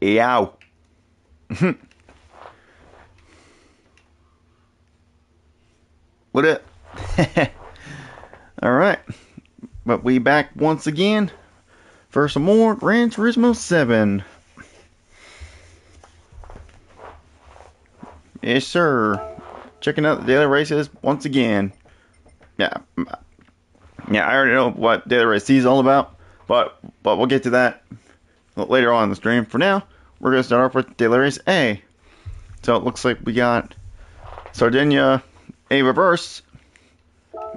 Yow. What it? All right, but we back once again for some more Gran Turismo 7. Yes, sir. Checking out the daily races once again. Yeah, I already know what daily race C is all about, but we'll get to that later on in the stream. For now, we're gonna start off with daily race A. So it looks like we got Sardinia A reverse,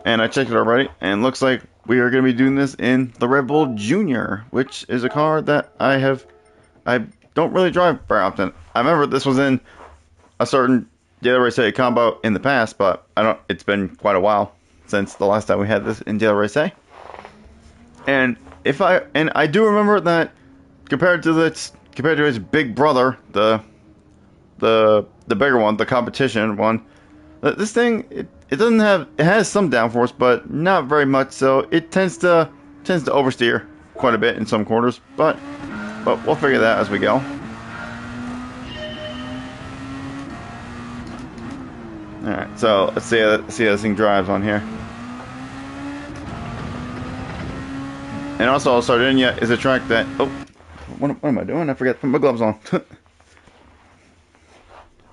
and I checked it already, and it looks like we are going to be doing this in the Red Bull Junior, which is a car that I don't really drive very often. I remember this was in a certain daily race A combo in the past, but it's been quite a while since the last time we had this in daily race A. And I do remember that compared to his big brother, the bigger one, the competition one, this thing it has some downforce, but not very much. So it tends to oversteer quite a bit in some corners, but we'll figure that as we go. All right, so let's see how this thing drives on here. And also, Sardinia is a track that what am I doing? I forgot to put my gloves on.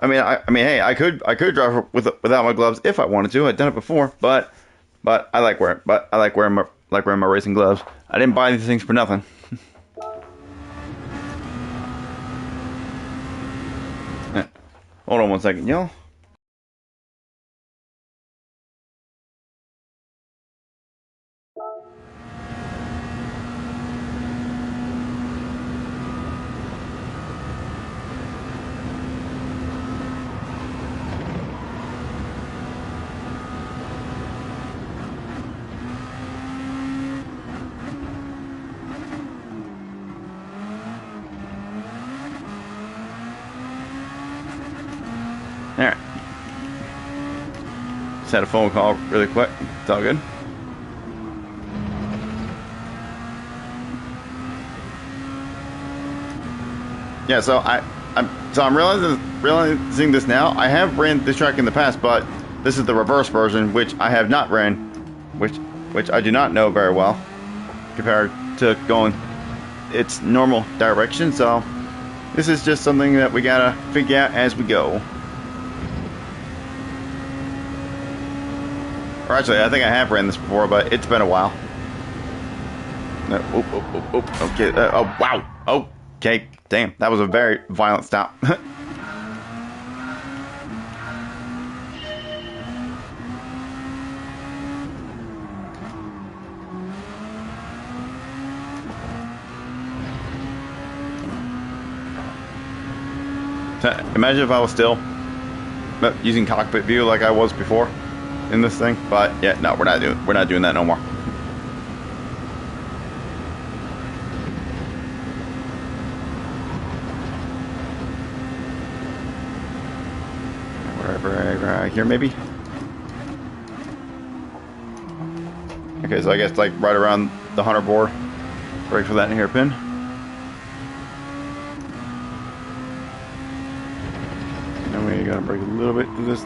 I mean, hey, I could drive without my gloves if I wanted to. I've done it before, but I like wearing my racing gloves. I didn't buy these things for nothing. Hold on one second, y'all. Alright. Just had a phone call really quick. It's all good. Yeah, so I'm realizing this now. I have ran this track in the past, but this is the reverse version, which I have not ran, which I do not know very well compared to going its normal direction. So this is just something that we gotta figure out as we go. Or actually, I think I have ran this before, but it's been a while. Okay. Oh, wow. Okay. Damn. That was a very violent stop. Imagine if I was still using cockpit view like I was before in this thing, but yeah, no, we're not doing that no more. Right here, maybe. Okay, so I guess like right around the 100 bore, brake for that hairpin. And we gotta brake a little bit to this.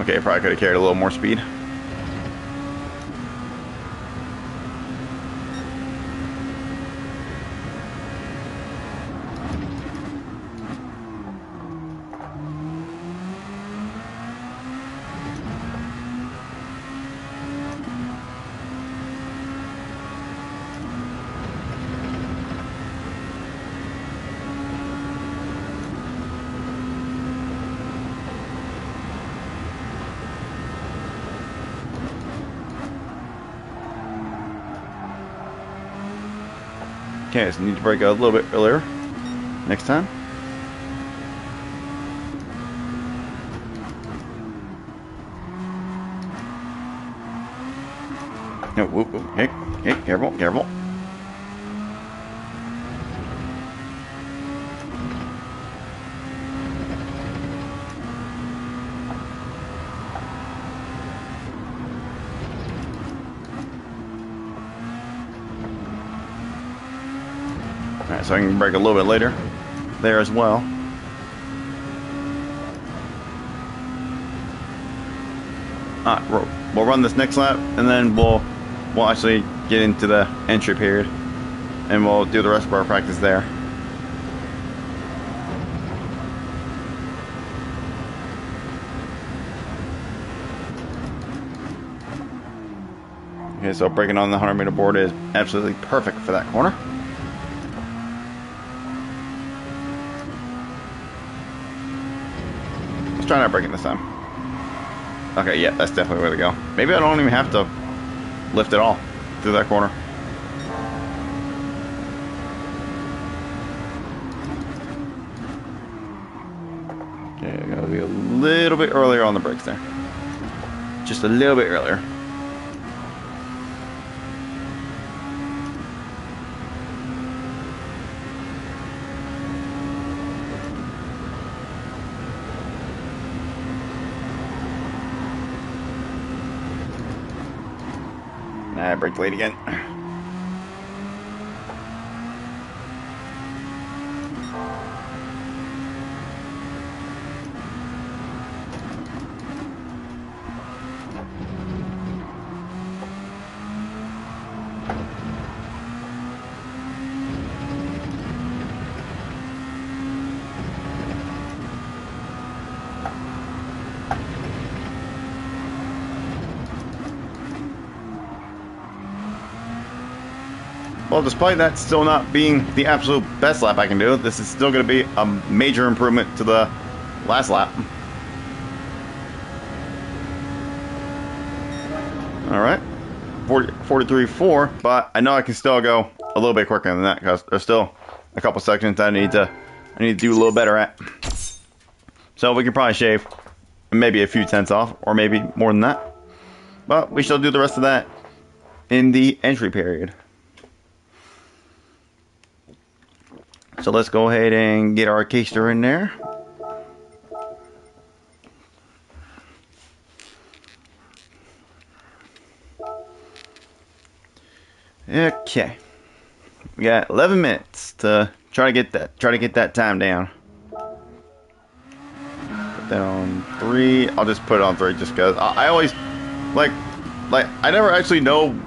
Okay, probably could have carried a little more speed. Okay, so need to brake a little bit earlier next time. No, whoop, whoop. Hey, careful. Alright, so I can brake a little bit later. there as well. We'll run this next lap, and then we'll actually get into the entry period, and we'll do the rest of our practice there. Okay, so braking on the 100-meter board is absolutely perfect for that corner. Let's try not braking this time. Okay, yeah, that's definitely the way to go. Maybe I don't even have to lift at all through that corner. Okay, I gotta be a little bit earlier on the brakes there. Just a little bit earlier. Nah, brake late again. Well, despite that still not being the absolute best lap I can do, this is still going to be a major improvement to the last lap. Alright, 43.4, but I know I can still go a little bit quicker than that because there's still a couple sections that I need to do a little better at. So we can probably shave maybe a few tenths off, or maybe more than that. But we shall do the rest of that in the entry period. So let's go ahead and get our keister in there. Okay, we got 11 minutes to try to get that time down. Put that on 3. I'll just put it on 3 just because I always like I never actually know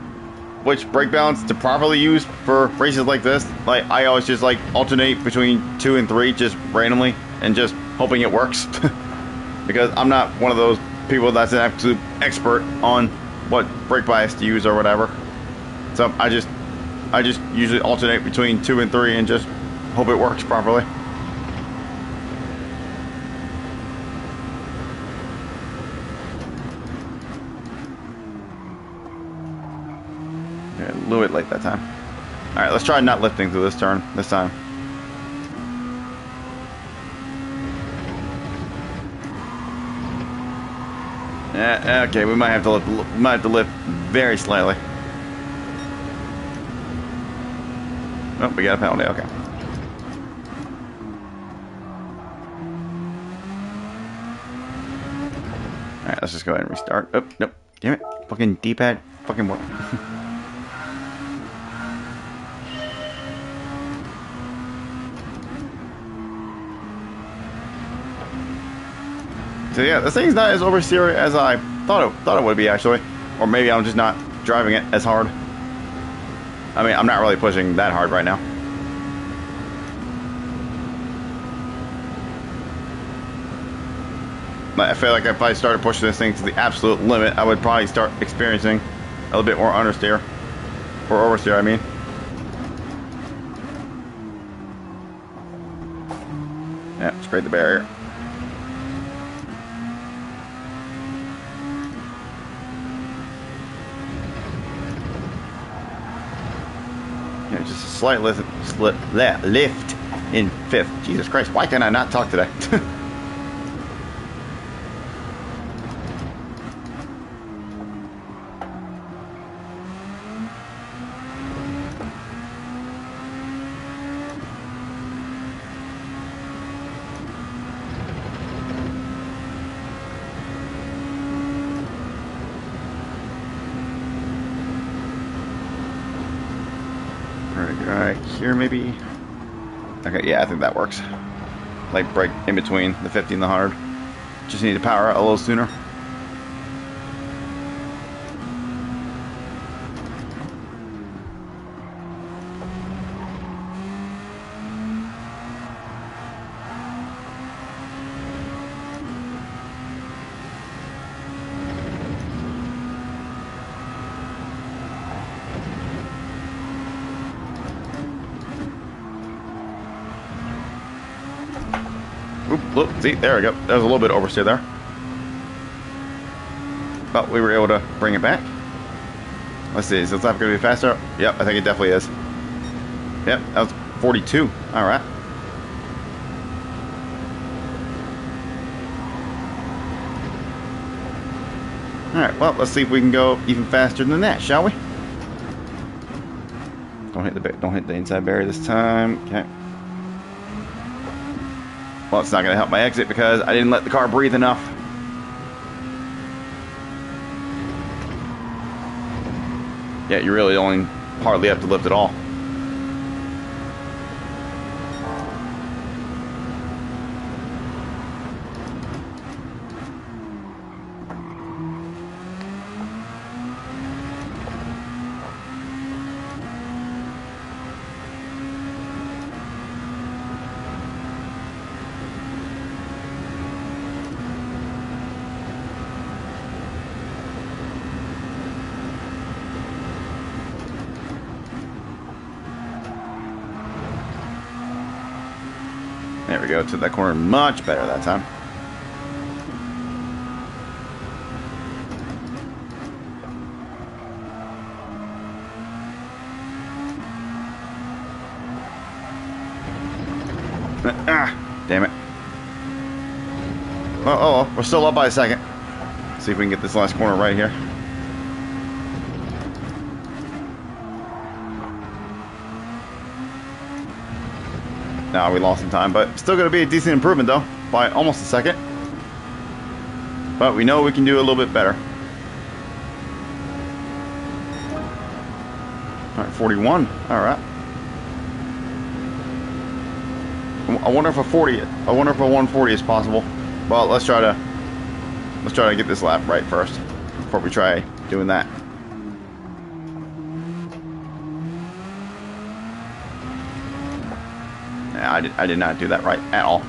which brake balance to properly use for races like this. Like, I always just like alternate between 2 and 3 just randomly and just hoping it works. Because I'm not one of those people that's an absolute expert on what brake bias to use or whatever. So I just usually alternate between 2 and 3 and just hope it works properly. Yeah, a little bit late that time. Alright, let's try not lifting through this turn this time. Okay, we might have to lift very slightly. Oh, we got a penalty, okay. Alright, let's just go ahead and restart. Oh, nope. Damn it. Fucking D-pad. Fucking work. So yeah, this thing's not as oversteery as I thought it would be, actually. Or maybe I'm just not driving it as hard. I mean, I'm not really pushing that hard right now. But I feel like if I started pushing this thing to the absolute limit, I would probably start experiencing a little bit more understeer. Or oversteer, I mean. Yeah, scrape the barrier. Yeah, just a slight lift in 5th. Jesus Christ, why can I not talk today? Right here, maybe. Okay, yeah, I think that works. Like break in between the 50 and the 100. Just need to power out a little sooner. Oop, look, see, there we go. That was a little bit oversteer there. But we were able to bring it back. Let's see, is this lap going to be faster? Yep, I think it definitely is. Yep, that was 42. All right. All right, well, let's see if we can go even faster than that, shall we? Don't hit the inside barrier this time. Okay. Well, it's not going to help my exit because I didn't let the car breathe enough. Yeah, you really only hardly have to lift at all. There we go, took that corner much better that time. Ah, damn it. Oh, we're still up by a second. See if we can get this last corner right here. Nah, we lost some time, but still going to be a decent improvement, though, by almost a second. But we know we can do a little bit better. All right, 41. All right. I wonder if a 40. I wonder if a 140 is possible. Well, let's try to get this lap right first before we try doing that. I did not do that right at all.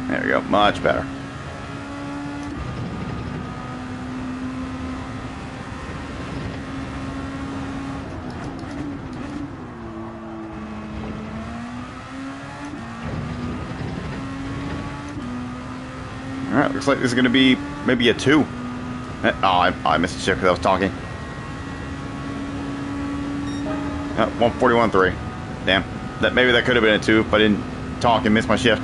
There we go, much better. Alright, looks like this is going to be maybe a 2. Oh, I missed the shift because I was talking. 141.3. Damn. Maybe that could have been a 2 if I didn't talk and miss my shift.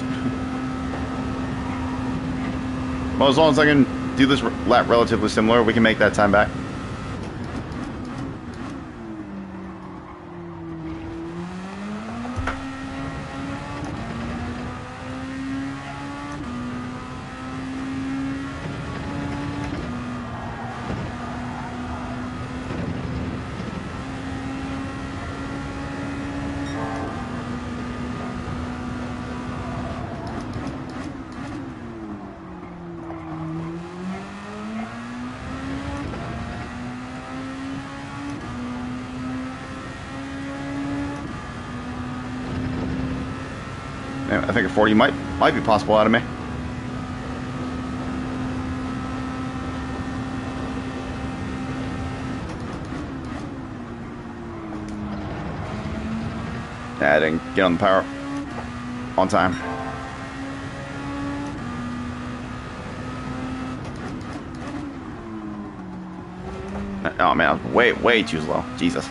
Well, as long as I can do this lap relatively similar, we can make that time back. I think a 40 might be possible out of me. I didn't get on the power on time. Oh man, I was way too slow. Jesus.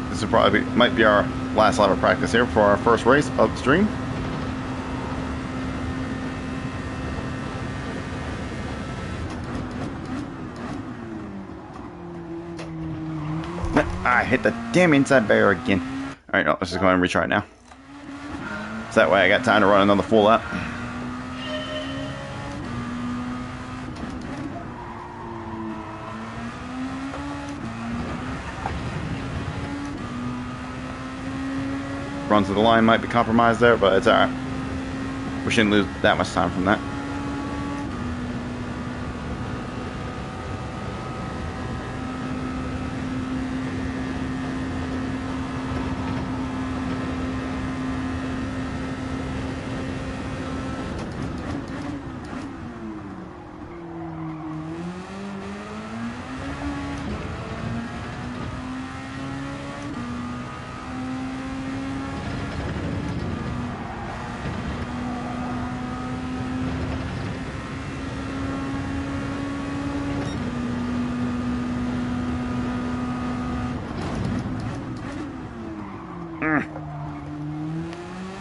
This will probably might be our last lap of practice here for our first race upstream. I hit the damn inside barrier again. Alright, no, let's just go ahead and retry it now. So that way I got time to run another full lap. Runs to the line might be compromised there, but it's alright. We shouldn't lose that much time from that.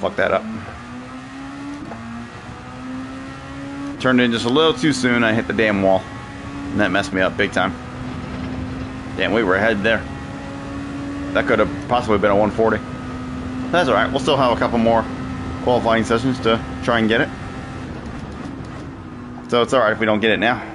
Fuck that up. Turned in just a little too soon. I hit the damn wall. And that messed me up big time. Damn, we were ahead there. That could have possibly been a 140. That's alright. We'll still have a couple more qualifying sessions to try and get it. So it's alright if we don't get it now.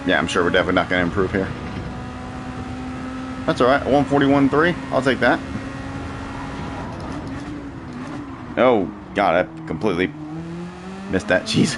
Yeah, I'm sure we're definitely not going to improve here. That's alright. 141.3. I'll take that. Oh, God, I completely missed that. Jeez.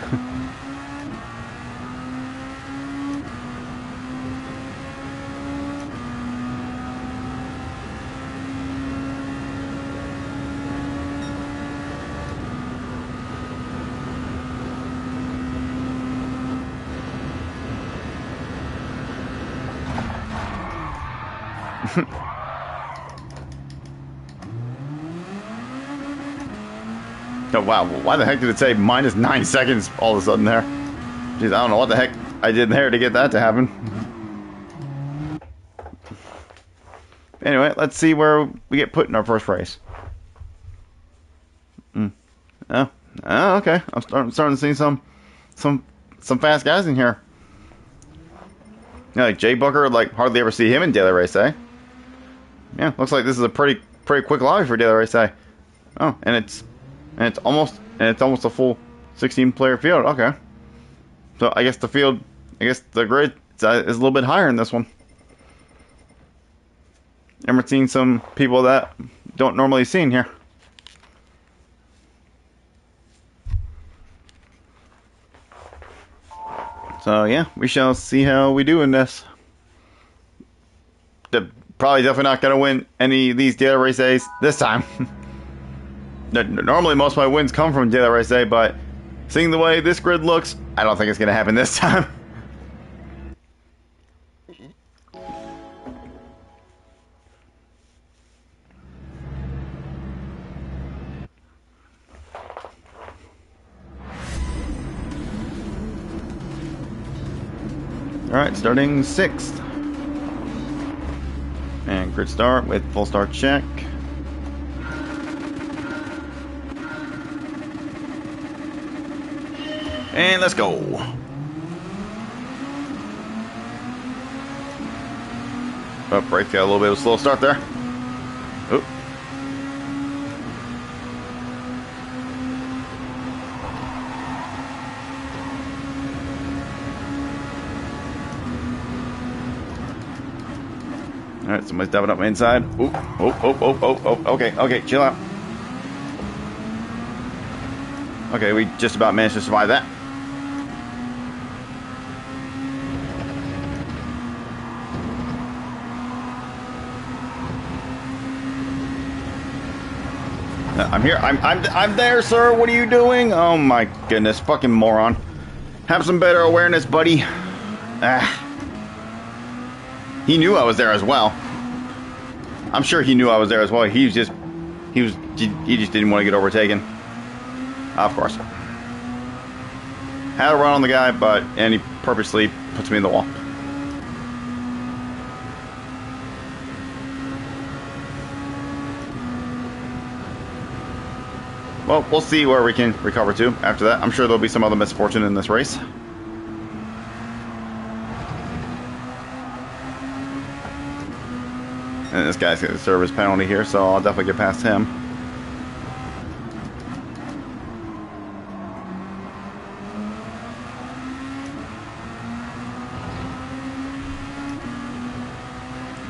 Oh wow, why the heck did it say minus 9 seconds all of a sudden there? Jeez, I don't know what the heck I did there to get that to happen. Anyway, let's see where we get put in our first race. Oh, okay. I'm starting to see some fast guys in here. Yeah, like Jay Booker, like hardly ever see him in Daily Race A. Yeah, looks like this is a pretty quick lobby for Daily Race A. Oh, and it's almost a full 16-player field. Okay, so I guess the grid is a little bit higher in this one. And we're seeing some people that don't normally see in here. So yeah, we shall see how we do in this. Probably definitely not going to win any of these Daily Race A's this time. Normally most of my wins come from Daily Race A, but seeing the way this grid looks, I don't think it's going to happen this time. Alright, starting 6th. And grid start with full start check. And let's go. Oh, brake got a little bit of a slow start there. Oop. Alright, somebody's diving up my inside. Ooh. Oh, okay, chill out. Okay, we just about managed to survive that. I'm here. I'm there, sir. What are you doing? Oh my goodness, fucking moron. Have some better awareness, buddy. Ah. He knew I was there as well. I'm sure he knew I was there as well. He just didn't want to get overtaken. Of course. Had a run on the guy, and he purposely puts me in the wall. Well, we'll see where we can recover to after that. I'm sure there'll be some other misfortune in this race. And this guy's got a service penalty here, so I'll definitely get past him.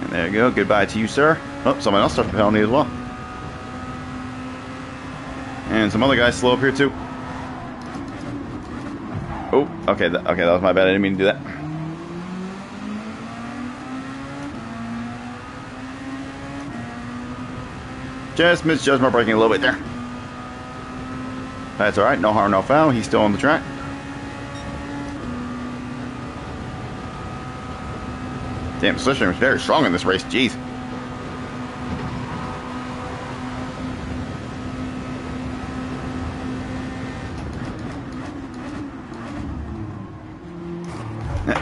And there you go. Goodbye to you, sir. Oh, someone else suffered a penalty as well. And some other guys slow up here too. Oh, okay, that was my bad. I didn't mean to do that. Just misjudged my braking a little bit there. That's alright, no harm, no foul. He's still on the track. Damn, Slipstream is very strong in this race. Jeez.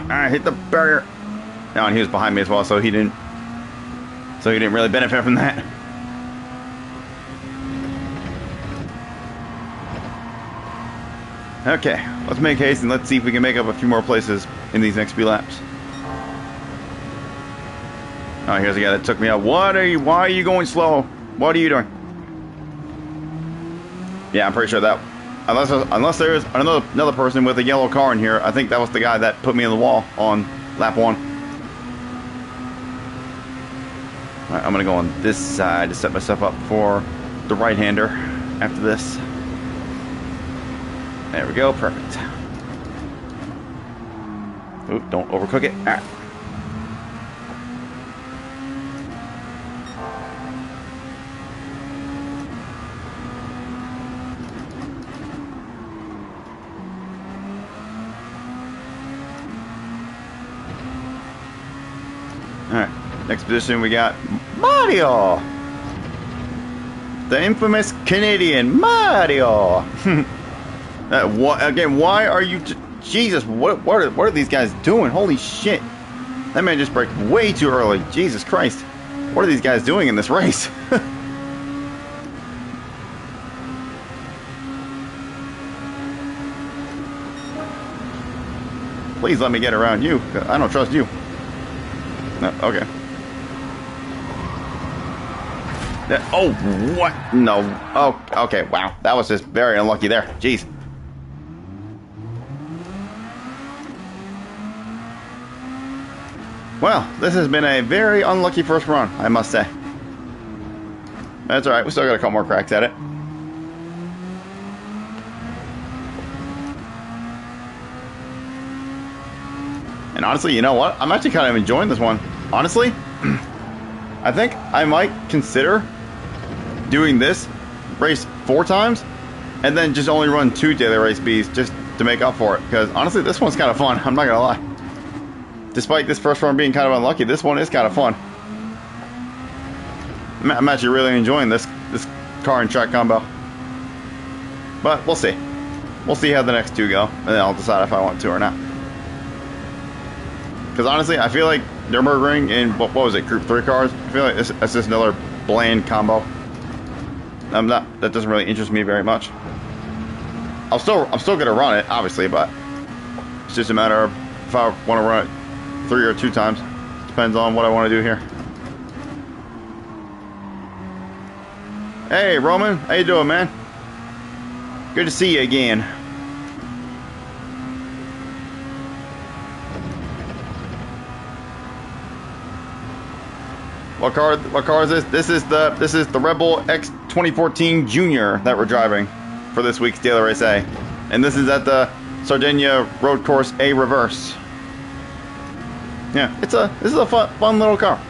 I hit the barrier. No, and he was behind me as well, so he didn't really benefit from that. Okay, let's make haste and let's see if we can make up a few more places in these next few laps. Oh, here's a guy that took me out. Why are you going slow? What are you doing? Yeah, I'm pretty sure that unless there's another person with a yellow car in here, I think that was the guy that put me in the wall on lap 1. Alright, I'm gonna go on this side to set myself up for the right-hander after this. There we go, perfect. Oop, don't overcook it. Alright. Alright, next position we got Mario! The infamous Canadian Mario! Again, why are you... Jesus, what are these guys doing? Holy shit. That man just braked way too early. Jesus Christ. What are these guys doing in this race? Please let me get around you. I don't trust you. No, okay. Oh, what? No. Oh, okay, wow. That was just very unlucky there. Jeez. Well, this has been a very unlucky first run, I must say. That's alright, we still got a couple more cracks at it. And honestly, you know what? I'm actually kind of enjoying this one. Honestly, I think I might consider doing this race 4 times and then just only run 2 daily race Bs just to make up for it. Because honestly, this one's kind of fun. I'm not going to lie. Despite this first run being kind of unlucky, this one is kind of fun. I'm actually really enjoying this car and track combo. But we'll see. We'll see how the next 2 go, and then I'll decide if I want to or not. Because honestly, I feel like Nürburgring in what was it, Group 3 cars? I feel like it's just another bland combo. That doesn't really interest me very much. I'm still gonna run it, obviously, but it's just a matter of if I want to run it 3 or 2 times. Depends on what I want to do here. Hey, Roman. How you doing, man? Good to see you again. What car is this? This is the Rebel X 2014 Junior that we're driving for this week's Daily Race A. And this is at the Sardinia Road Course A Reverse. Yeah, this is a fun little car.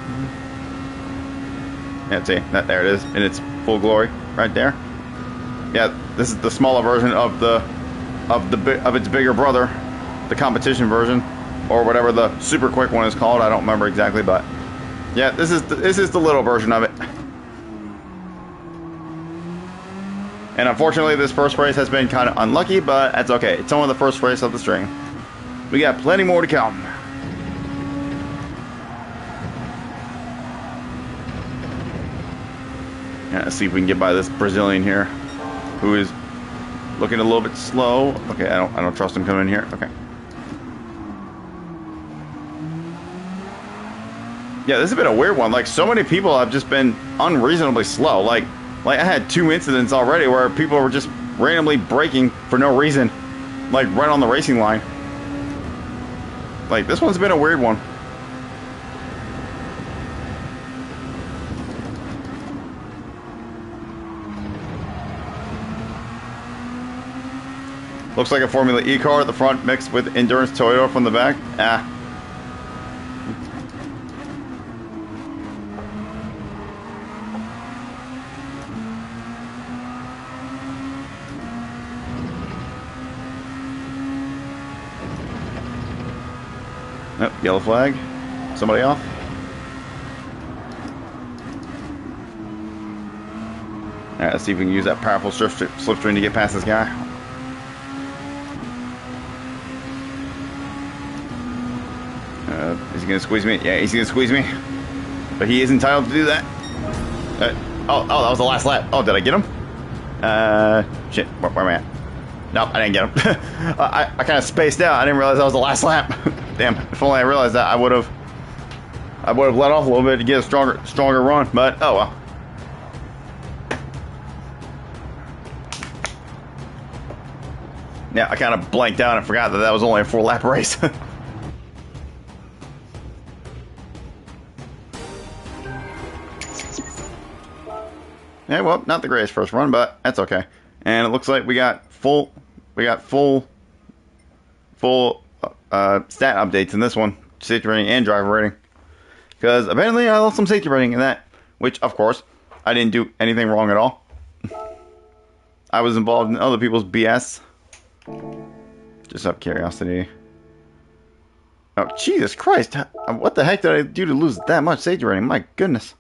Yeah, see, there it is in its full glory right there. Yeah, this is the smaller version of its bigger brother, the competition version, or whatever the super quick one is called. I don't remember exactly, but yeah, this is the little version of it. And unfortunately, this first race has been kind of unlucky, but that's okay. It's only the first race of the string. We got plenty more to come. Yeah, let's see if we can get by this Brazilian here, who is looking a little bit slow. Okay, I don't trust him coming in here. Okay. Yeah, this has been a weird one. Like, so many people have just been unreasonably slow. Like I had 2 incidents already where people were just randomly braking for no reason, like right on the racing line. Like, this one's been a weird one. Looks like a Formula E car at the front mixed with Endurance Toyota from the back. Ah. Oh, yellow flag. Somebody off. Alright, let's see if we can use that powerful slipstream to get past this guy. Is he gonna squeeze me? Yeah, he's gonna squeeze me. But he is entitled to do that. Oh, that was the last lap. Oh, did I get him? Shit, where am I at? Nope, I didn't get him. I kind of spaced out. I didn't realize that was the last lap. Damn, if only I realized that, I would have let off a little bit to get a stronger run, but oh well. Yeah, I kind of blanked out and forgot that was only a 4-lap race. Yeah, well, not the greatest first run, but that's okay. And it looks like we got full stat updates in this one, safety rating and driver rating. Because apparently I lost some safety rating in that, which of course I didn't do anything wrong at all. I was involved in other people's BS. Just out of curiosity. Oh, Jesus Christ! What the heck did I do to lose that much safety rating? My goodness.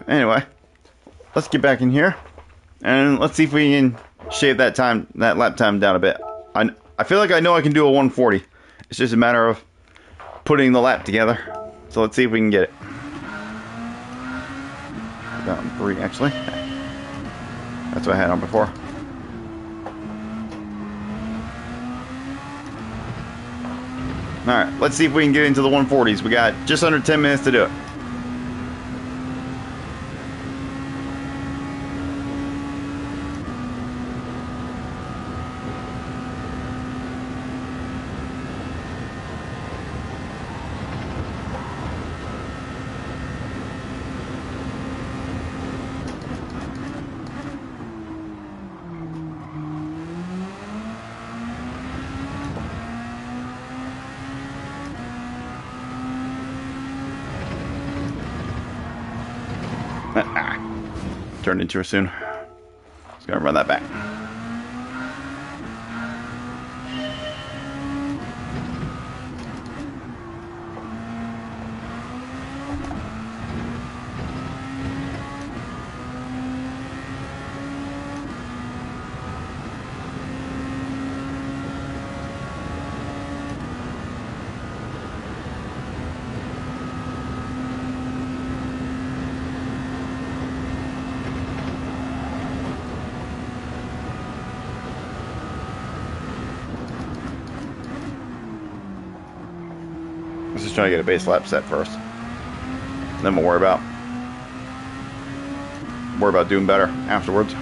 Anyway, let's get back in here and let's see if we can shave that lap time down a bit. I feel like I know I can do a 140. It's just a matter of putting the lap together. So let's see if we can get it. Got on 3 actually. That's what I had on before. Alright, let's see if we can get into the 140s. We got just under 10 minutes to do it. Turned into her soon. Just gonna run that back. Let's just try to get a base lap set first. Then we'll worry about worry about doing better afterwards.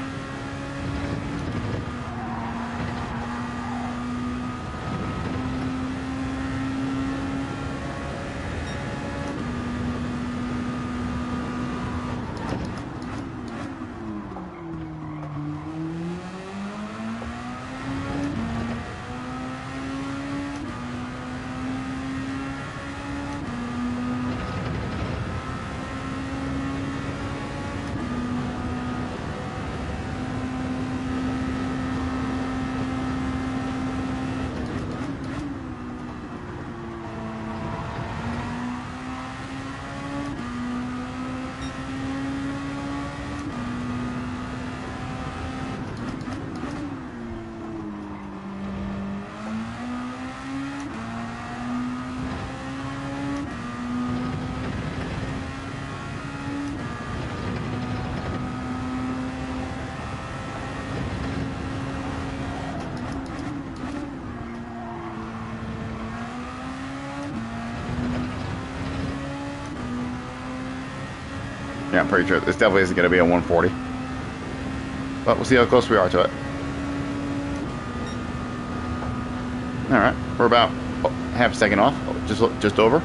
Yeah, I'm pretty sure this definitely isn't going to be a 140. But we'll see how close we are to it. Alright, we're about half a second off, just over.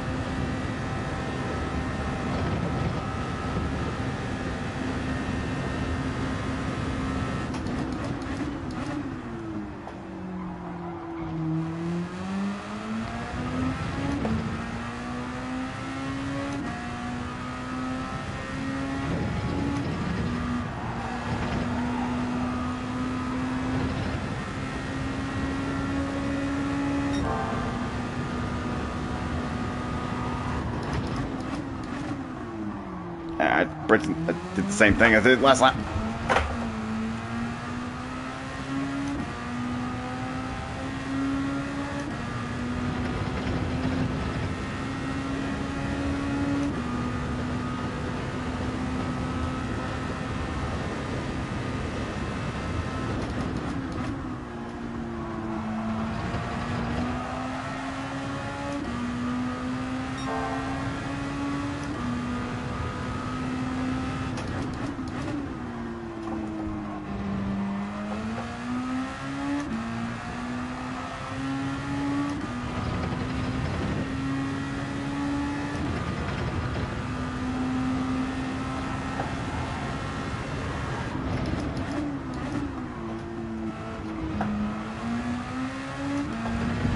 I did the same thing I did last lap.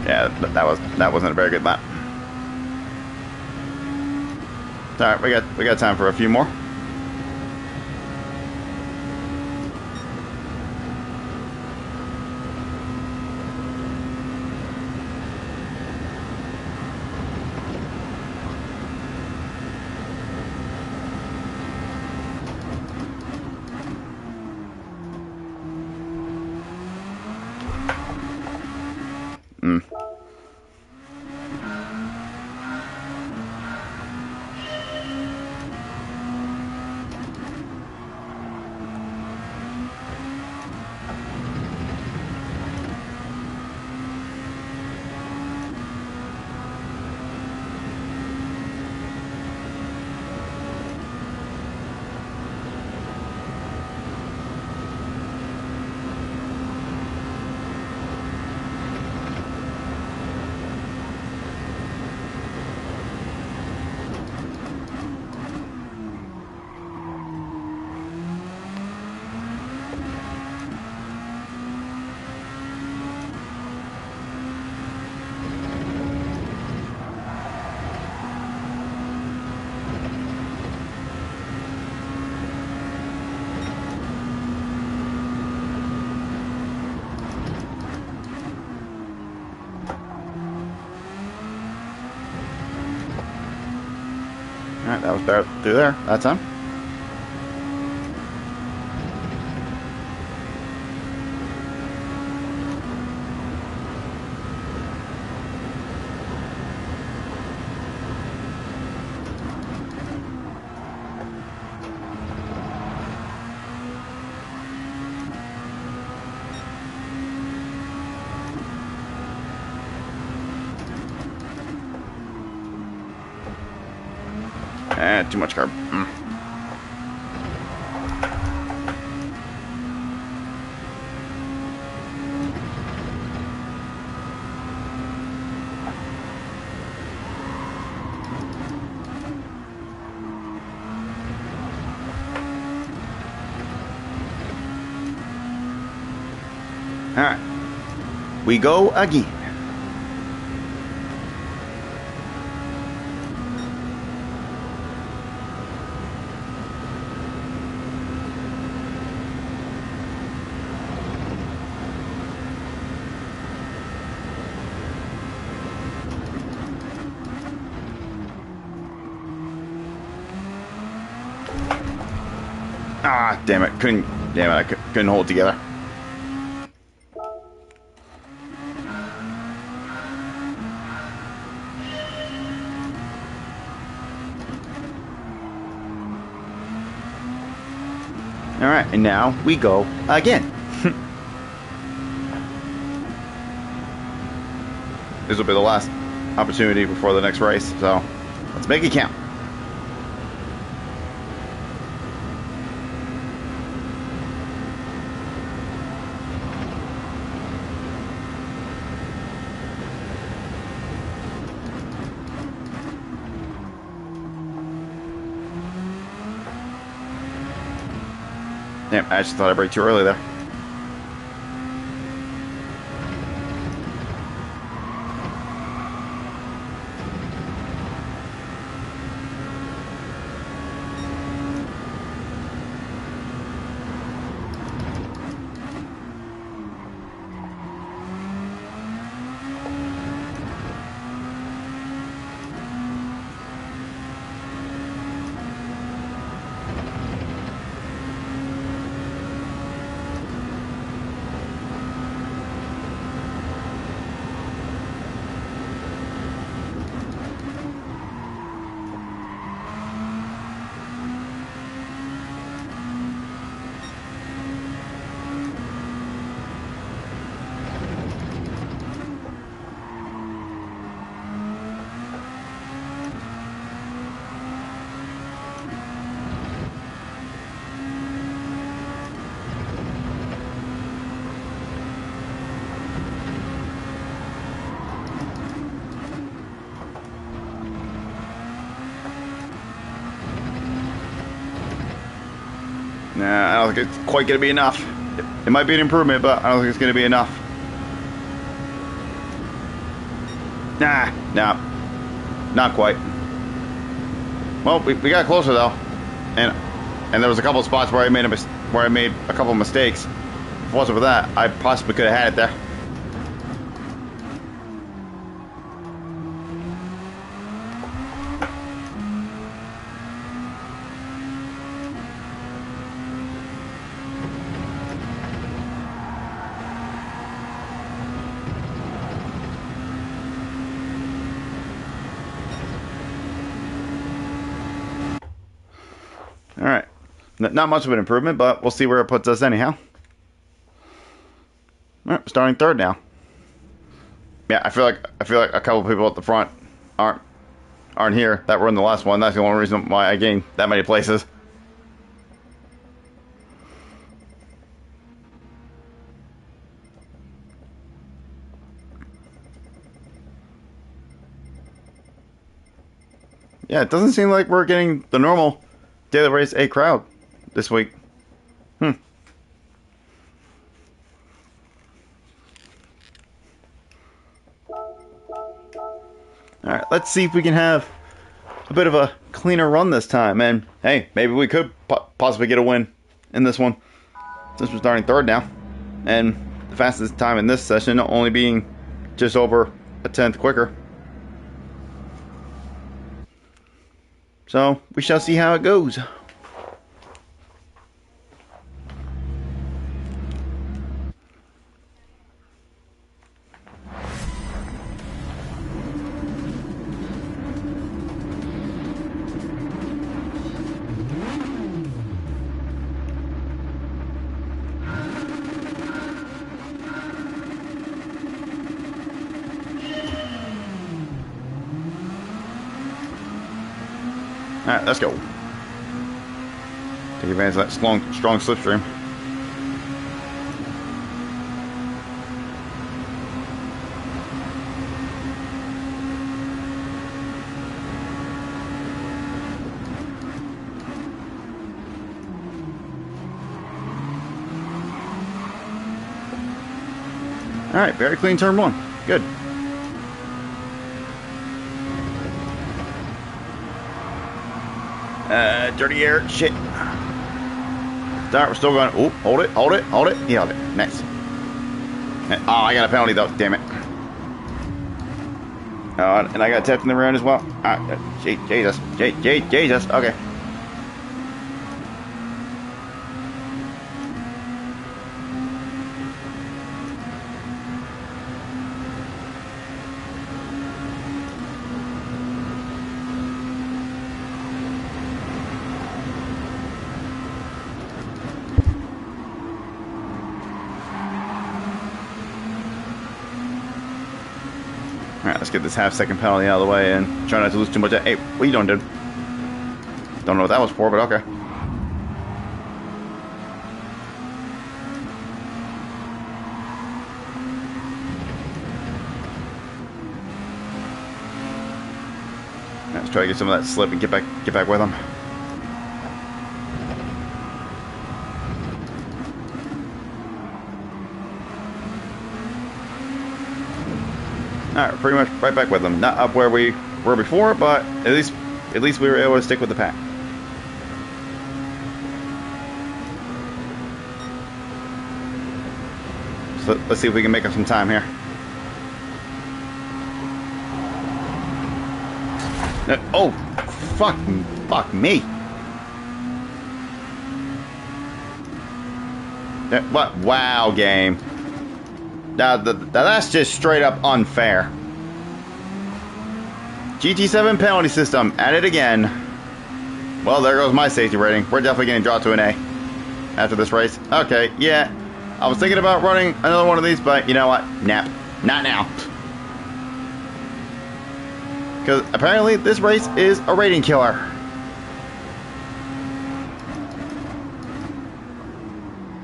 Yeah, that wasn't a very good lap. All right, we got time for a few more. Alright, that was better through there that time. Too much carb. Alright. We go again. Ah, damn it. Damn it, I couldn't hold it together. Alright, and now we go again. This will be the last opportunity before the next race, so let's make it count. Damn, I actually thought I braked too early there. Nah, I don't think it's quite going to be enough. It might be an improvement, but I don't think it's going to be enough. Nah, not quite. Well, we got closer though, and there was a couple of spots where I made a couple of mistakes. If it wasn't for that, I possibly could have had it there. All right, not much of an improvement, but we'll see where it puts us anyhow. All right, starting third now. Yeah, I feel like a couple of people at the front aren't here that were in the last one. That's the only reason why I gained that many places. Yeah, it doesn't seem like we're getting the normal Daily Race A crowd this week. Alright, let's see if we can have a bit of a cleaner run this time. And hey, maybe we could possibly get a win in this one, since we're starting third now. And the fastest time in this session only being just over a tenth quicker. So we shall see how it goes. Alright, let's go. Take advantage of that strong slipstream. Alright, very clean turn one. Good. Dirty air. Shit. Alright, we're still going. Oh, hold it, hold it, hold it. He held it. Nice. Oh, I got a penalty though. Damn it. And I got tapped in the round as well. Jesus. Jesus. Okay. Alright, let's get this half-second penalty out of the way and try not to lose too much. Hey, what are you doing, dude? Don't know what that was for, but okay. Let's try to get some of that slip and get back with him. Alright, pretty much right back with them. Not up where we were before, but at least we were able to stick with the pack. So let's see if we can make up some time here. Oh, fuck me. What? Wow, game. Now, that's just straight up unfair. GT7 penalty system, at it again. Well, there goes my safety rating. We're definitely getting dropped to an A after this race. Okay, yeah. I was thinking about running another one of these, but you know what? Nap. Not now. Because apparently this race is a rating killer.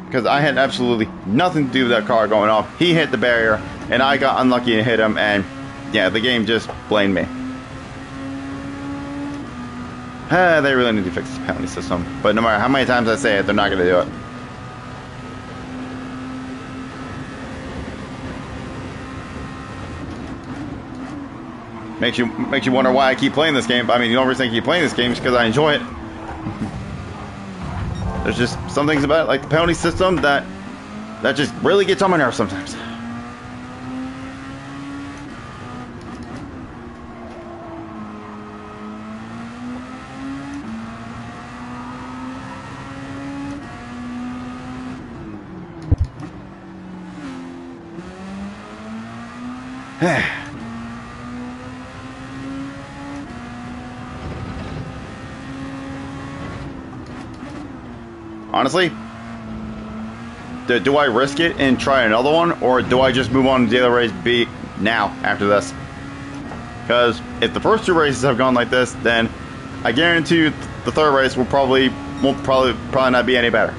Because I had absolutely nothing to do with that car going off. He hit the barrier, and I got unlucky and hit him, and yeah, the game just blamed me. They really need to fix this penalty system. But no matter how many times I say it, they're not going to do it. Makes you wonder why I keep playing this game. I mean, the only reason I keep playing this game is because I enjoy it. There's just some things about it, like the penalty system, that just really gets on my nerves sometimes. Honestly, do I risk it and try another one, or do I just move on to the other race B now after this? Because if the first two races have gone like this, then I guarantee you the third race won't probably not be any better.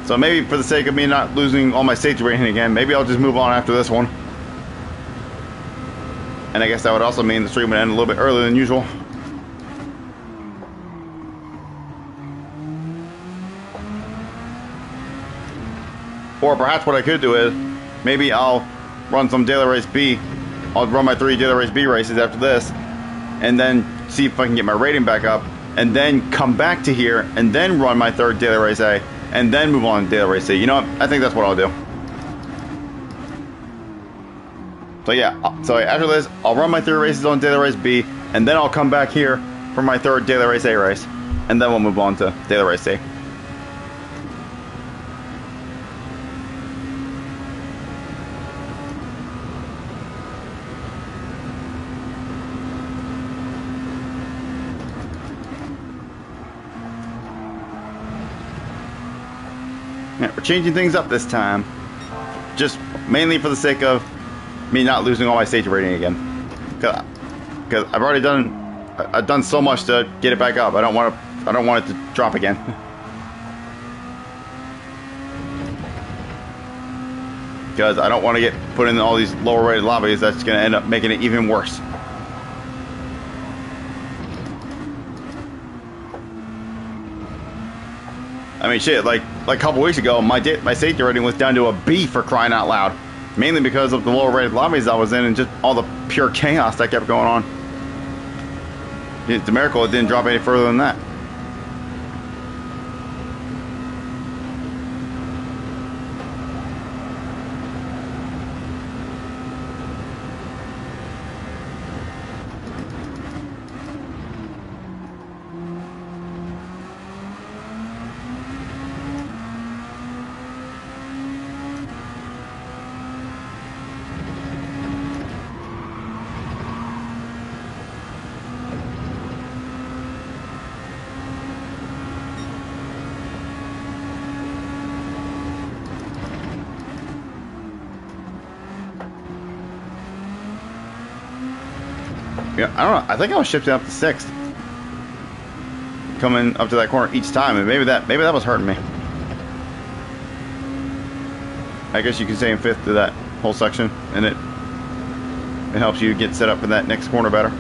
So maybe for the sake of me not losing all my safety rating again, maybe I'll just move on after this one. And I guess that would also mean the stream would end a little bit earlier than usual. Or perhaps what I could do is, maybe I'll run some daily race B. I'll run my 3 daily race B races after this, and then see if I can get my rating back up, and then come back to here, and then run my 3rd daily race A, and then move on to daily race C. You know what? I think that's what I'll do. So yeah, so after this, I'll run my 3 races on daily race B, and then I'll come back here for my 3rd daily race A race, and then we'll move on to daily race C. Yeah, we're changing things up this time, just mainly for the sake of me not losing all my safety rating again. Because I've already done so much to get it back up. I don't want it to drop again. Because I don't want to get put in all these lower rated lobbies. That's going to end up making it even worse. I mean, shit, like a couple weeks ago, my safety rating was down to a B for crying out loud. Mainly because of the lower rated lobbies I was in and just all the pure chaos that kept going on. It's a miracle it didn't drop any further than that. Yeah, I don't know. I think I was shifting up to 6th, coming up to that corner each time, and maybe that was hurting me. I guess you could say in 5th to that whole section, and it helps you get set up for that next corner better.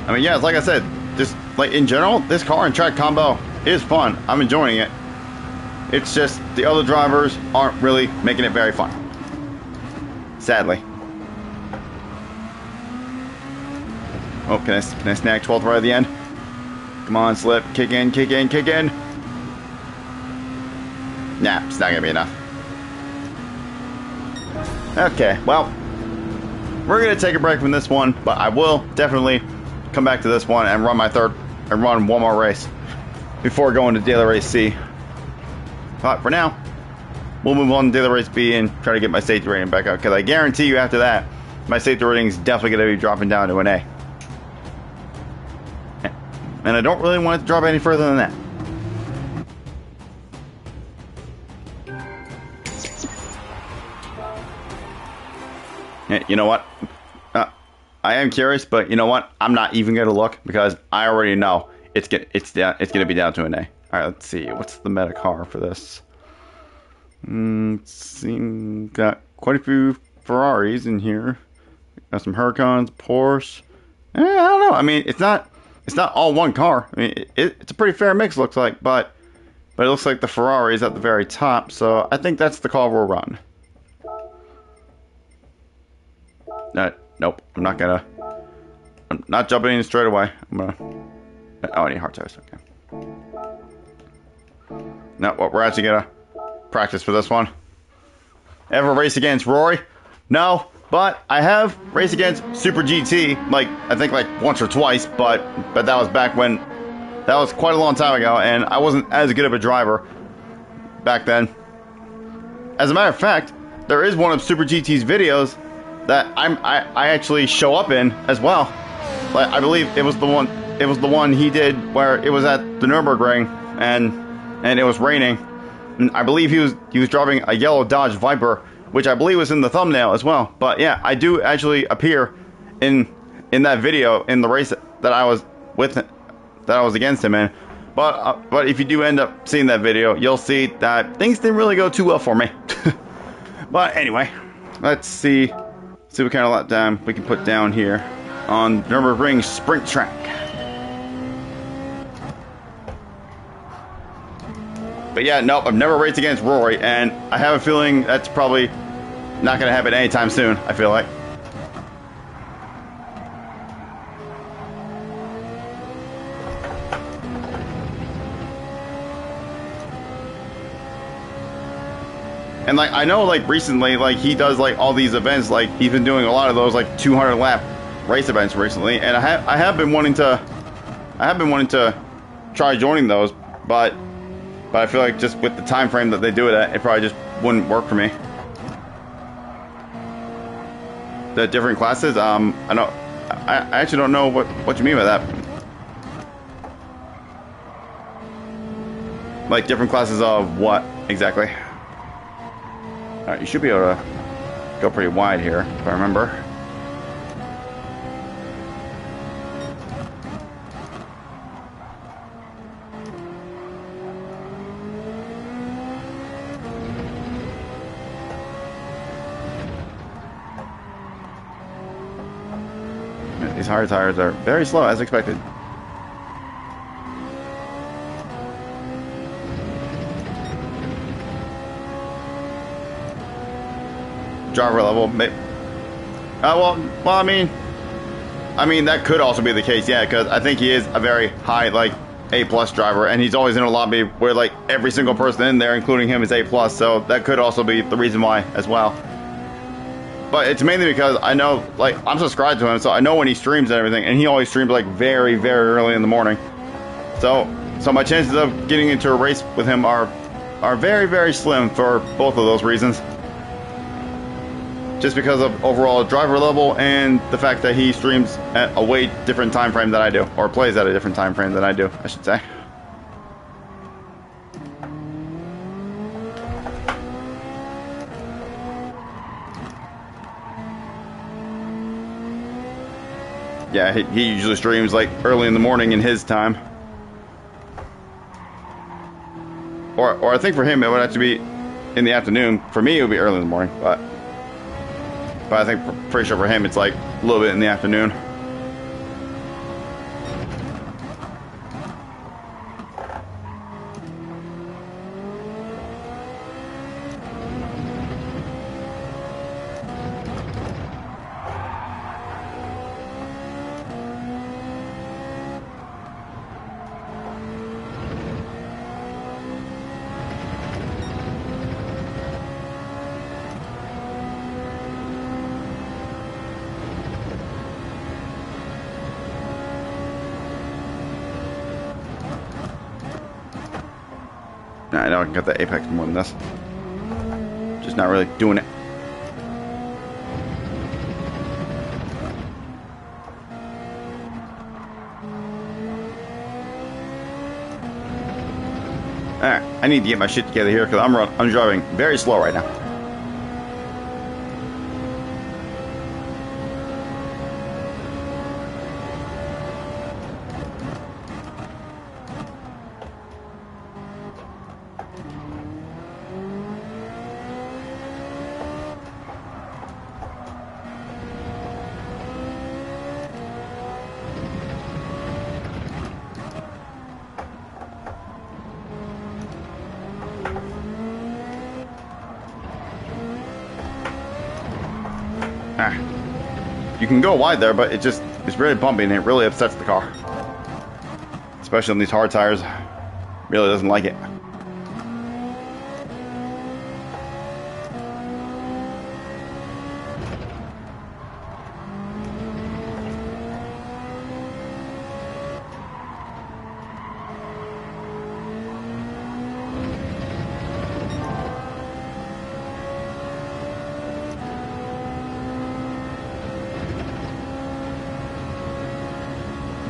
I mean, yeah, like I said, just like in general, this car and track combo is fun. I'm enjoying it. It's just the other drivers aren't really making it very fun. Sadly. Oh, can I snag 12th right at the end? Come on, slip, kick in, kick in, kick in. Nah, it's not gonna be enough. Okay, well, we're gonna take a break from this one, but I will definitely come back to this one and run one more race before going to Daily Race C. But for now, we'll move on to Daily Race B and try to get my safety rating back up, because I guarantee you after that, my safety rating is definitely going to be dropping down to an A. And I don't really want it to drop any further than that. Yeah, you know what? I am curious, but you know what? I'm not even gonna look because I already know it's gonna be down to an A. All right, let's see. What's the meta car for this? Got quite a few Ferraris in here. Got some Huracans, Porsche. I don't know. I mean, it's not all one car. I mean, it's a pretty fair mix, looks like, but it looks like the Ferrari is at the very top. So I think that's the car we'll run. Nope, I'm not jumping in straight away. Oh, I need hard tires, okay. No, well, we're actually gonna practice for this one. Ever race against Rory? No, but I have raced against Super GT, I think once or twice, but that was back when, that was quite a long time ago, and I wasn't as good of a driver back then. As a matter of fact, there is one of Super GT's videos that I actually show up in as well. I believe it was the one he did where it was at the Nürburgring and it was raining. And I believe he was driving a yellow Dodge Viper, which I believe was in the thumbnail as well. But yeah, I do actually appear in that video in the race that I was against him in. But if you do end up seeing that video, you'll see that things didn't really go too well for me. But anyway, let's see what kind of lap time we can put down here on Nürburgring sprint track. But yeah, nope, I've never raced against Rory, and I have a feeling that's probably not going to happen anytime soon, I feel like. And I know recently he does all these events, he's been doing a lot of those 200 lap race events recently, and I have been wanting to try joining those, but I feel like just with the time frame that they do it at, it probably just wouldn't work for me. The different classes, I actually don't know what you mean by that. Different classes of what exactly? Alright, you should be able to go pretty wide here, if I remember. these hard tires are very slow, as expected. Driver level, well, I mean that could also be the case, yeah, because I think he is a very high, like, A+ driver, and he's always in a lobby where, like, every single person in there, including him, is A+, so that could also be the reason why as well. But it's mainly because I know, like, I'm subscribed to him, so I know when he streams and everything, and he always streams, like, very, very early in the morning. So my chances of getting into a race with him are very, very slim for both of those reasons. Just because of overall driver level and the fact that he streams at a way different time frame than I do, or plays at a different time frame than I do, I should say. Yeah, he usually streams like early in the morning in his time. Or I think for him it would actually be in the afternoon. For me it would be early in the morning, but I think pretty sure for him it's like a little bit in the afternoon. I know I can get the apex more than this. Just not really doing it. Alright, I need to get my shit together here because I'm driving very slow right now. You can go wide there, but it's really bumpy and it really upsets the car. Especially on these hard tires. Really doesn't like it.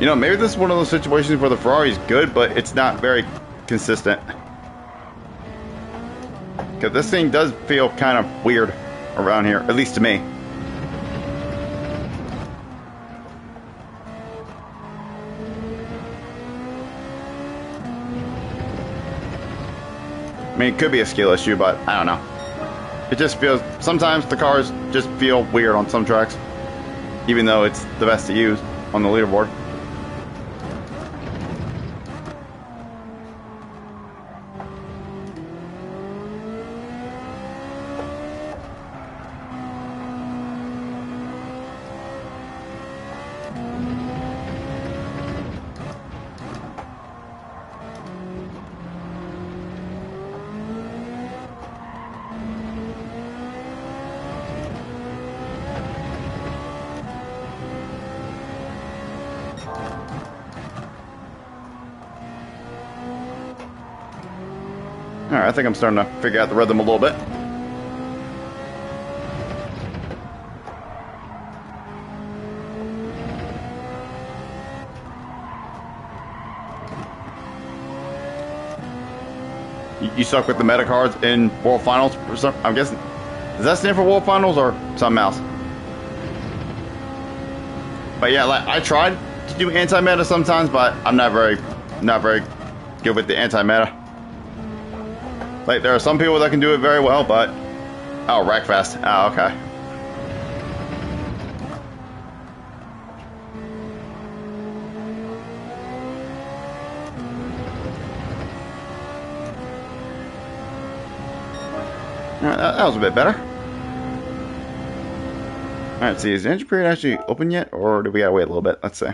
You know, maybe this is one of those situations where the Ferrari is good, but it's not very consistent. Because this thing does feel kind of weird around here, at least to me. I mean, it could be a skill issue, but I don't know. It just feels, sometimes the cars just feel weird on some tracks, even though it's the best to use on the leaderboard. Alright, I think I'm starting to figure out the rhythm a little bit. You suck with the meta cards in World Finals or something? I'm guessing. Does that stand for World Finals or something else? But yeah, like I tried to do anti-meta sometimes, but I'm not very good with the anti-meta. Like, there are some people that can do it very well, but... Oh, Wreckfest. Oh, okay. That was a bit better. Alright, see, is the engine period actually open yet, or do we gotta wait a little bit? Let's see.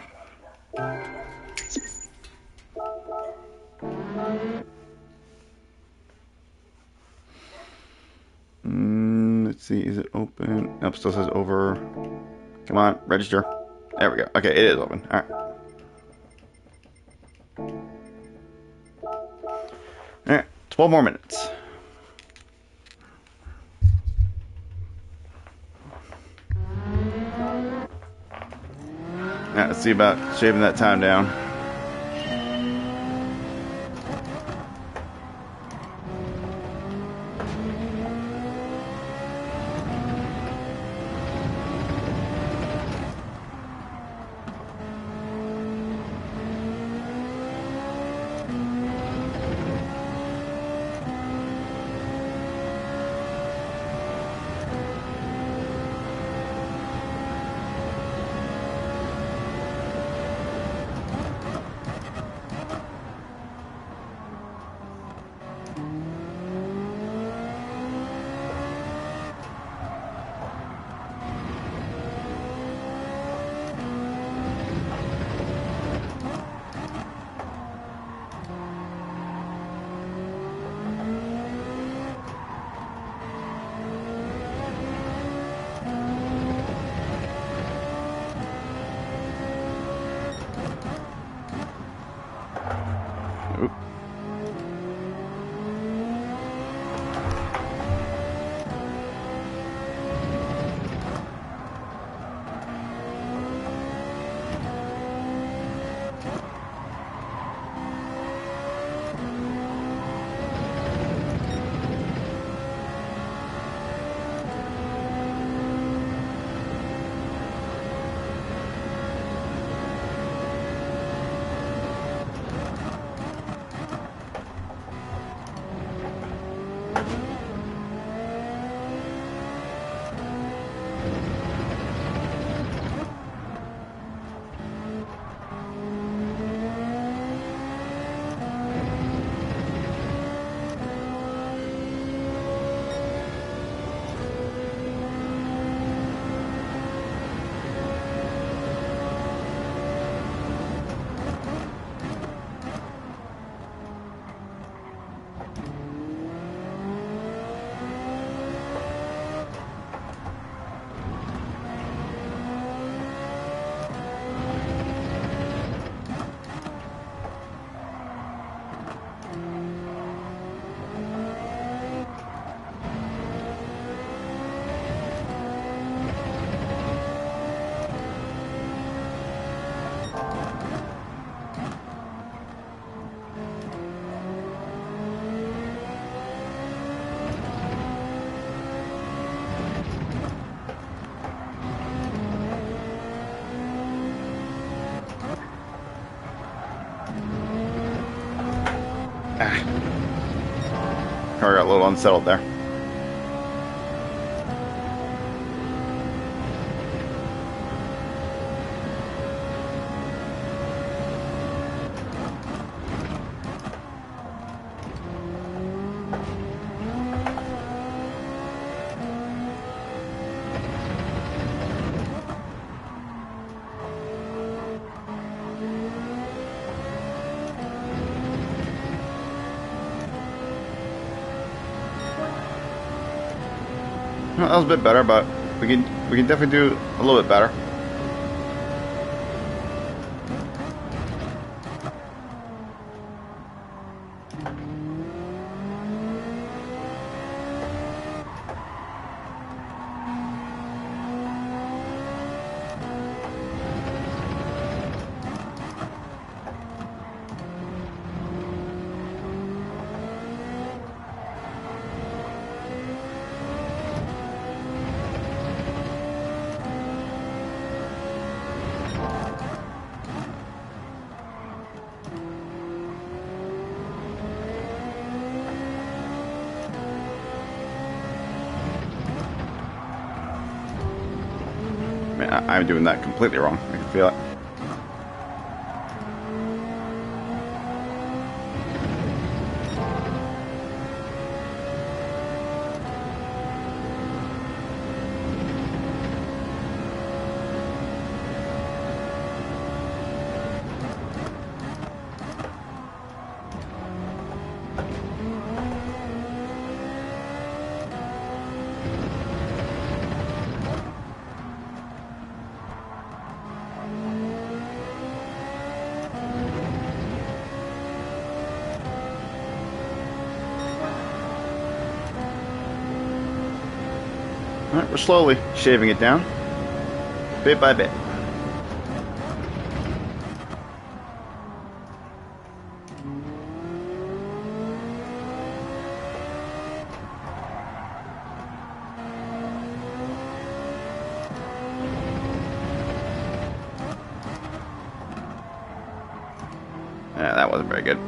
Let's see, is it open? Nope, still says over. Come on, register. There we go. Okay, it is open. Alright. Alright, 12 more minutes. Alright, let's see about shaving that time down. Oop. Car got a little unsettled there. Well, that was a bit better, but we can definitely do a little bit better. Man, I'm doing that completely wrong. I can feel it. Alright, we're slowly shaving it down, bit by bit. Yeah, that wasn't very good.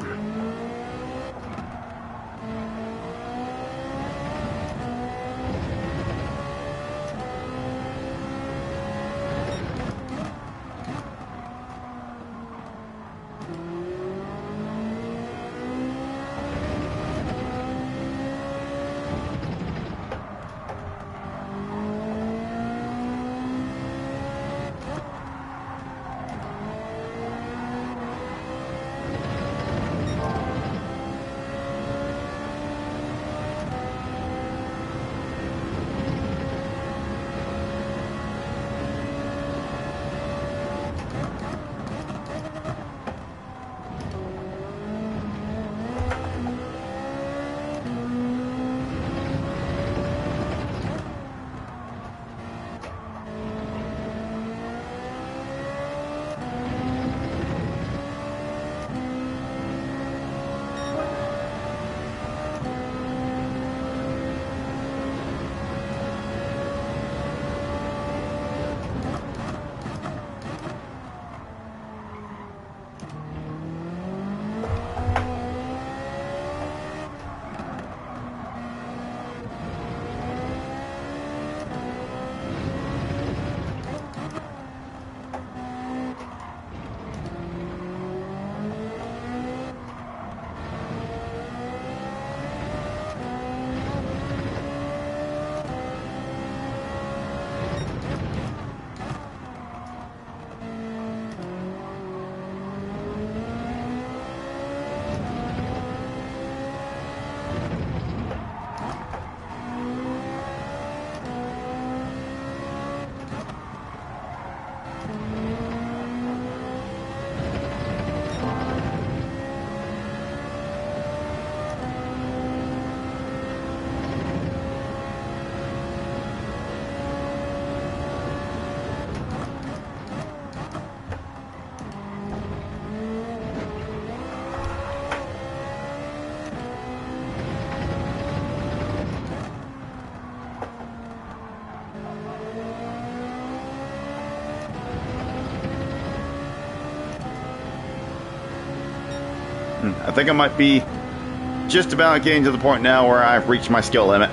I think I might be just about getting to the point now where I've reached my skill limit.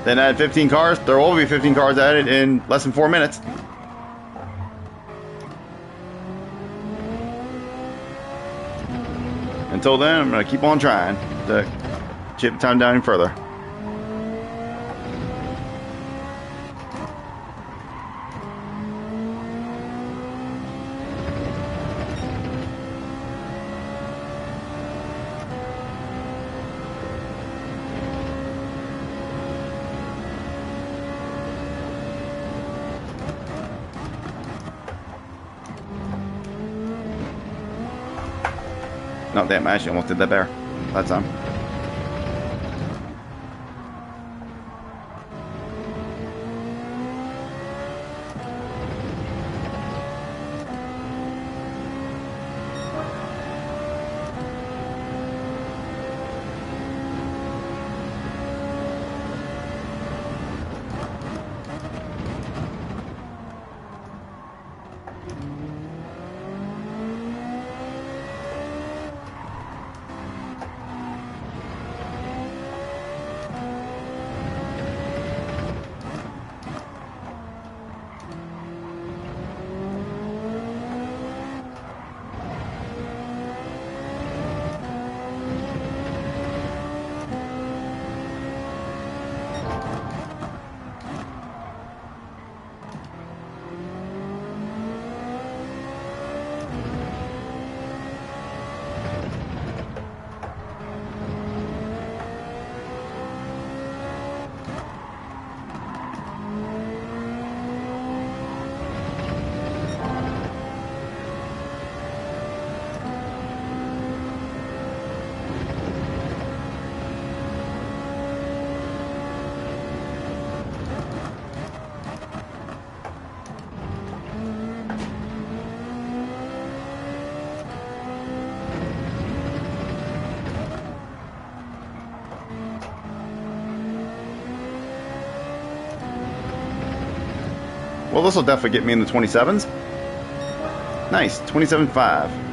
Then add 15 cars. There will be 15 cars added in less than 4 minutes. Until then, I'm going to keep on trying to chip the time down even further. No, damn, I actually almost did that there. That time. Well, this will definitely get me in the 27s. Nice, 27.5.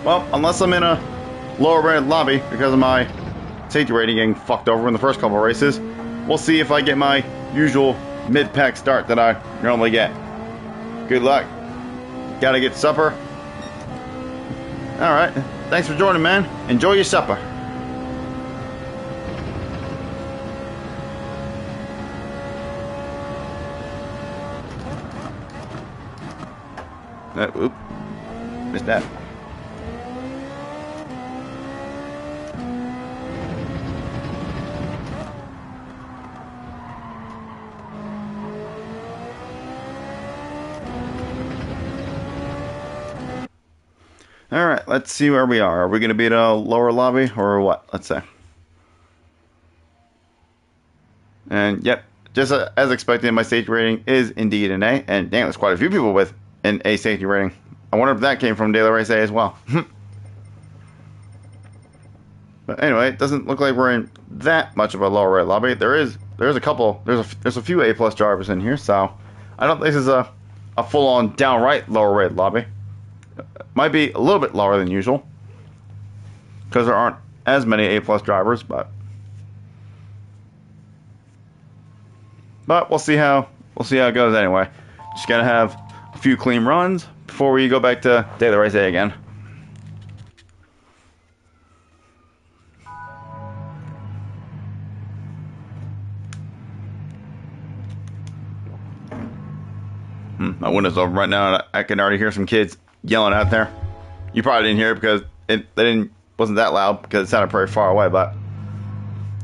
Well, unless I'm in a lower rated lobby because of my safety rating getting fucked over in the first couple of races, we'll see if I get my usual mid-pack start that I normally get. Good luck. Gotta get supper. Alright, thanks for joining, man. Enjoy your supper. Oop. Missed that. Alright, let's see where we are. Are we going to be at a lower lobby or what? Let's see. And yep, just as expected, my safety rating is indeed an A. And damn, there's quite a few people with an A safety rating. I wonder if that came from Daily Race A as well. But anyway, it doesn't look like we're in that much of a lower rate lobby. There's a few A plus drivers in here, so I don't think this is a full on downright lower rate lobby. Might be a little bit lower than usual because there aren't as many A plus drivers, but we'll see how it goes anyway. Just gotta have a few clean runs before we go back to Daily Race A again. My window's open right now, and I can already hear some kids yelling out there. You probably didn't hear it because wasn't that loud because it sounded pretty far away. But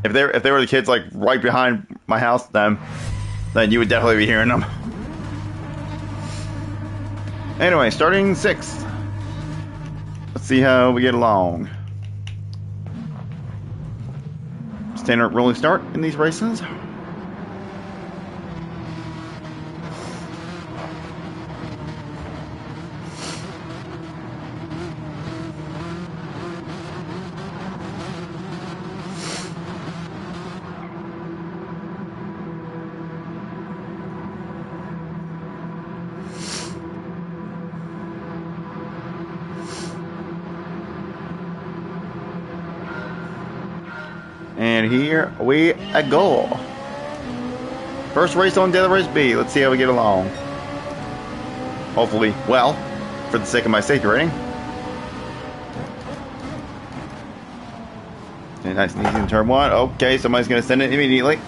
if they were the kids like right behind my house, then you would definitely be hearing them. Anyway, starting 6th. Let's see how we get along. Standard rolling start in these races. And here we go. First race on Daily Race B. Let's see how we get along. Hopefully, well, for the sake of my safety rating. Okay, nice and easy in turn 1. Okay, somebody's going to send it immediately.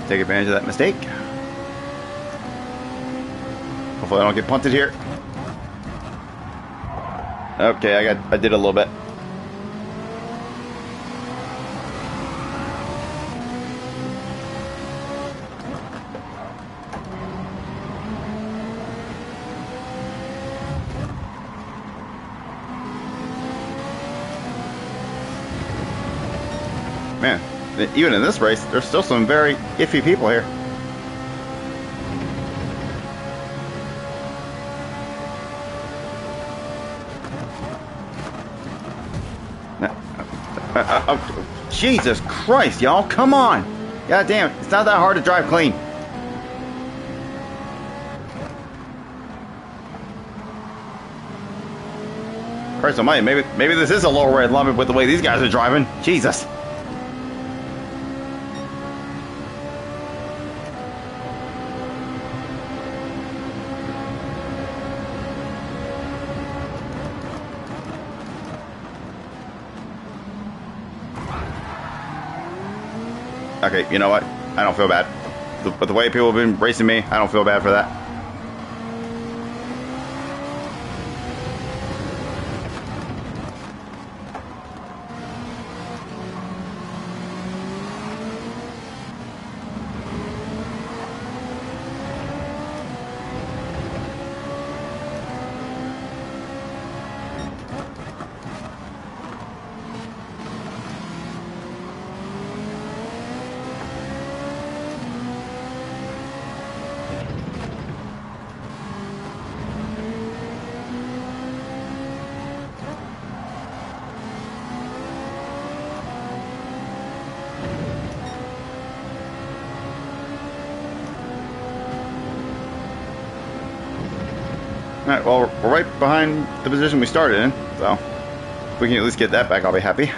Take advantage of that mistake. Hopefully I don't get punted here. Okay, I did a little bit. Man, even in this race, there's still some very iffy people here. Jesus Christ, y'all, come on! God damn, it's not that hard to drive clean. Christ almighty, maybe this is a lower red lobby with the way these guys are driving. Jesus. Okay, you know what? I don't feel bad. But the way people have been racing me, I don't feel bad for that. Alright, well, we're right behind the position we started in, so if we can at least get that back, I'll be happy.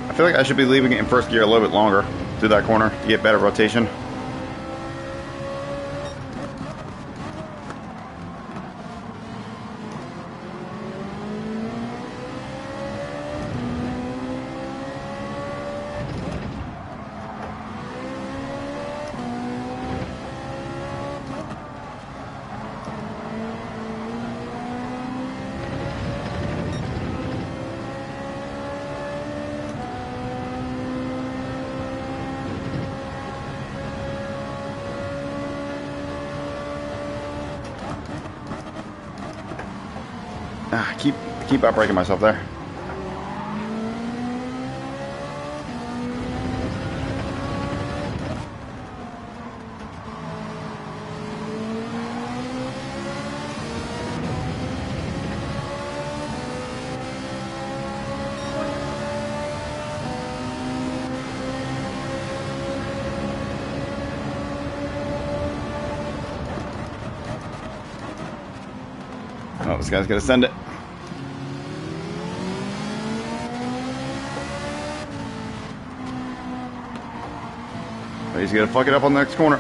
I feel like I should be leaving it in first gear a little bit longer through that corner to get better rotation. Keep out breaking myself there. Oh, this guy's gonna send it. He's gonna fuck it up on the next corner.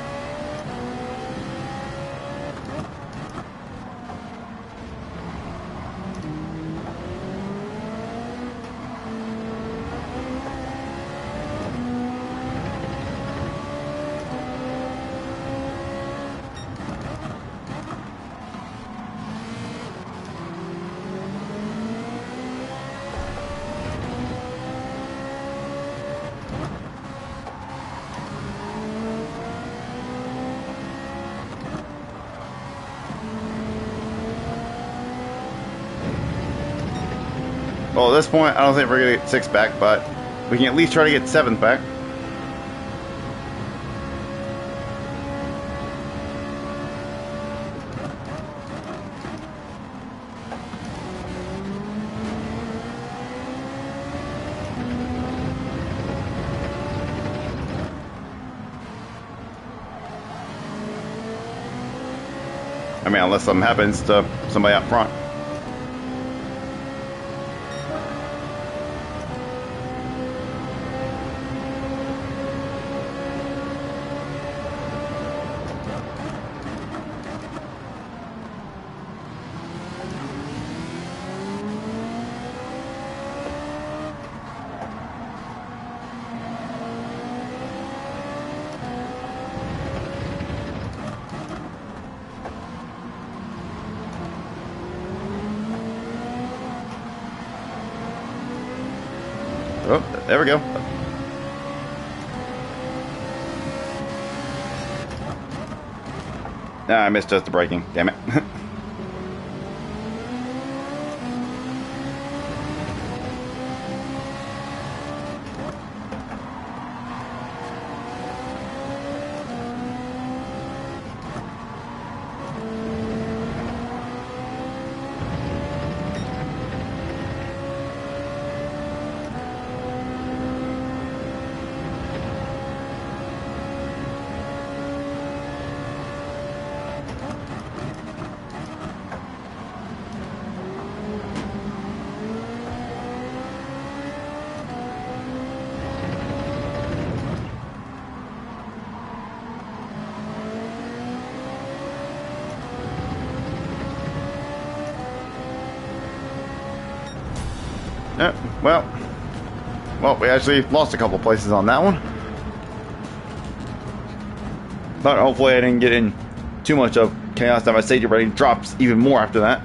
Well, at this point, I don't think we're going to get 6th back, but we can at least try to get 7th back. I mean, unless something happens to somebody out front. Oh, there we go. Ah, I missed just the braking. Damn it. Well, we actually lost a couple places on that one. But hopefully I didn't get in too much of chaos that my safety rating drops even more after that.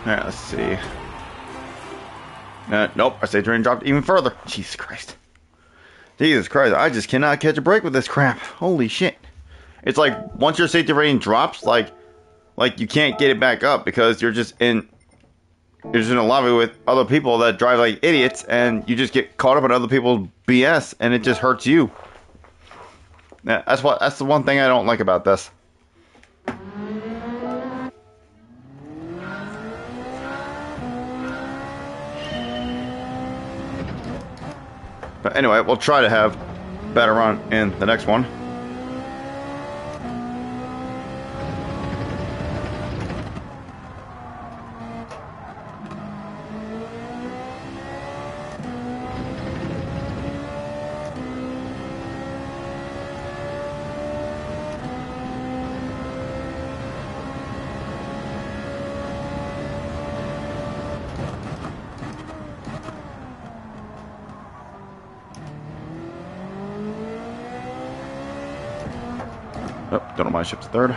Alright, let's see. Nope, our safety rating dropped even further. Jesus Christ. Jesus Christ, I just cannot catch a break with this crap. Holy shit. It's like, once your safety rating drops, like you can't get it back up because you're just in a lobby with other people that drive like idiots, and you just get caught up in other people's BS, and it just hurts you. Yeah, that's the one thing I don't like about this. But anyway, we'll try to have a better run in the next one. Oh, don't know, my ship's third.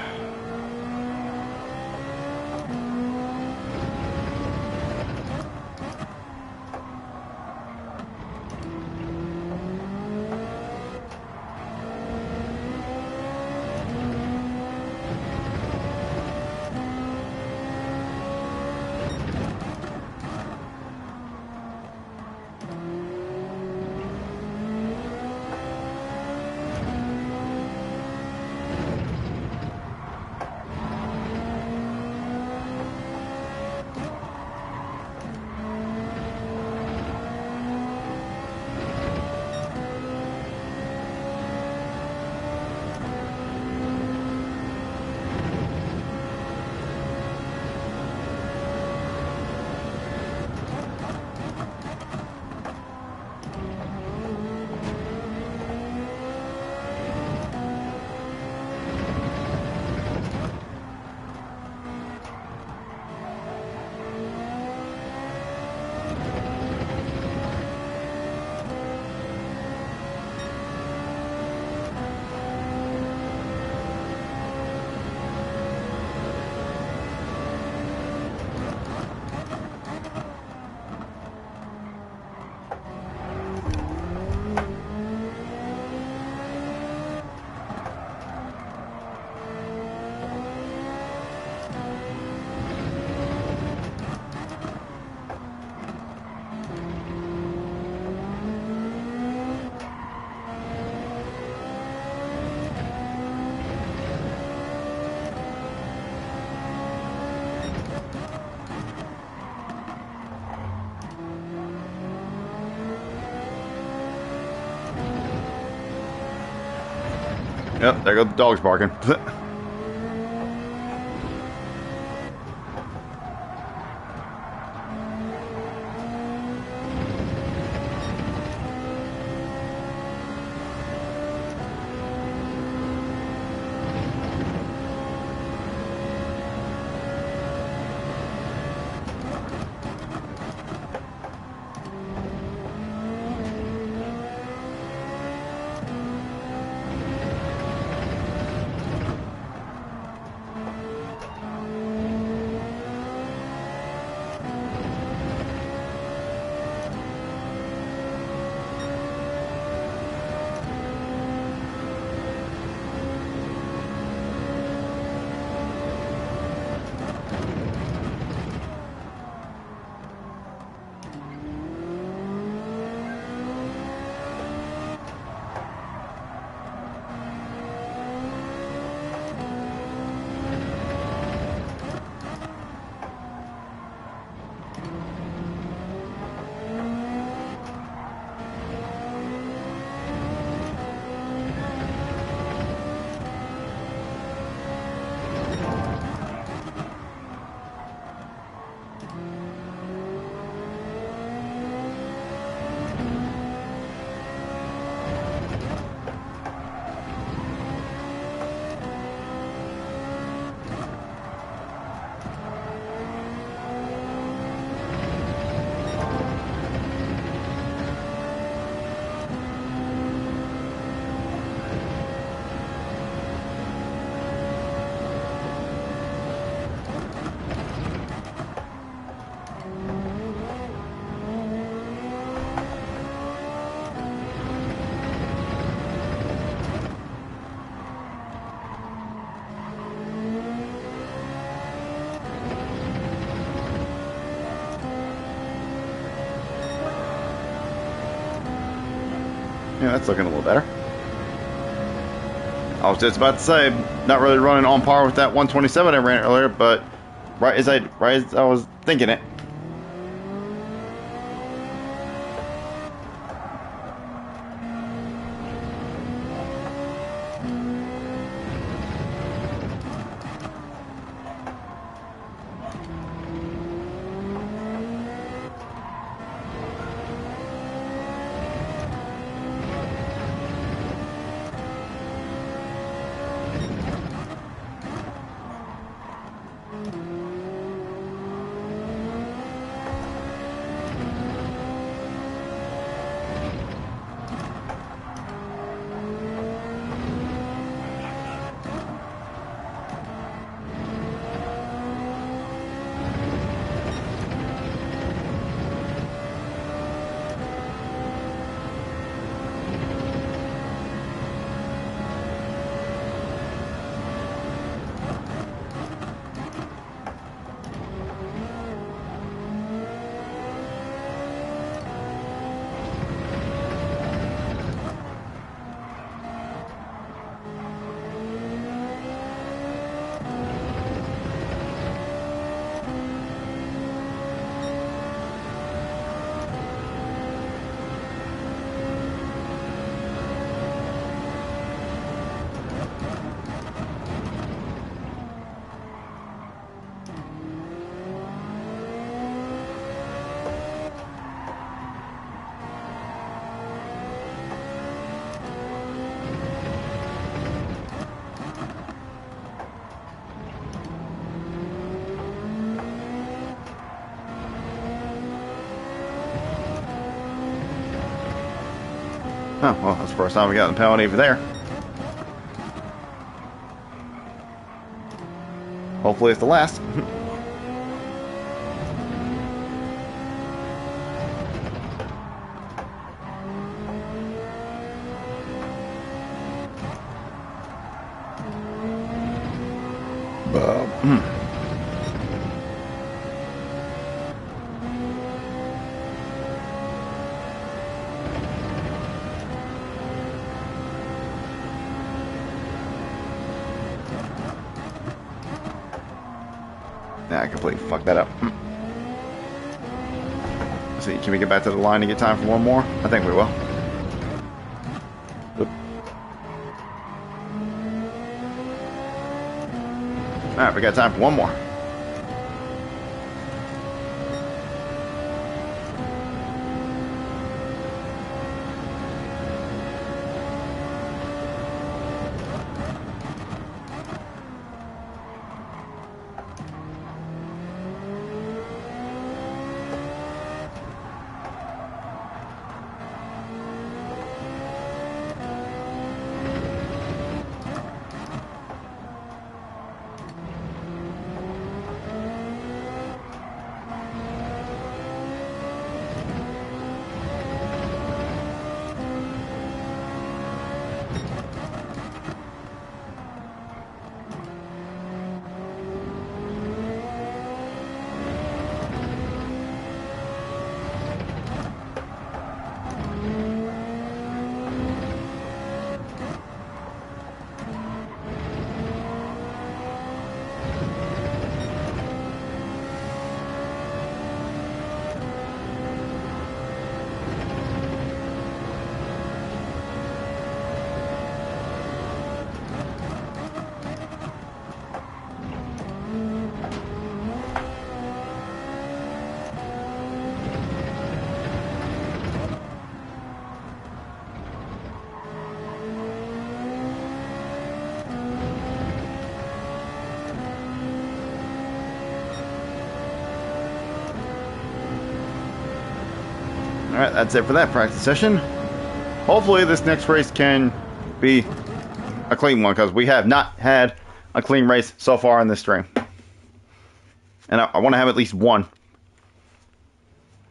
Yep, there go the dogs barking. Yeah, that's looking a little better. I was just about to say, not really running on par with that 127 I ran earlier, but right as I was thinking it. Oh, well, that's the first time we got the penalty over there. Hopefully it's the last. Yeah, I completely fucked that up. Let's see, can we get back to the line to get time for one more? I think we will. Oop. Alright, we got time for one more. Alright, that's it for that practice session. Hopefully this next race can be a clean one, because we have not had a clean race so far in this stream. And I want to have at least one.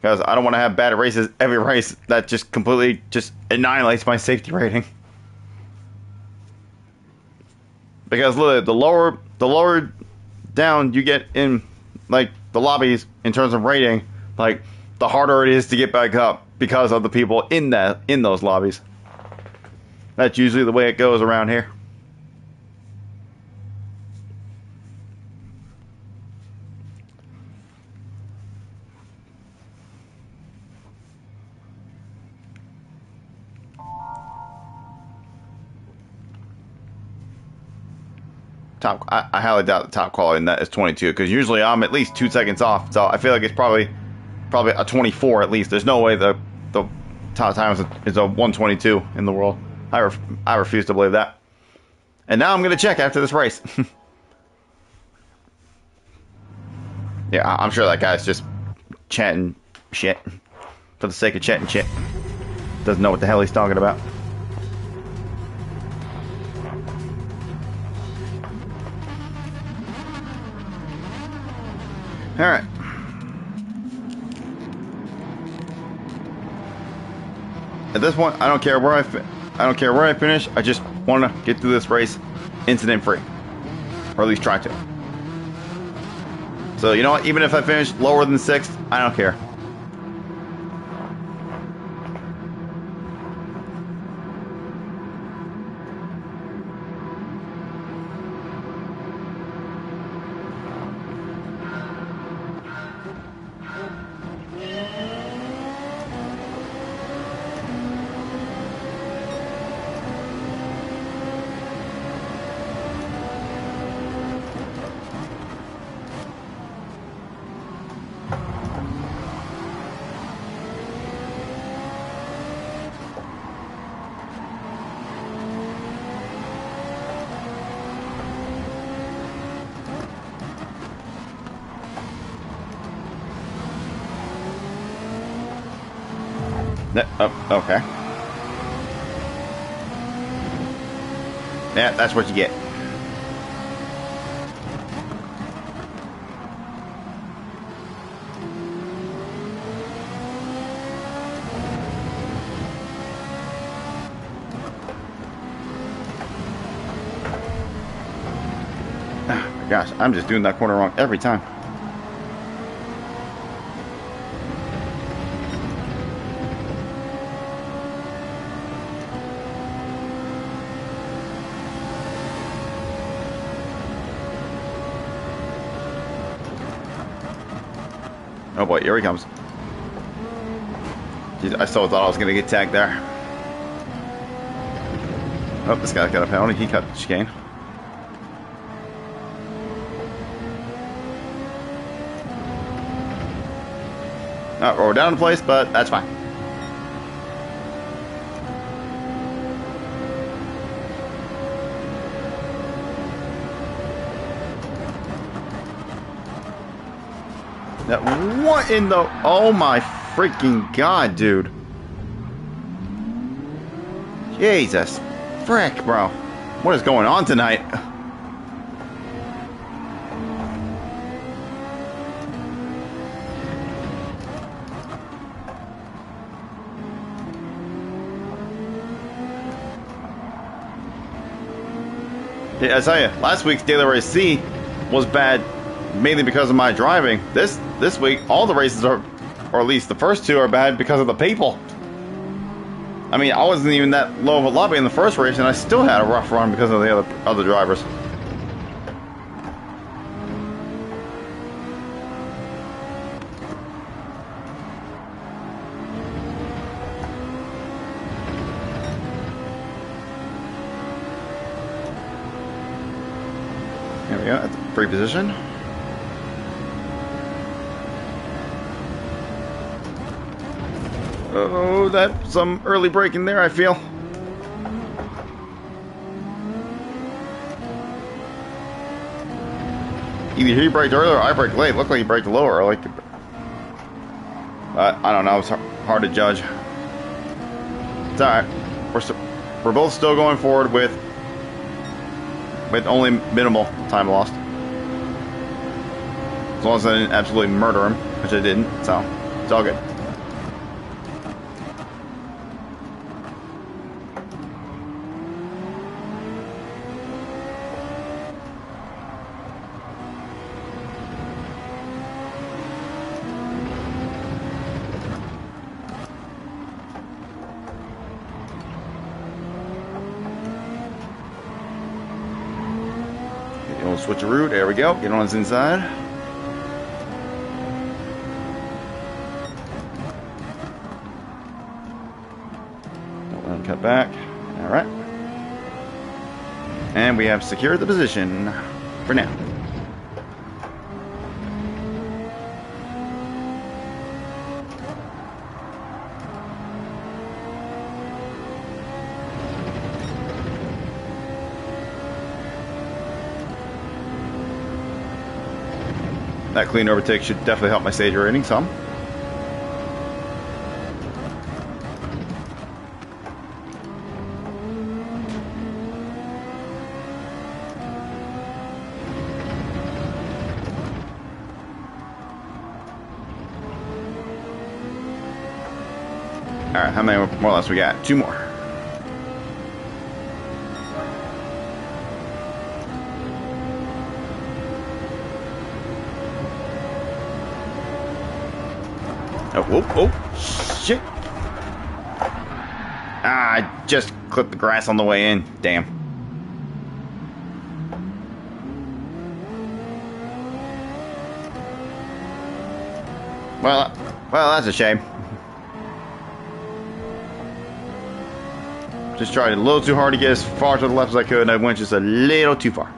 Because I don't want to have bad races every race that just completely just annihilates my safety rating. Because literally, the lower down you get in like the lobbies in terms of rating, like the harder it is to get back up because of the people in those lobbies. That's usually the way it goes around here. I highly doubt the top quality in that is 22 because usually I'm at least 2 seconds off. So I feel like it's probably a 24 at least. There's no way the top time is a 122 in the world. I refuse to believe that. And now I'm gonna check after this race. Yeah, I'm sure that guy's just chatting shit for the sake of chatting shit. Doesn't know what the hell he's talking about. All right. At this point, I don't care where I finish. I just want to get through this race incident free, or at least try to. So you know what? Even if I finish lower than 6th, I don't care. Oh, okay. Yeah, that's what you get. Oh, gosh, I'm just doing that corner wrong every time. Oh boy, here he comes. Jeez, I still thought I was going to get tagged there. Oh, this guy's got a penalty. He cut the chicane. Oh, we're down in place, but that's fine. What in the... Oh my freaking god, dude. Jesus. Frick, bro. What is going on tonight? Yeah, I tell you, last week's Daily Race C was bad mainly because of my driving. This week, all the races are, or at least the first 2 are bad because of the people. I mean, I wasn't even that low of a lobby in the first race, and I still had a rough run because of the other drivers. There we go, that's a free position. Oh, that's some early braking there, I feel. Either he braked early or I braked late. Looked like he braked lower. Like, I don't know. It's hard to judge. It's alright. We're both still going forward with only minimal time lost. As long as I didn't absolutely murder him, which I didn't. So, it's all good. switcheroo. There we go. Get on this inside. Don't let him cut back. Alright. And we have secured the position for now. That clean overtake should definitely help my stage rating some. Alright, how many more or less we got? 2 more. Oh, shit. Ah, I just clipped the grass on the way in. Damn. Well, that's a shame. Just tried a little too hard to get as far to the left as I could, and I went just a little too far.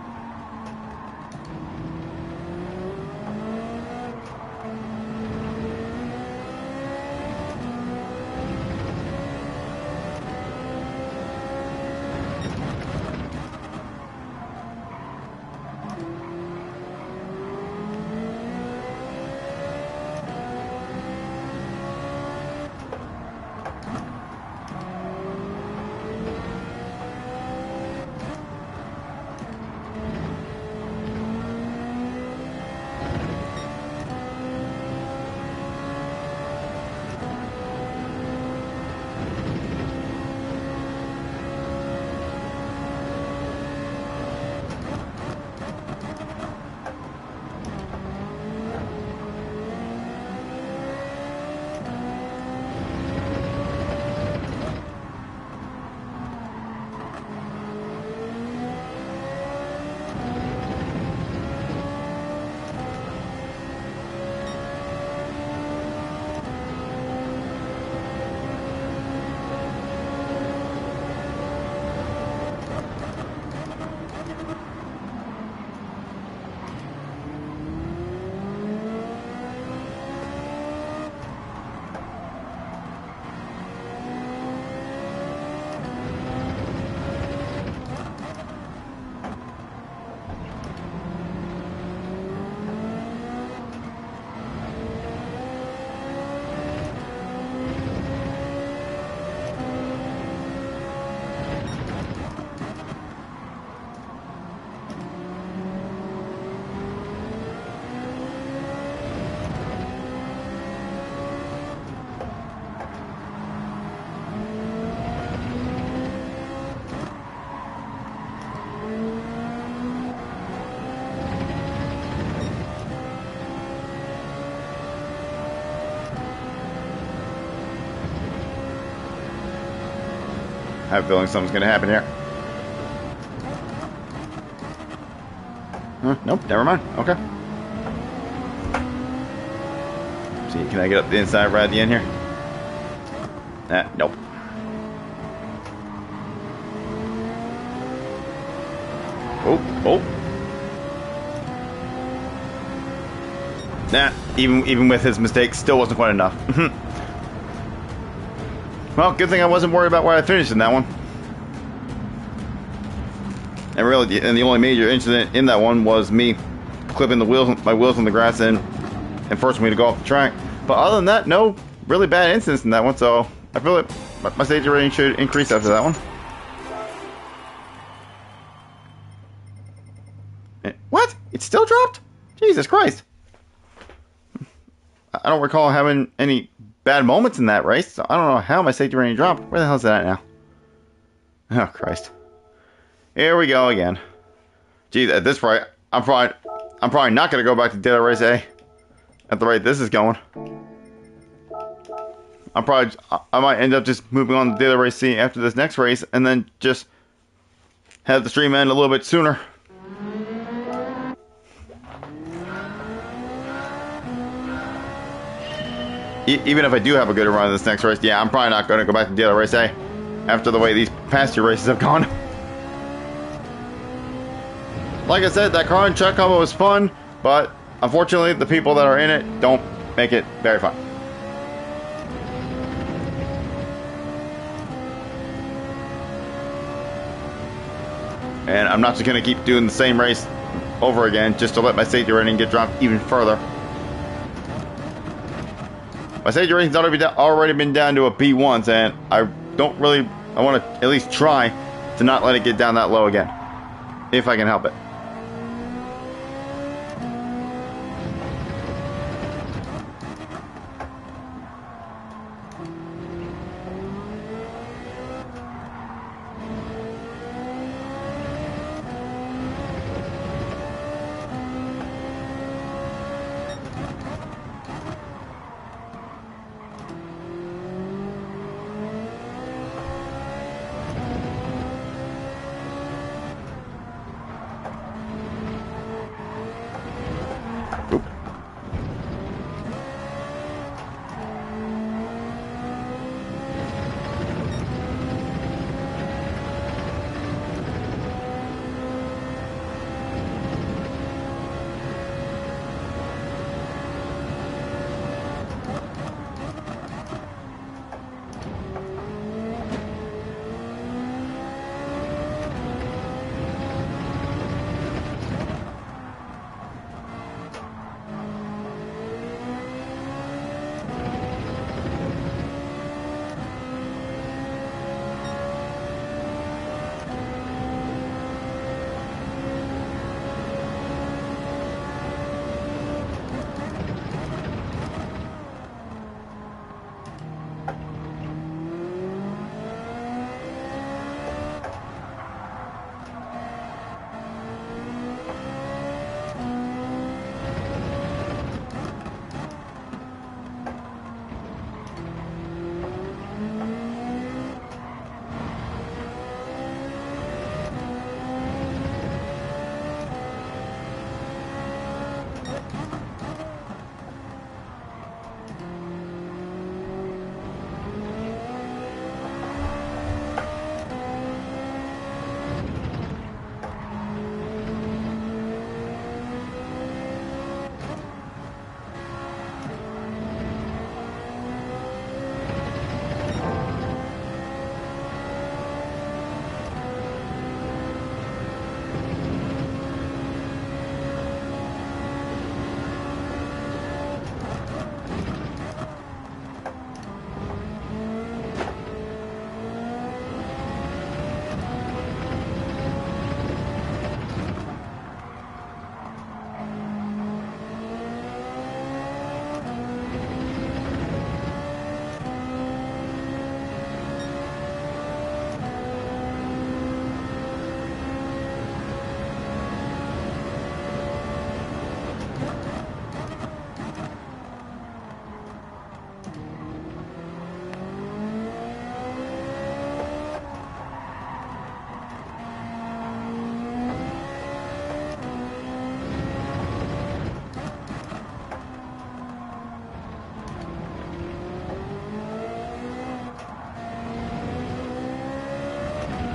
I have a feeling something's going to happen here. Nope, never mind. Okay. See, can I get up the inside right at the end here? Nope. Oh. Nah, even with his mistakes, still wasn't quite enough. Well, good thing I wasn't worried about where I finished in that one. And really, the only major incident in that one was me clipping my wheels on the grass and forcing me to go off the track. But other than that, no really bad incidents in that one. So I feel like my safety rating should increase after that one. What? It still dropped? Jesus Christ! I don't recall having any bad moments in that race, so I don't know how my safety rating dropped. Where the hell is that at now? Oh, Christ. Here we go again. Geez, at this point, I'm probably not going to go back to Data Race A at the rate this is going. I might end up just moving on to Data Race C after this next race, and then just have the stream end a little bit sooner. even if I do have a good run in this next race, yeah, I'm probably not going to go back to daily race A after the way these past 2 races have gone. Like I said, that car and truck combo was fun, but unfortunately, the people that are in it don't make it very fun. And I'm not just going to keep doing the same race over again just to let my safety rating get dropped even further. My safety rating's already been down to a B once, and I want to at least try to not let it get down that low again, if I can help it. Oop.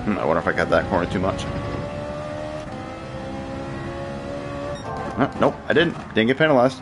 I wonder if I got that corner too much. Nope, I didn't. Didn't get penalized.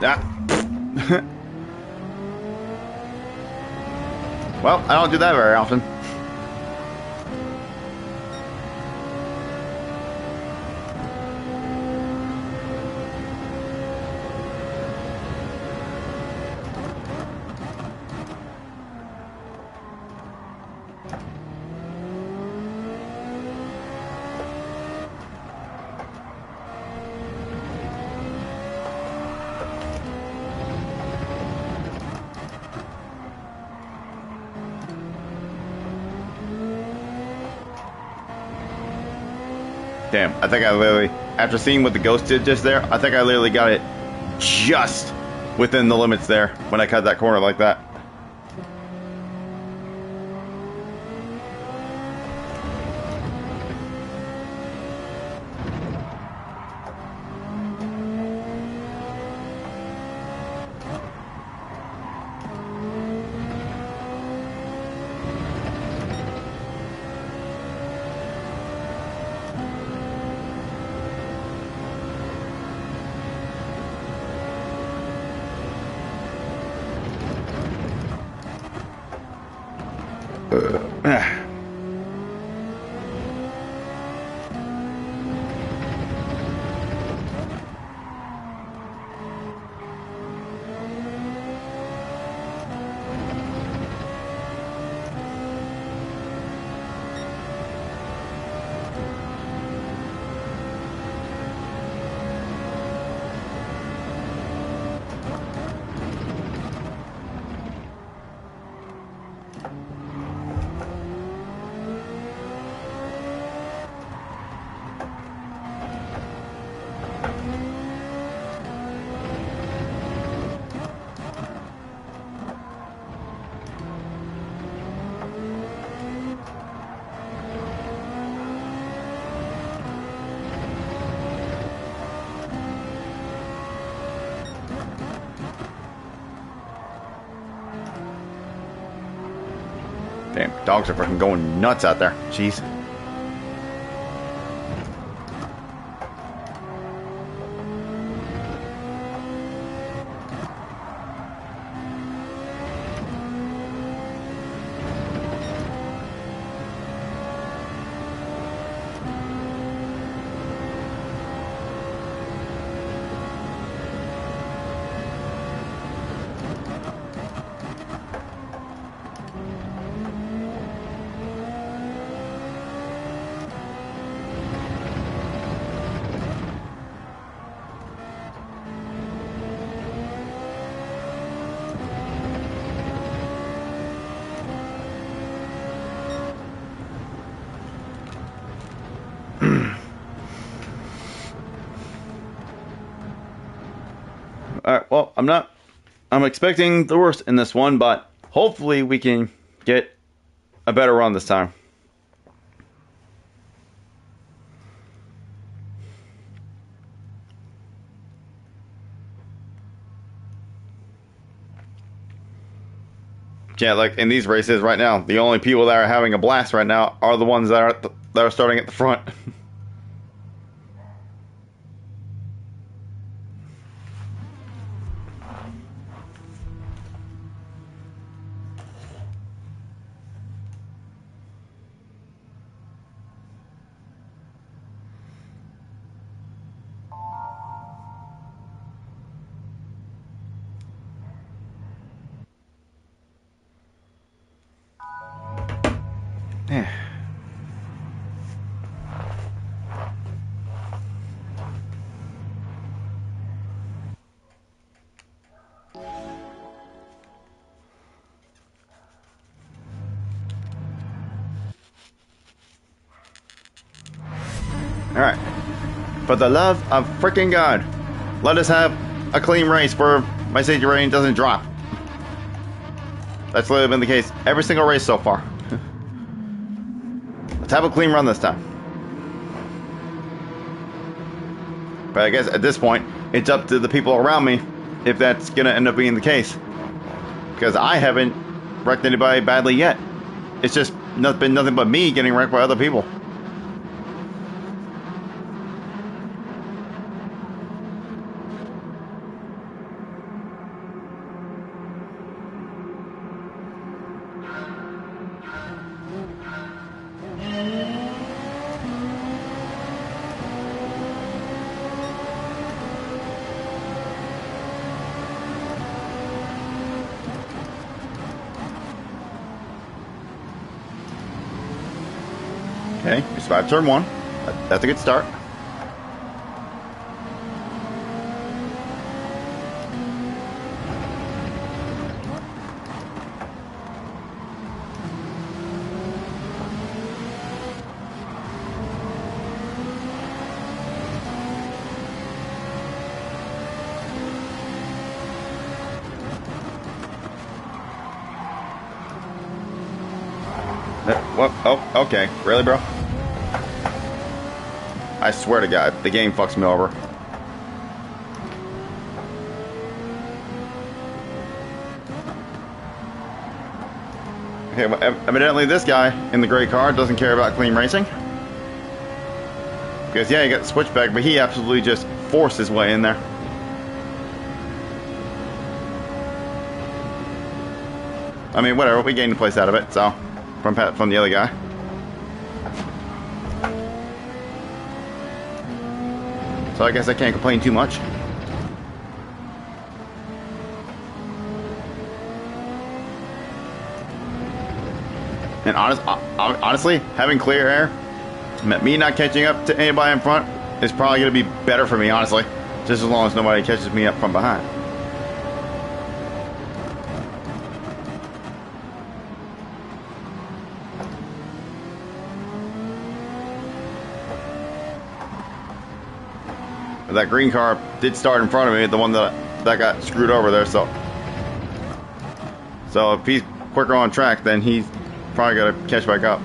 Ah. Well, I don't do that very often. Damn, I think I literally, after seeing what the ghost did just there, I think I literally got it just within the limits there when I cut that corner like that. Damn, dogs are fucking going nuts out there. Jeez. Alright, well, I'm expecting the worst in this one, but hopefully we can get a better run this time. Yeah, like in these races right now, the only people that are having a blast right now are the ones that are starting at the front. Yeah. Alright. For the love of freaking God, let us have a clean race where my safety rating doesn't drop. That's literally been the case every single race so far. Let's have a clean run this time. But I guess at this point, it's up to the people around me if that's going to end up being the case. Because I haven't wrecked anybody badly yet. It's just been nothing but me getting wrecked by other people. Okay, we survived turn one. That's a good start. What? Oh, okay. Really, bro? I swear to God, the game fucks me over. Okay, well, evidently this guy in the gray car doesn't care about clean racing. Because, yeah, he got the switchback, but he absolutely just forced his way in there. I mean, whatever, we gained a place out of it, so, from the other guy. So I guess I can't complain too much. And honestly, having clear air, me not catching up to anybody in front is probably going to be better for me, honestly. Just as long as nobody catches me up from behind. That green car did start in front of me, the one that got screwed over there, so if he's quicker on track, then he's probably got to catch back up.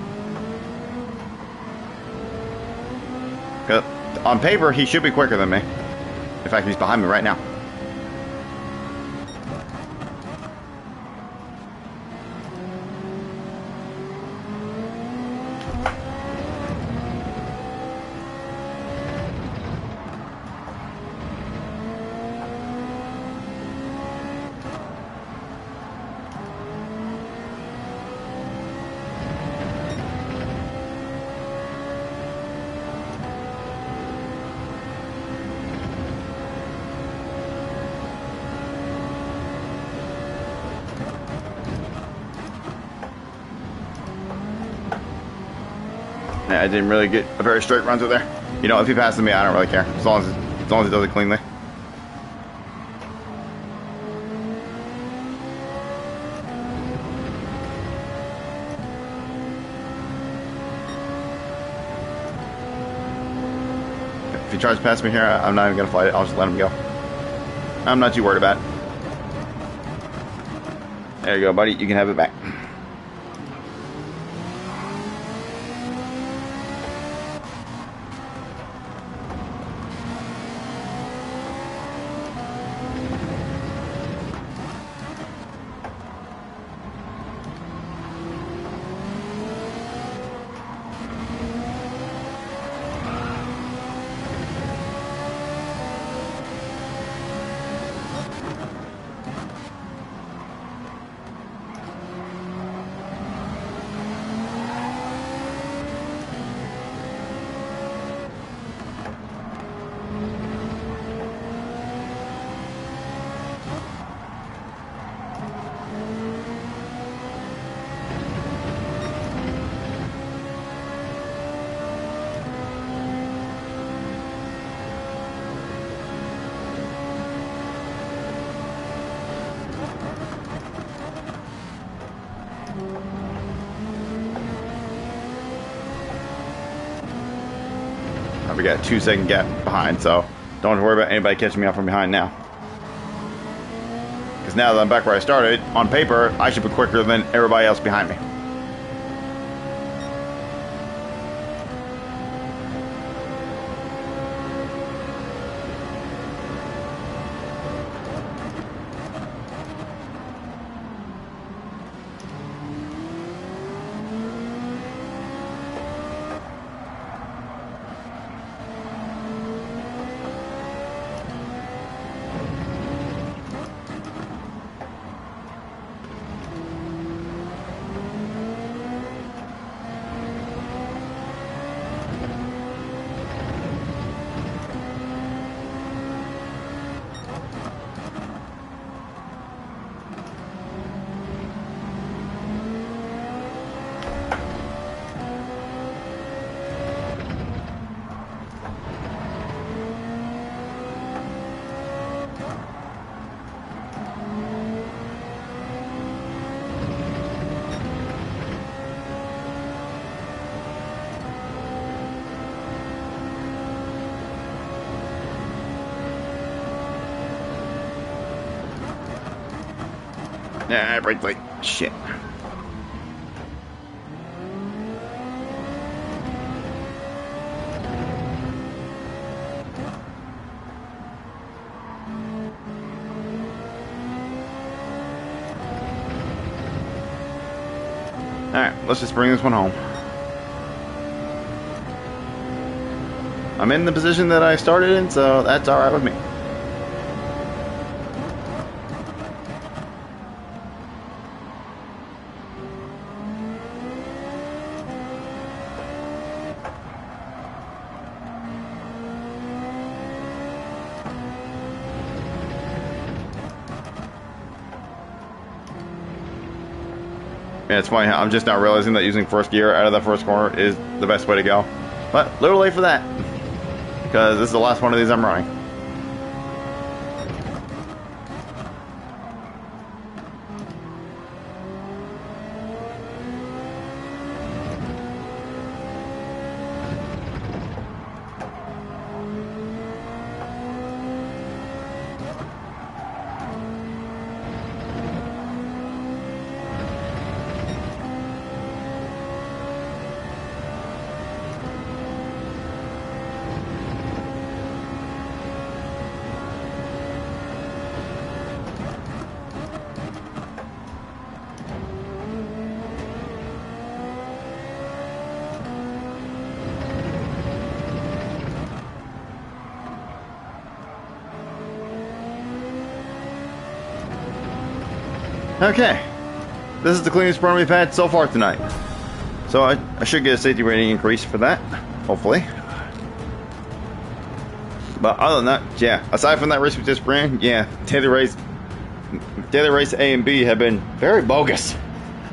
On paper, he should be quicker than me. In fact, he's behind me right now. Yeah, I didn't really get a very straight run through there. You know, if he passes me, I don't really care. As long as he does it cleanly. If he tries to pass me here, I'm not even going to fight it. I'll just let him go. I'm not too worried about it. There you go, buddy. You can have it back. We got a 2-second gap behind, so don't have to worry about anybody catching me up from behind now. Because now that I'm back where I started, on paper, I should be quicker than everybody else behind me. Nah, brake light. Shit. Alright, let's just bring this one home. I'm in the position that I started in, so that's alright with me. Yeah, it's funny. I'm just now realizing that using first gear out of the first corner is the best way to go. But a little late for that, because this is the last one of these I'm running. Okay, this is the cleanest run we've had so far tonight. So I should get a safety rating increase for that, hopefully. But other than that, yeah, aside from that race we just ran, yeah, daily race A and B have been very bogus.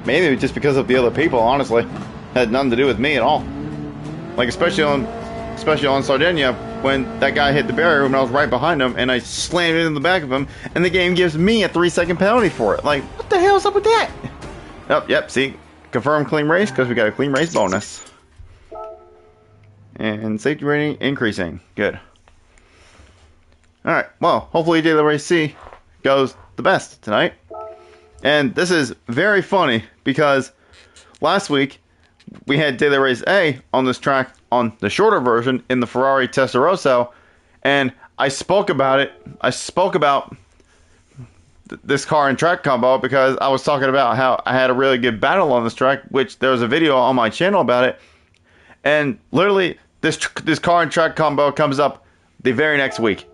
Mainly just because of the other people, honestly. Had nothing to do with me at all. Like, especially on Sardinia, when that guy hit the barrier when I was right behind him and I slammed into the back of him, and the game gives me a 3-second penalty for it. Like, what the hell's up with that? Oh, yep, see, confirmed clean race because we got a clean race bonus. And safety rating increasing. Good. Alright, well, hopefully daily race C goes the best tonight. And this is very funny because last week we had daily race A on this track on the shorter version in the Ferrari Testarossa, and I spoke about it. I spoke about this car and track combo because I was talking about how I had a really good battle on this track, which there was a video on my channel about it. And literally, this car and track combo comes up the very next week.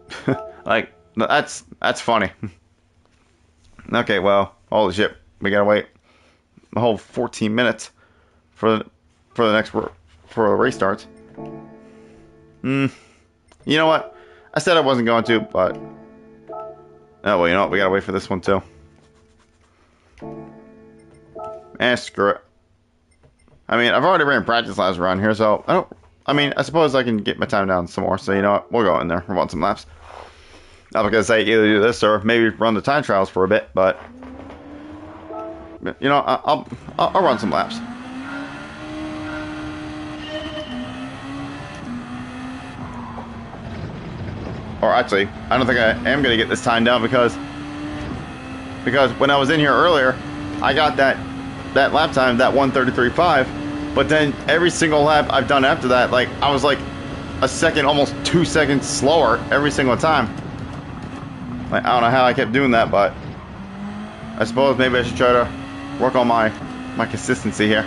Like, that's funny. Okay, well, holy shit, we gotta wait a whole 14 minutes for the race starts. You know what? I said I wasn't going to, but oh well, you know what? We gotta wait for this one too. Screw it. I mean, I've already ran practice laps around here, so I suppose I can get my time down some more. So you know what? We'll go in there and run some laps. I was gonna say either do this or maybe run the time trials for a bit, but you know, I'll run some laps. Or actually, I don't think I am going to get this time down because when I was in here earlier, I got that lap time, that 1:33.5, but then every single lap I've done after that, like, I was like a second, almost 2 seconds slower every single time. Like, I don't know how I kept doing that, but I suppose maybe I should try to work on my consistency here.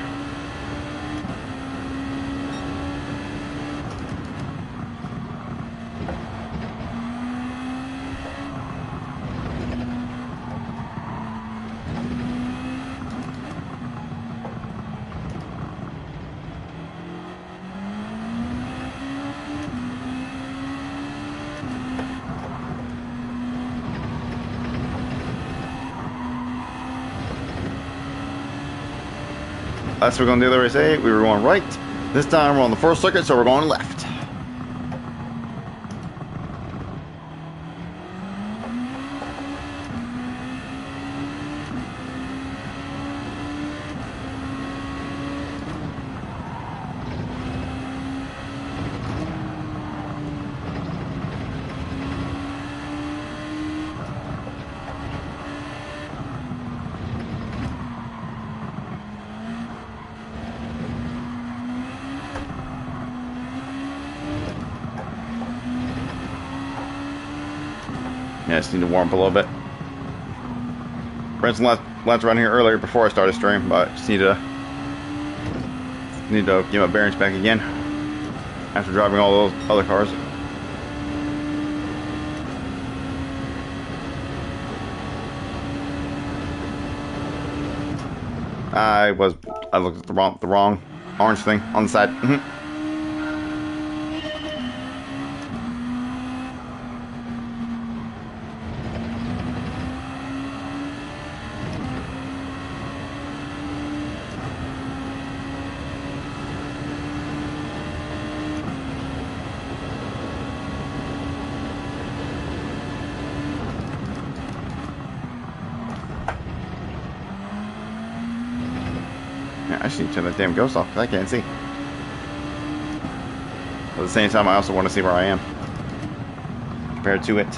Last week on daily race A, we were going right. This time we're on the first circuit, so we're going left. Yeah, I just need to warm up a little bit. Ran some laps around here earlier before I started stream, but just need to get my bearings back again after driving all those other cars. I looked at the wrong orange thing on the side. Yeah, I just need to turn that damn ghost off because I can't see. At the same time, I also want to see where I am compared to it.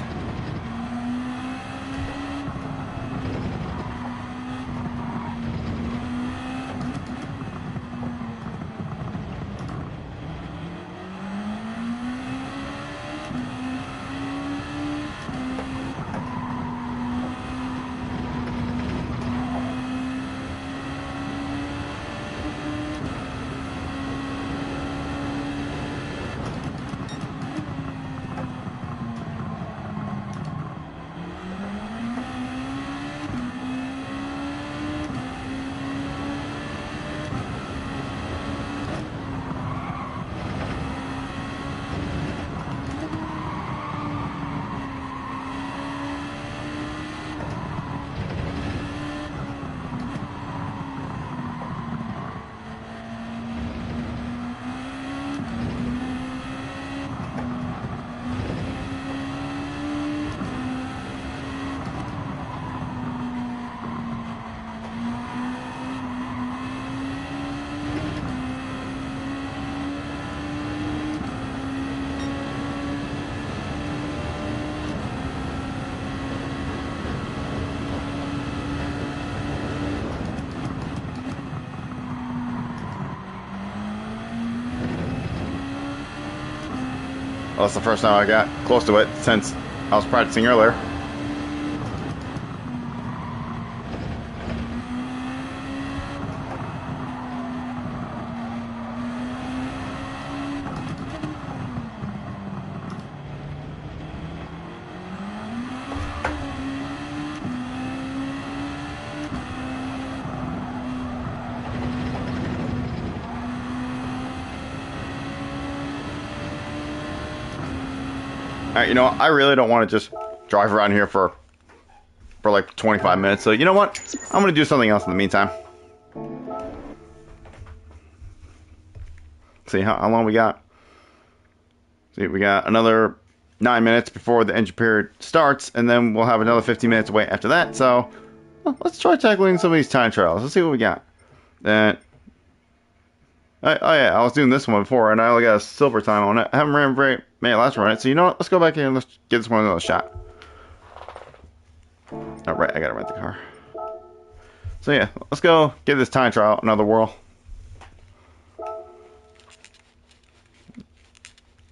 Well, that's the first time I got close to it since I was practicing earlier. Alright, you know, I really don't want to just drive around here for like 25 minutes. So, you know what? I'm going to do something else in the meantime. See how long we got. See, we got another 9 minutes before the engine period starts, and then we'll have another 15 minutes to wait after that. So, well, let's try tackling some of these time trials. Let's see what we got. Oh yeah, I was doing this one before, and I only got a silver time on it. I haven't ran very many last run it, so you know what? Let's go back in and let's give this one another shot. Alright, I gotta rent the car. So yeah, let's go give this time trial another whirl.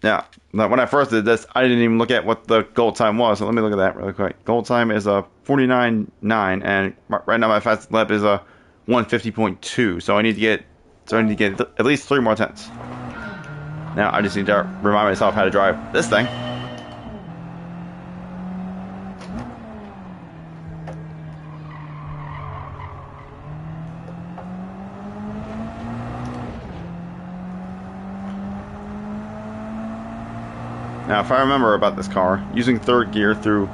Now, when I first did this, I didn't even look at what the gold time was, so let me look at that really quick. Gold time is a 49.9, and right now my fastest lap is a 150.2, so I need to get at least 3 more tenths. Now I just need to remind myself how to drive this thing. Now, if I remember about this car, using third gear through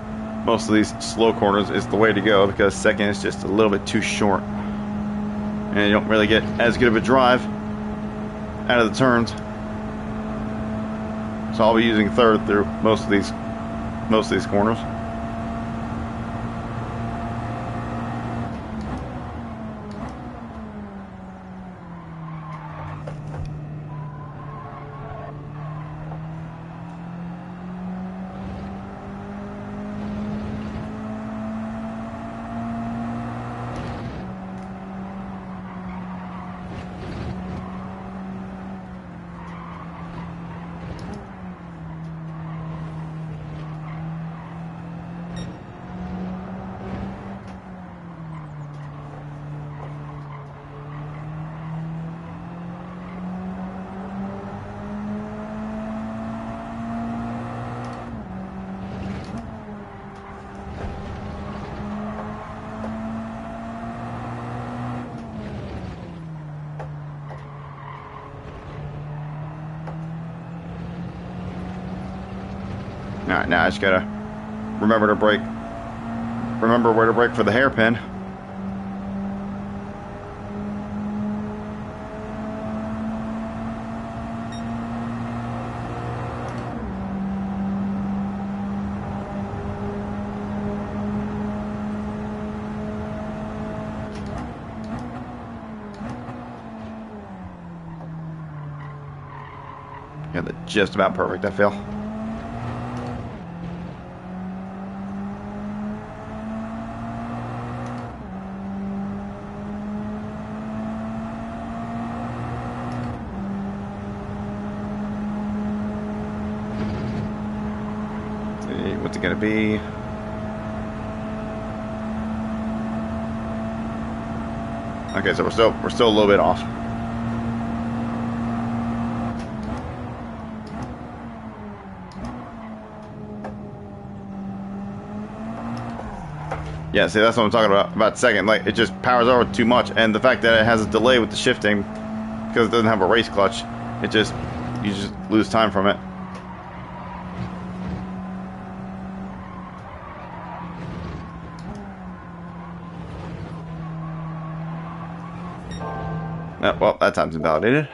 most of these slow corners is the way to go, because second is just a little bit too short. And you don't really get as good of a drive out of the turns. So I'll be using third through most of these corners. Alright, now I just gotta remember to brake. Remember where to brake for the hairpin. Yeah, they're just about perfect, I feel. What's it gonna be? Okay, so we're still a little bit off. Yeah, see, that's what I'm talking about second. Like, it just powers over too much, and the fact that it has a delay with the shifting because it doesn't have a race clutch, you just lose time from it. Well, that time's invalidated.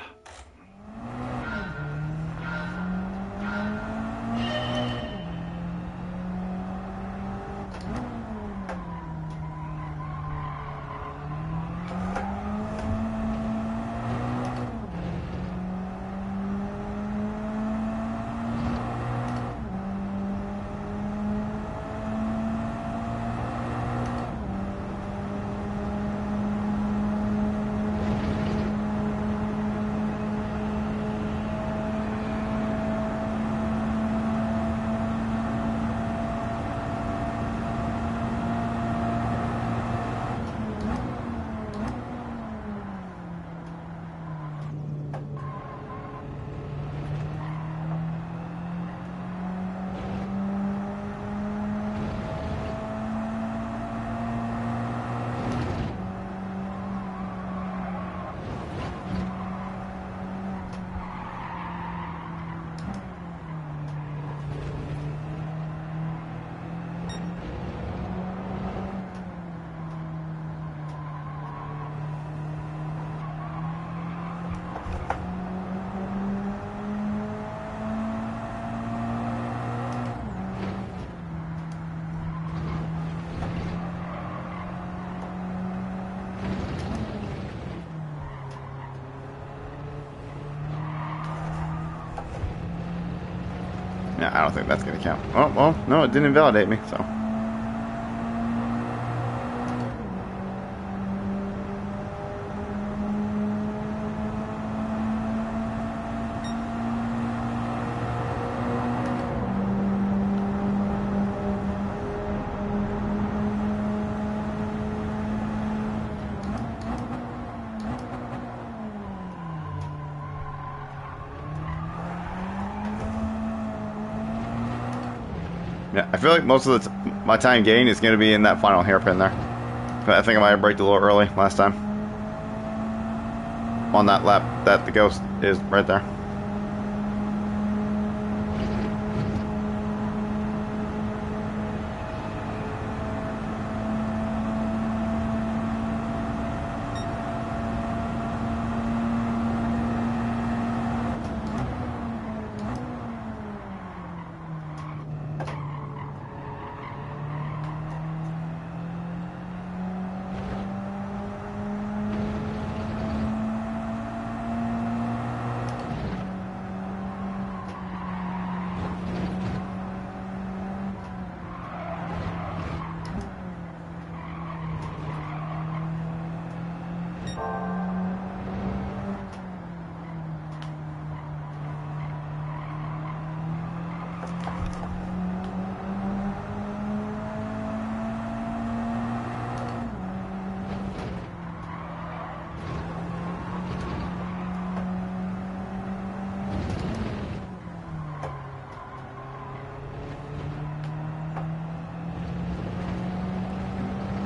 Yeah, I don't think that's gonna count. Oh, well, no, it didn't invalidate me, so. Yeah, I feel like most of my time gain is going to be in that final hairpin there. But I think I might have braked a little early last time. On that lap that the ghost is right there.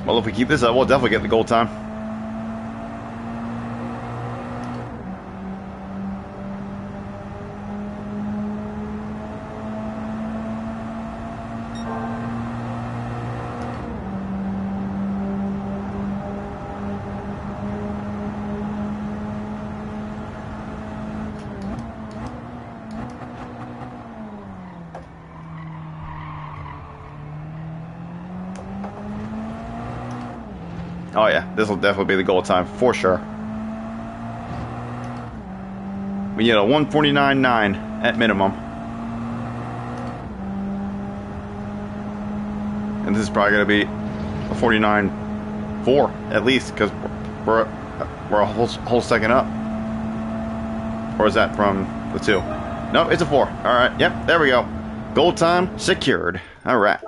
Well, if we keep this up, we'll definitely get the gold time. Oh yeah, this will definitely be the goal time for sure. We get a 149.9 at minimum. And this is probably going to be a 49.4 at least, because we're a whole second up. Or is that from the 2? No, it's a 4. All right, yep, there we go. Goal time secured. All right.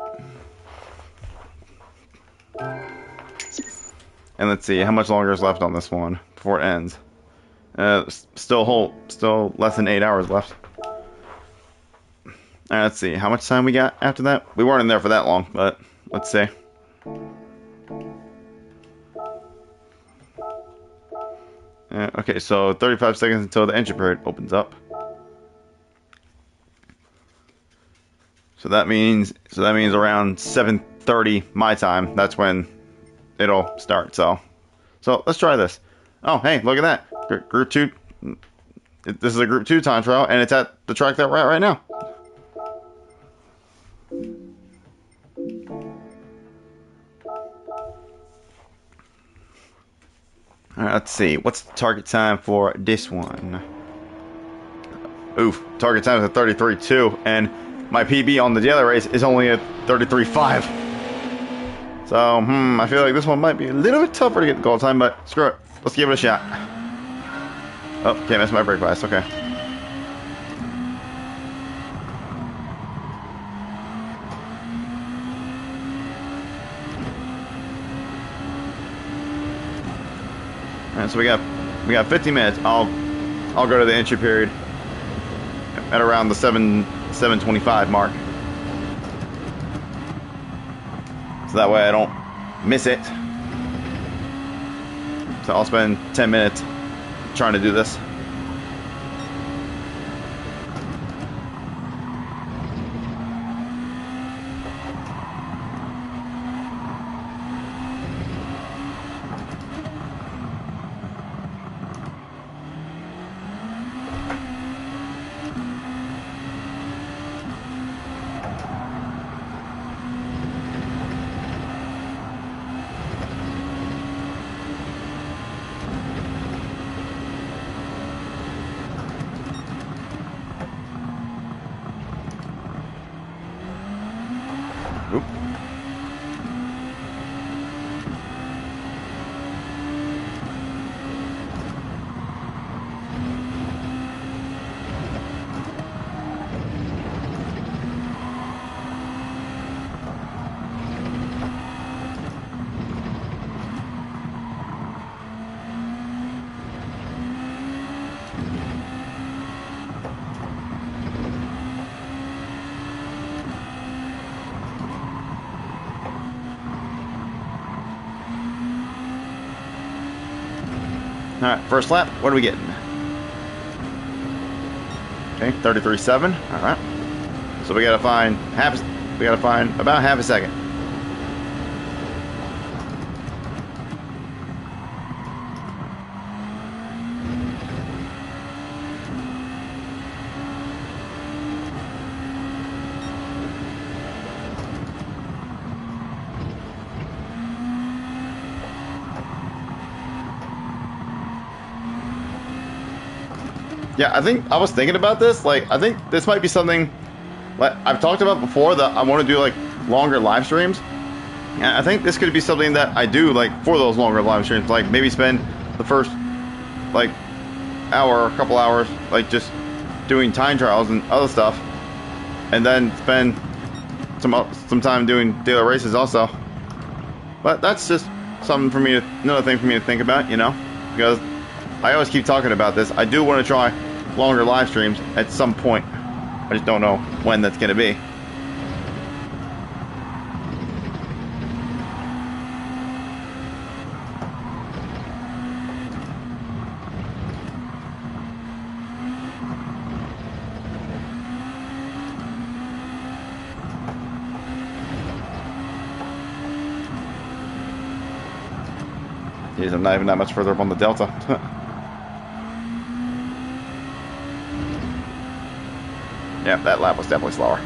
And let's see, how much longer is left on this one before it ends? Still less than 8 hours left. Alright, let's see, how much time we got after that? We weren't in there for that long, but let's see. Okay, so 35 seconds until the entry period opens up. So that means around 7:30 my time. That's when it'll start. So let's try this. Oh, hey, look at that. Group 2. This is a Group 2 time trial, and it's at the track that we're at right now. Alright, let's see. What's the target time for this one? Oof, target time is at 33.2, and my PB on the daily race is only at 33.5. So, I feel like this one might be a little bit tougher to get the goal time, but screw it. Let's give it a shot. Oh, can't miss my brake pass. Okay. Alright, so we got 50 minutes. I'll go to the entry period at around the 7:25 mark. So that way I don't miss it. So I'll spend 10 minutes trying to do this. Oop. Alright, first lap, what are we getting? Okay, 33.7. Alright. So we gotta find about half a second. Yeah, I was thinking about this. Like, I think this might be something like I've talked about before, that I want to do like longer live streams. And I think this could be something that I do like for those longer live streams. Like maybe spend the first like hour, a couple hours, like just doing time trials and other stuff, and then spend some time doing daily races also. But that's just something for me to, another thing for me to think about, you know, because I always keep talking about this. I do want to try longer live streams at some point. I just don't know when that's going to be. Jeez, I'm not even that much further up on the delta. Yeah, that lap was definitely slower.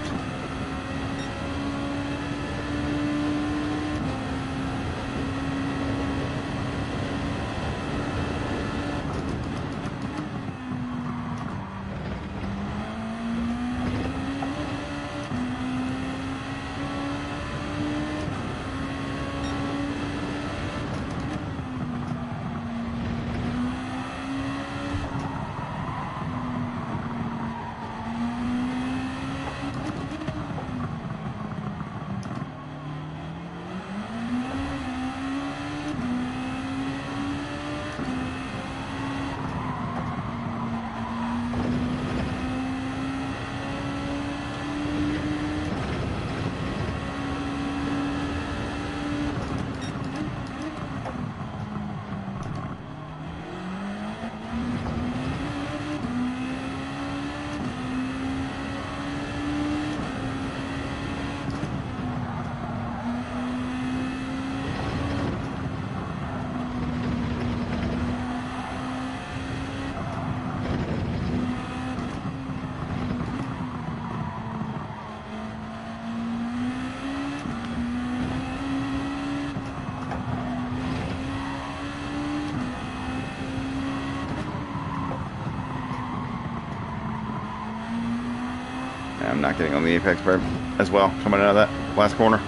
I'm not getting on the apex very as well, coming out of that last corner.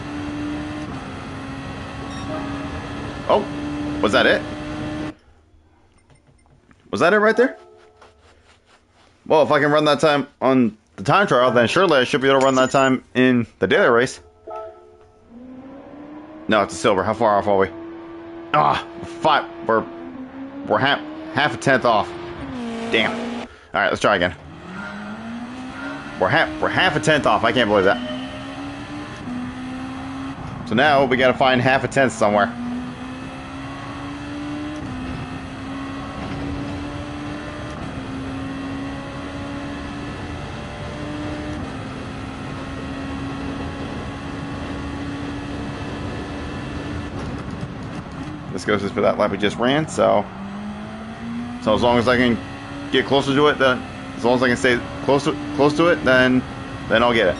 Oh, was that it? Was that it right there? Well, if I can run that time on the time trial, then surely I should be able to run that time in the daily race. No, it's a silver. How far off are we? Ah, we're half a tenth off. Damn. All right, let's try again. We're half a tenth off. I can't believe that. So now we got to find half a tenth somewhere. This goes just for that lap we just ran, so as long as I can get closer to it, then as long as I can stay close to it, then I'll get it.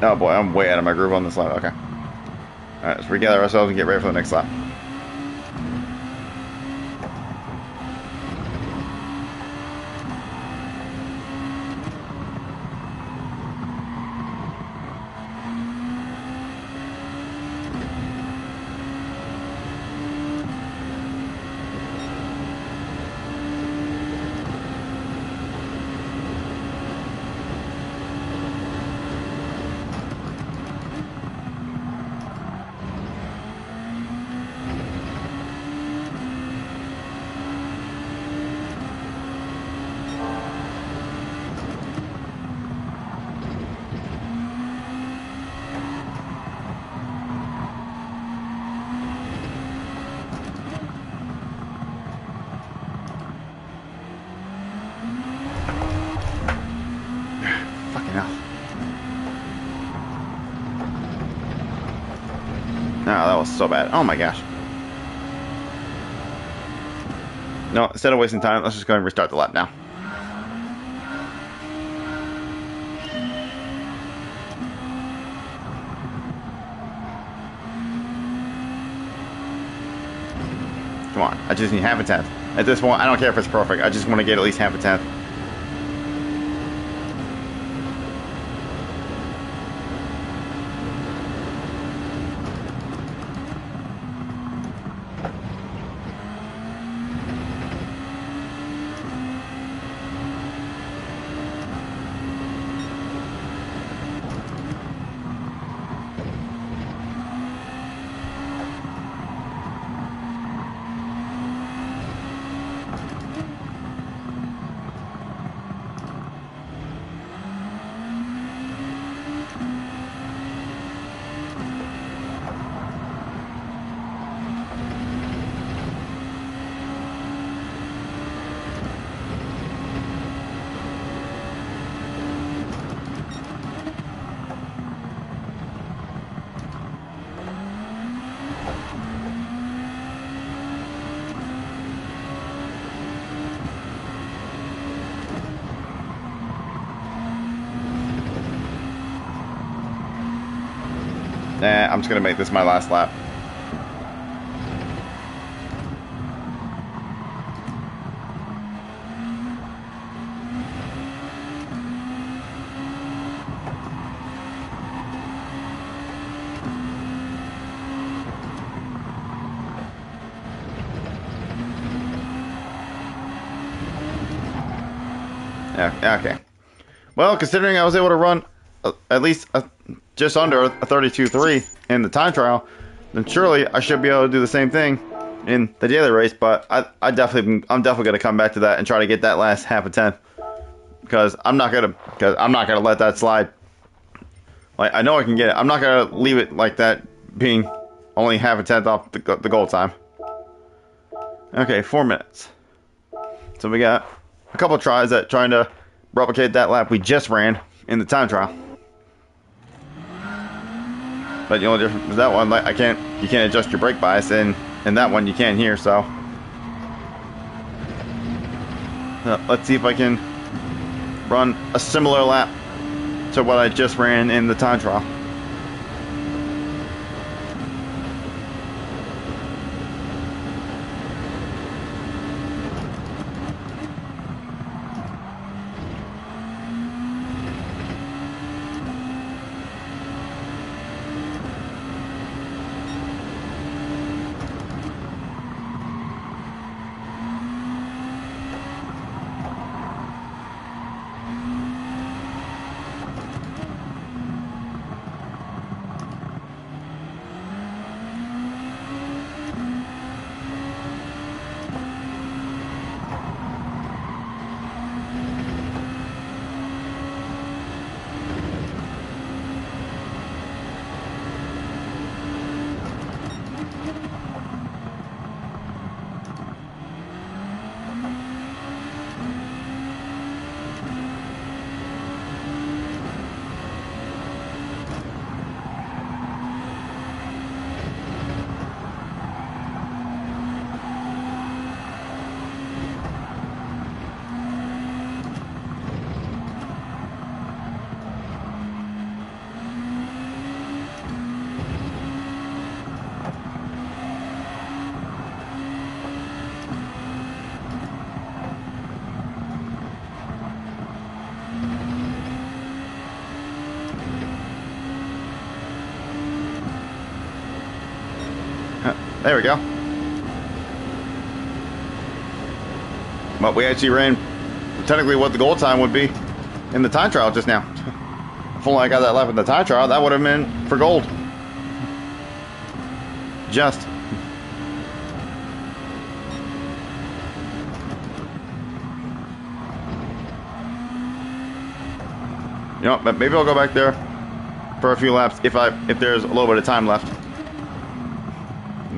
Oh boy, I'm way out of my groove on this lap. Okay. Alright, let's regather ourselves and get ready for the next lap. Oh, that was so bad. Oh my gosh. No, instead of wasting time, let's just go and restart the lap now. Come on, I just need half a tenth. At this point, I don't care if it's perfect. I just want to get at least half a tenth. Nah, I'm just gonna make this my last lap. Yeah, okay. Well, considering I was able to run at least just under a 32.3 in the time trial, then surely I should be able to do the same thing in the daily race, but I'm definitely gonna come back to that and try to get that last half a tenth because I'm not gonna let that slide. Like I know I can get it. I'm not gonna leave it like that, being only half a tenth off the goal time. Okay, 4 minutes. So we got a couple of tries at trying to replicate that lap we just ran in the time trial. But the only difference is that one, like you can't adjust your brake bias, and that one you can here. So let's see if I can run a similar lap to what I just ran in the time trial. There we go. But we actually ran technically what the goal time would be in the time trial just now. If only I got that lap in the time trial, that would have been for gold. Just. You know, maybe I'll go back there for a few laps if there's a little bit of time left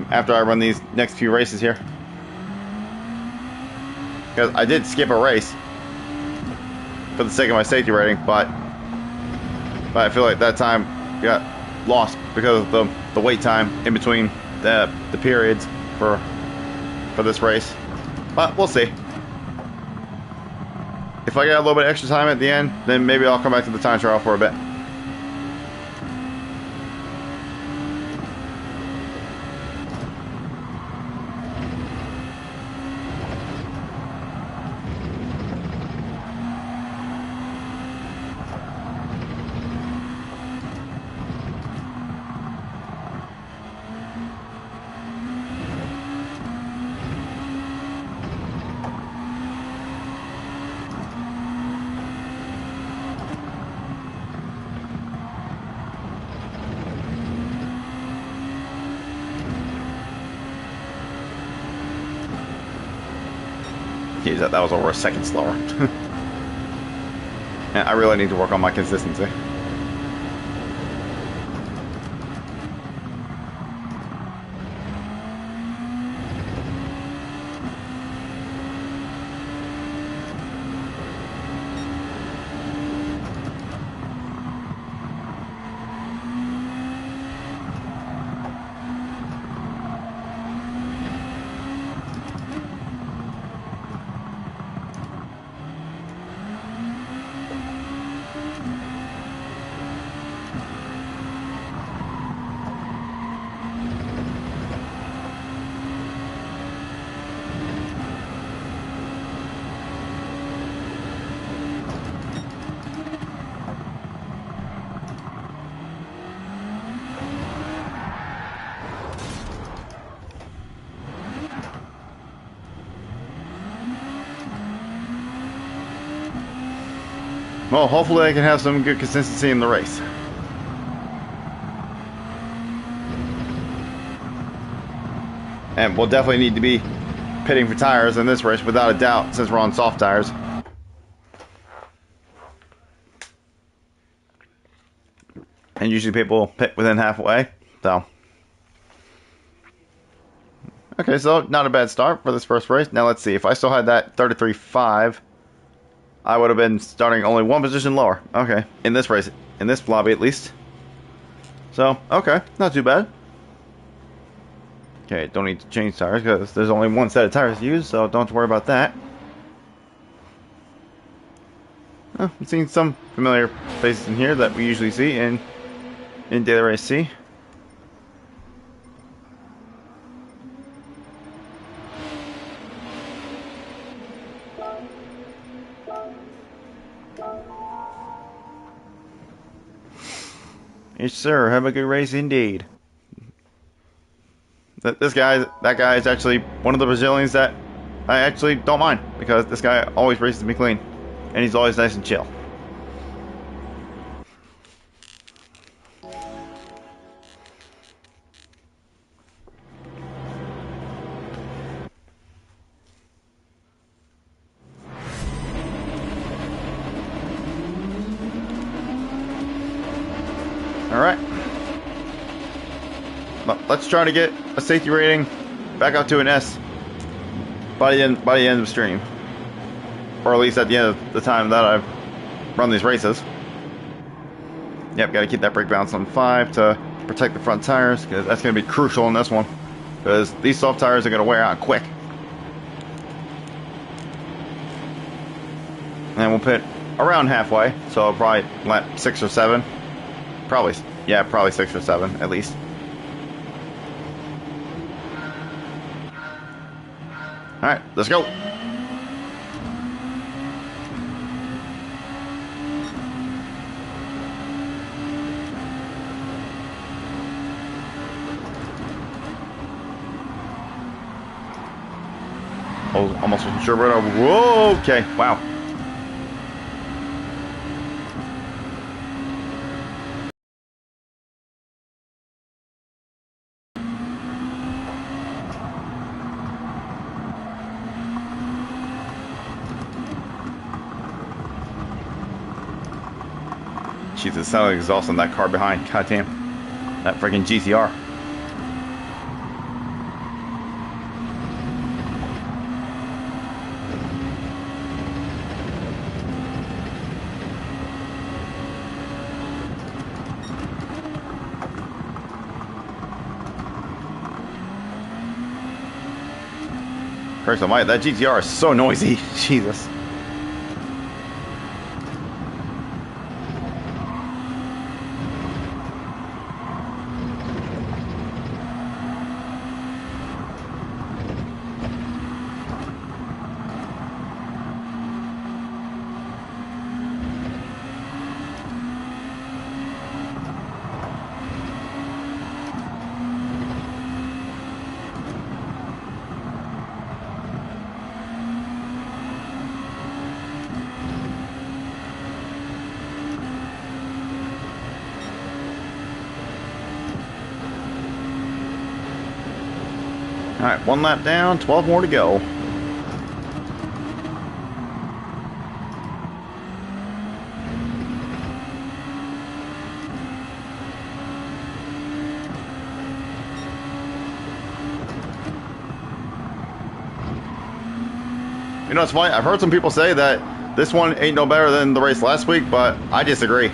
after I run these next few races here. Because I did skip a race for the sake of my safety rating, but I feel like that time got lost because of the wait time in between the periods for this race. But we'll see. If I get a little bit of extra time at the end, then maybe I'll come back to the time trial for a bit. Jeez, that was over a second slower. Yeah, I really need to work on my consistency. Well, hopefully I can have some good consistency in the race. And we'll definitely need to be pitting for tires in this race without a doubt, since we're on soft tires. And usually people pit within halfway, so. Okay, so not a bad start for this first race. Now let's see, if I still had that 33.5, I would have been starting only one position lower. Okay, in this race, in this lobby at least. So, okay, not too bad. Okay, don't need to change tires because there's only one set of tires to use, so don't worry about that. I'm seeing some familiar faces in here that we usually see in Daily Race C. Yes, sir. Have a good race indeed. That guy is actually one of the Brazilians that I actually don't mind, because this guy always races me clean, and he's always nice and chill. Alright. Let's try to get a safety rating back up to an S by the end of the stream. Or at least at the end of the time that I've run these races. Yep, gotta keep that brake balance on 5 to protect the front tires, because that's gonna be crucial in this one. Because these soft tires are gonna wear out quick. And we'll pit around halfway, so probably lap 6 or 7. Probably 6 or 7 at least. Alright, let's go. Oh, almost wasn't sure where to. Whoa, okay, wow. Jesus, sounded like exhaust on that car behind. Goddamn. That freaking GTR. Christ almighty, that GTR is so noisy. Jesus. Alright, one lap down, 12 more to go. You know, it's funny, I've heard some people say that this one ain't no better than the race last week, but I disagree.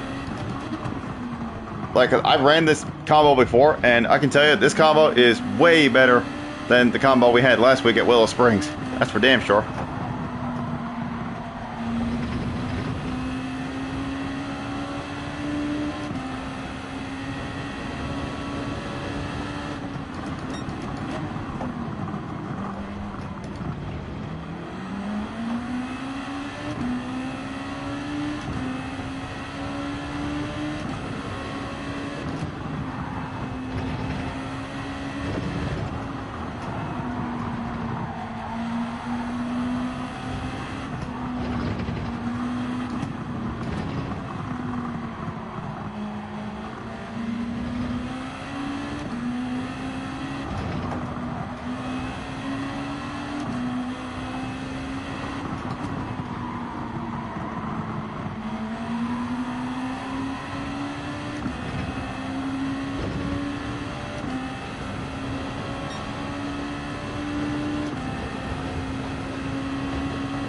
Like, I've ran this combo before, and I can tell you, this combo is way better than the combo we had last week at Willow Springs. That's for damn sure.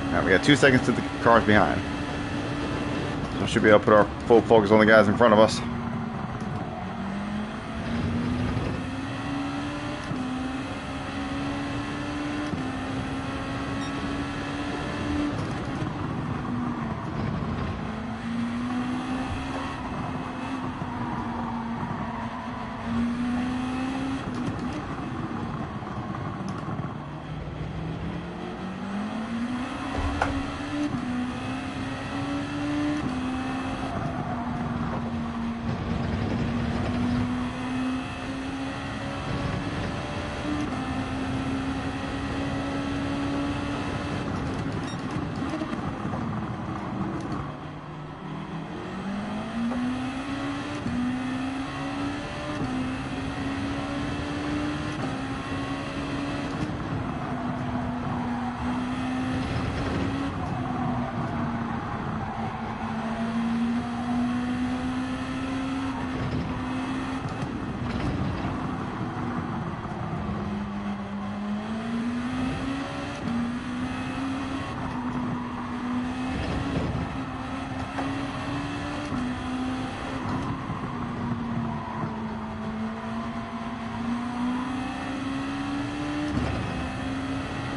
Alright, we got 2 seconds to the cars behind. So we should be able to put our full focus on the guys in front of us.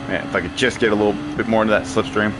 Man, if I could just get a little bit more into that slipstream.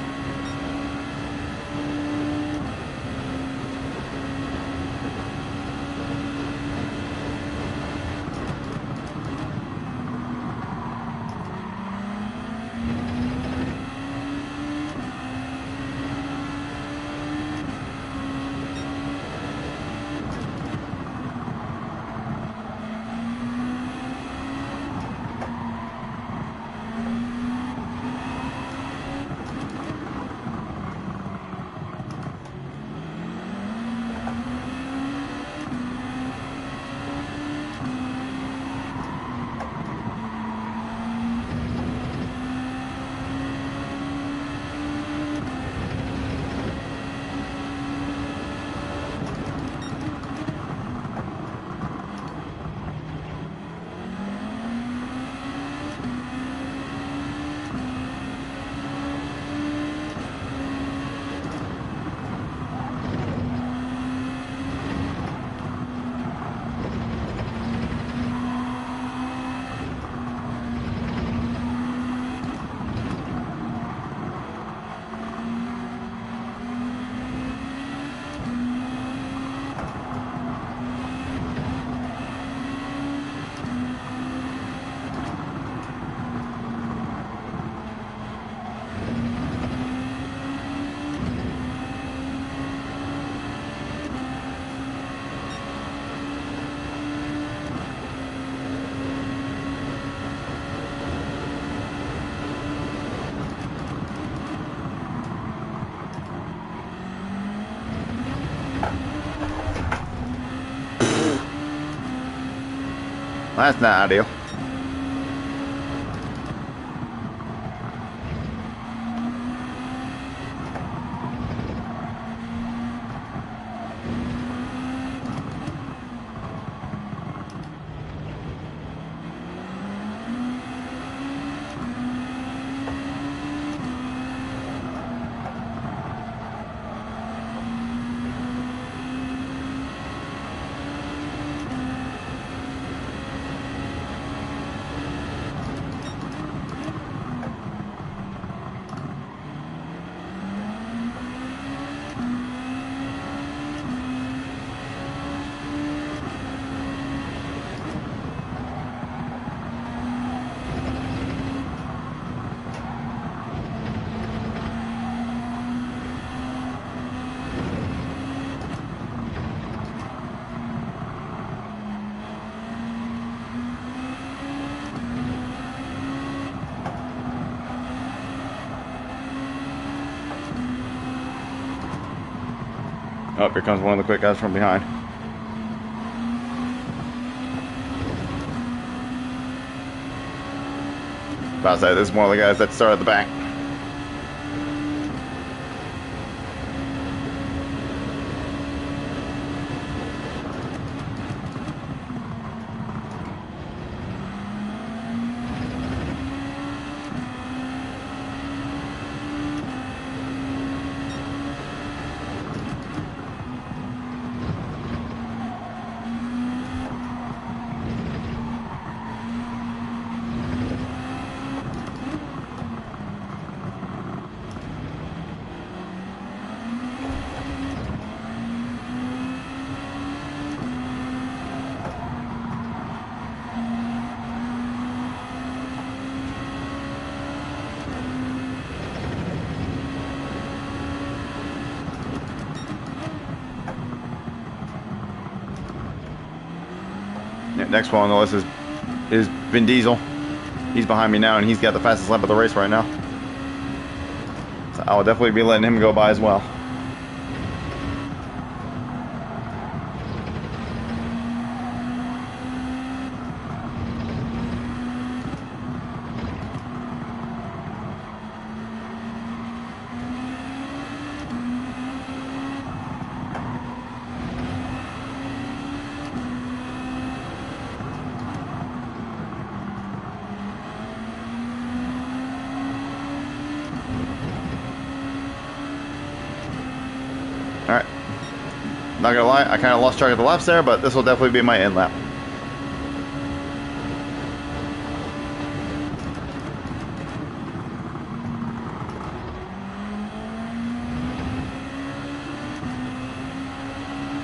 That's not ideal. Oh, here comes one of the quick guys from behind. About to say, this is one of the guys that started at the back. next one on the list is Vin Diesel. He's behind me now, and he's got the fastest lap of the race right now. So I will definitely be letting him go by as well. Alright. Not gonna lie, I kind of lost track of the laps there, but this will definitely be my end lap.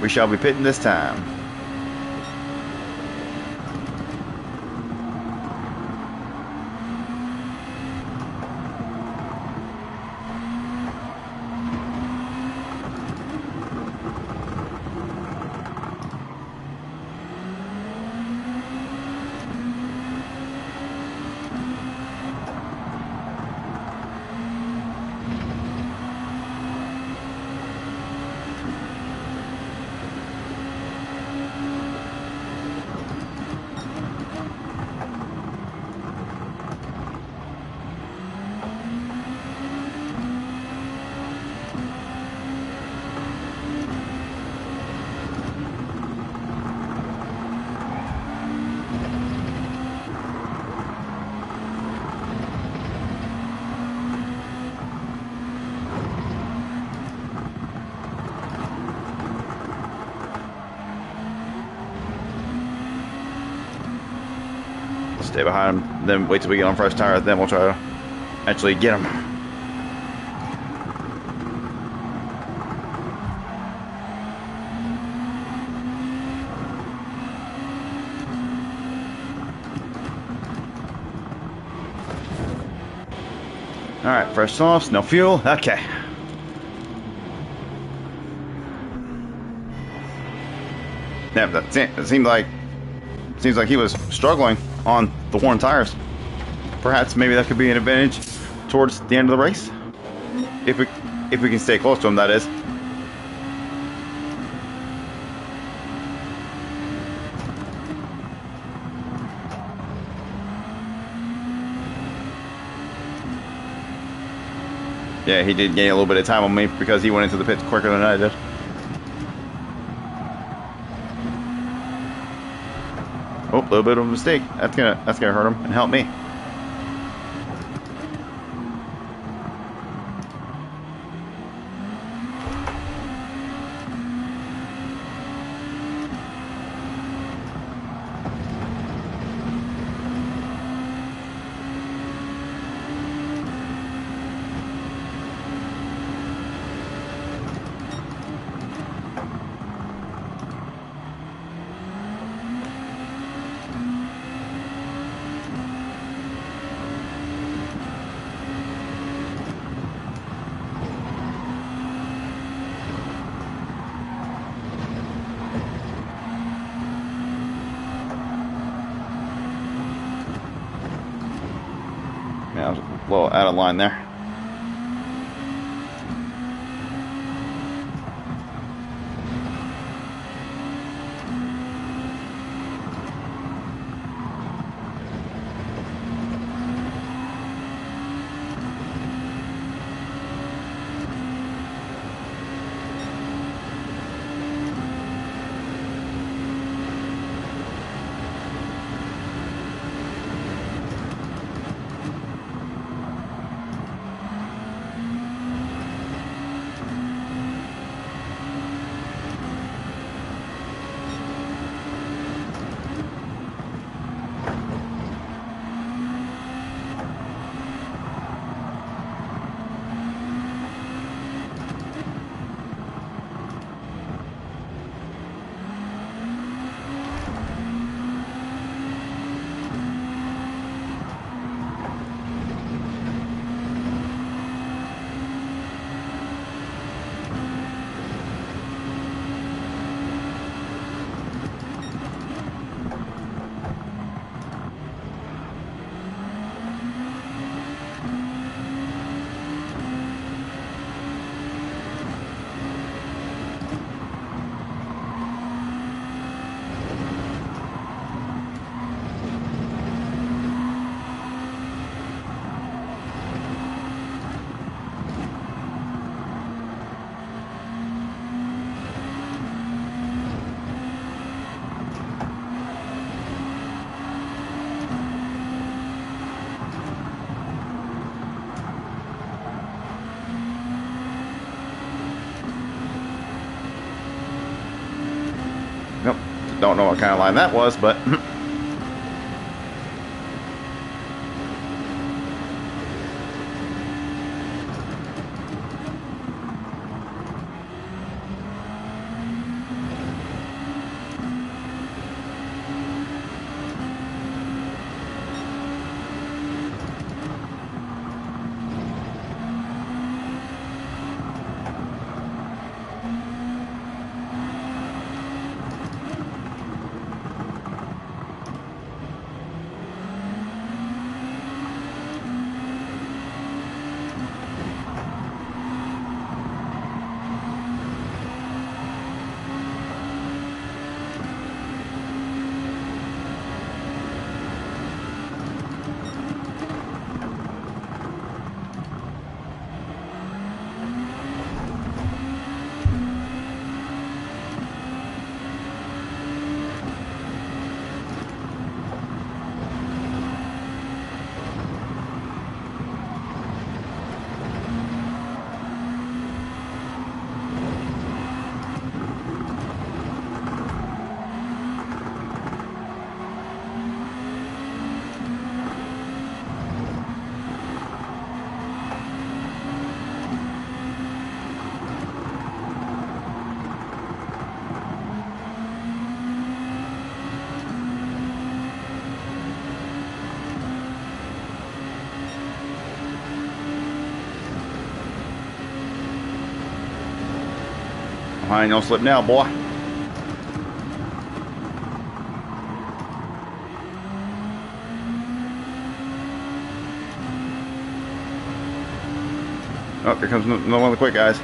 We shall be pitting this time. Stay behind him, then wait till we get on fresh tire, then we'll try to actually get him. Alright, fresh softs, no fuel, okay. Yeah, it seems like he was struggling on the worn tires. Perhaps maybe that could be an advantage towards the end of the race. If we can stay close to him, that is. Yeah, he did gain a little bit of time on me because he went into the pits quicker than I did. Oh, a little bit of a mistake. That's gonna hurt him and help me. Yeah, I was a little out of line there. Don't know what kind of line that was, but I ain't no slip now, boy. Oh, here comes another one of the quick guys.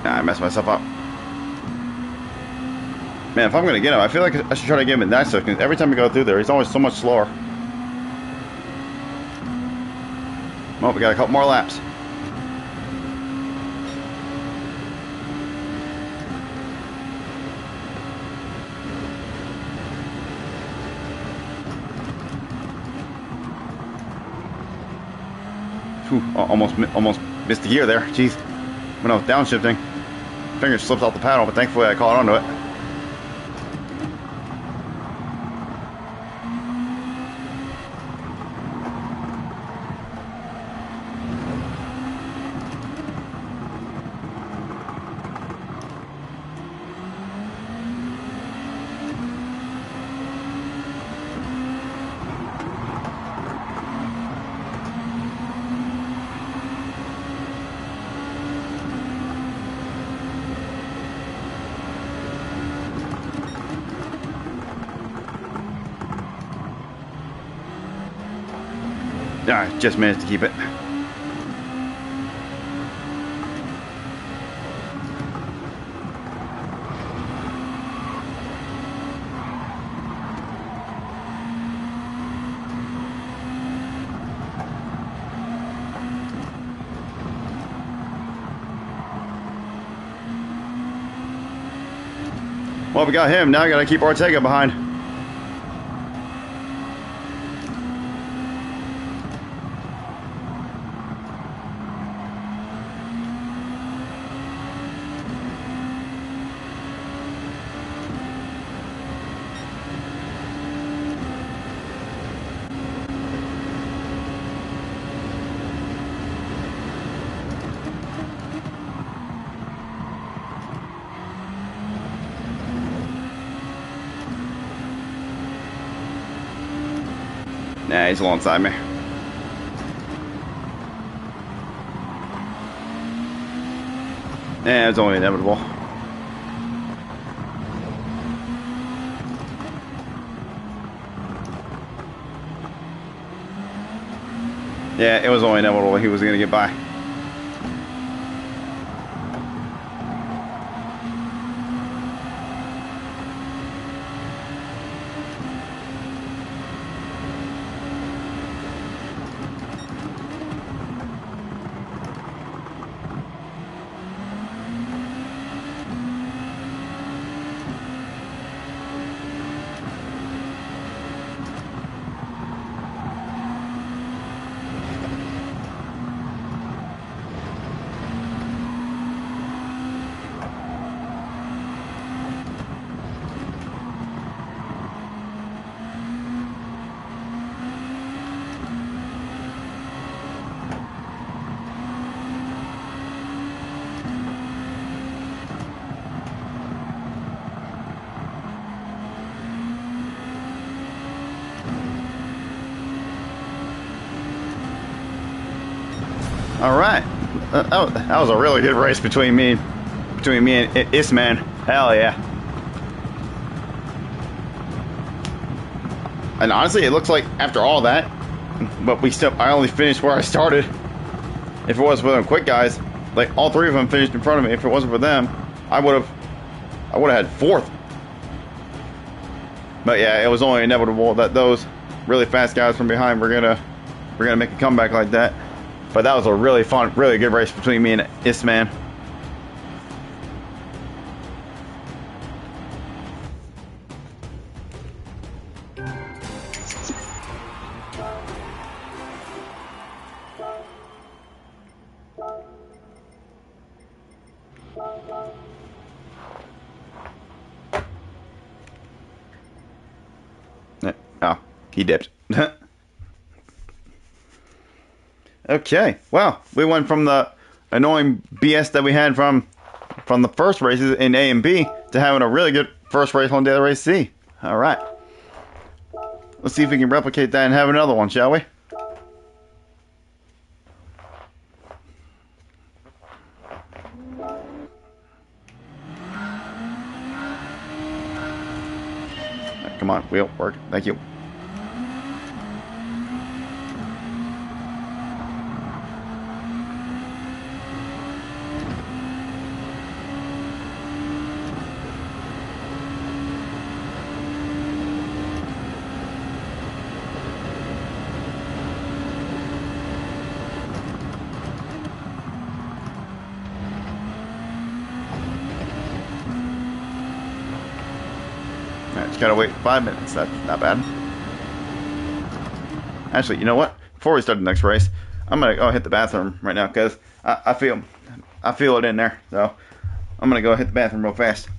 Nah, I messed myself up. Man, if I'm gonna get him, I feel like I should try to get him at next second. Every time we go through there, he's always so much slower. Well, we got a couple more laps. Whew, almost missed the gear there. Jeez, when I was downshifting, finger slipped off the paddle, but thankfully I caught onto it. Yeah, I just managed to keep it. Well, we got him. Now I gotta keep Ortega behind. Nah, he's alongside me. Nah, it's only inevitable. Yeah, it was only inevitable he was going to get by. All right, that was a really good race between me and Isman. Hell yeah! And honestly, it looks like after all that, but I only finished where I started. If it wasn't for them quick guys, like all three of them finished in front of me. If it wasn't for them, I would have had fourth. But yeah, it was only inevitable that those really fast guys from behind were gonna make a comeback like that. But that was a really fun, really good race between me and Isman. Oh, he dipped. Okay, well, we went from the annoying BS that we had from the first races in A and B to having a really good first race on Daily Race C. All right, let's see if we can replicate that and have another one, shall we? Come on, wheel, work. Thank you. Alright, just gotta wait 5 minutes. That's not bad. Actually, you know what? Before we start the next race, I'm gonna go hit the bathroom right now because I feel it in there. So I'm gonna go hit the bathroom real fast.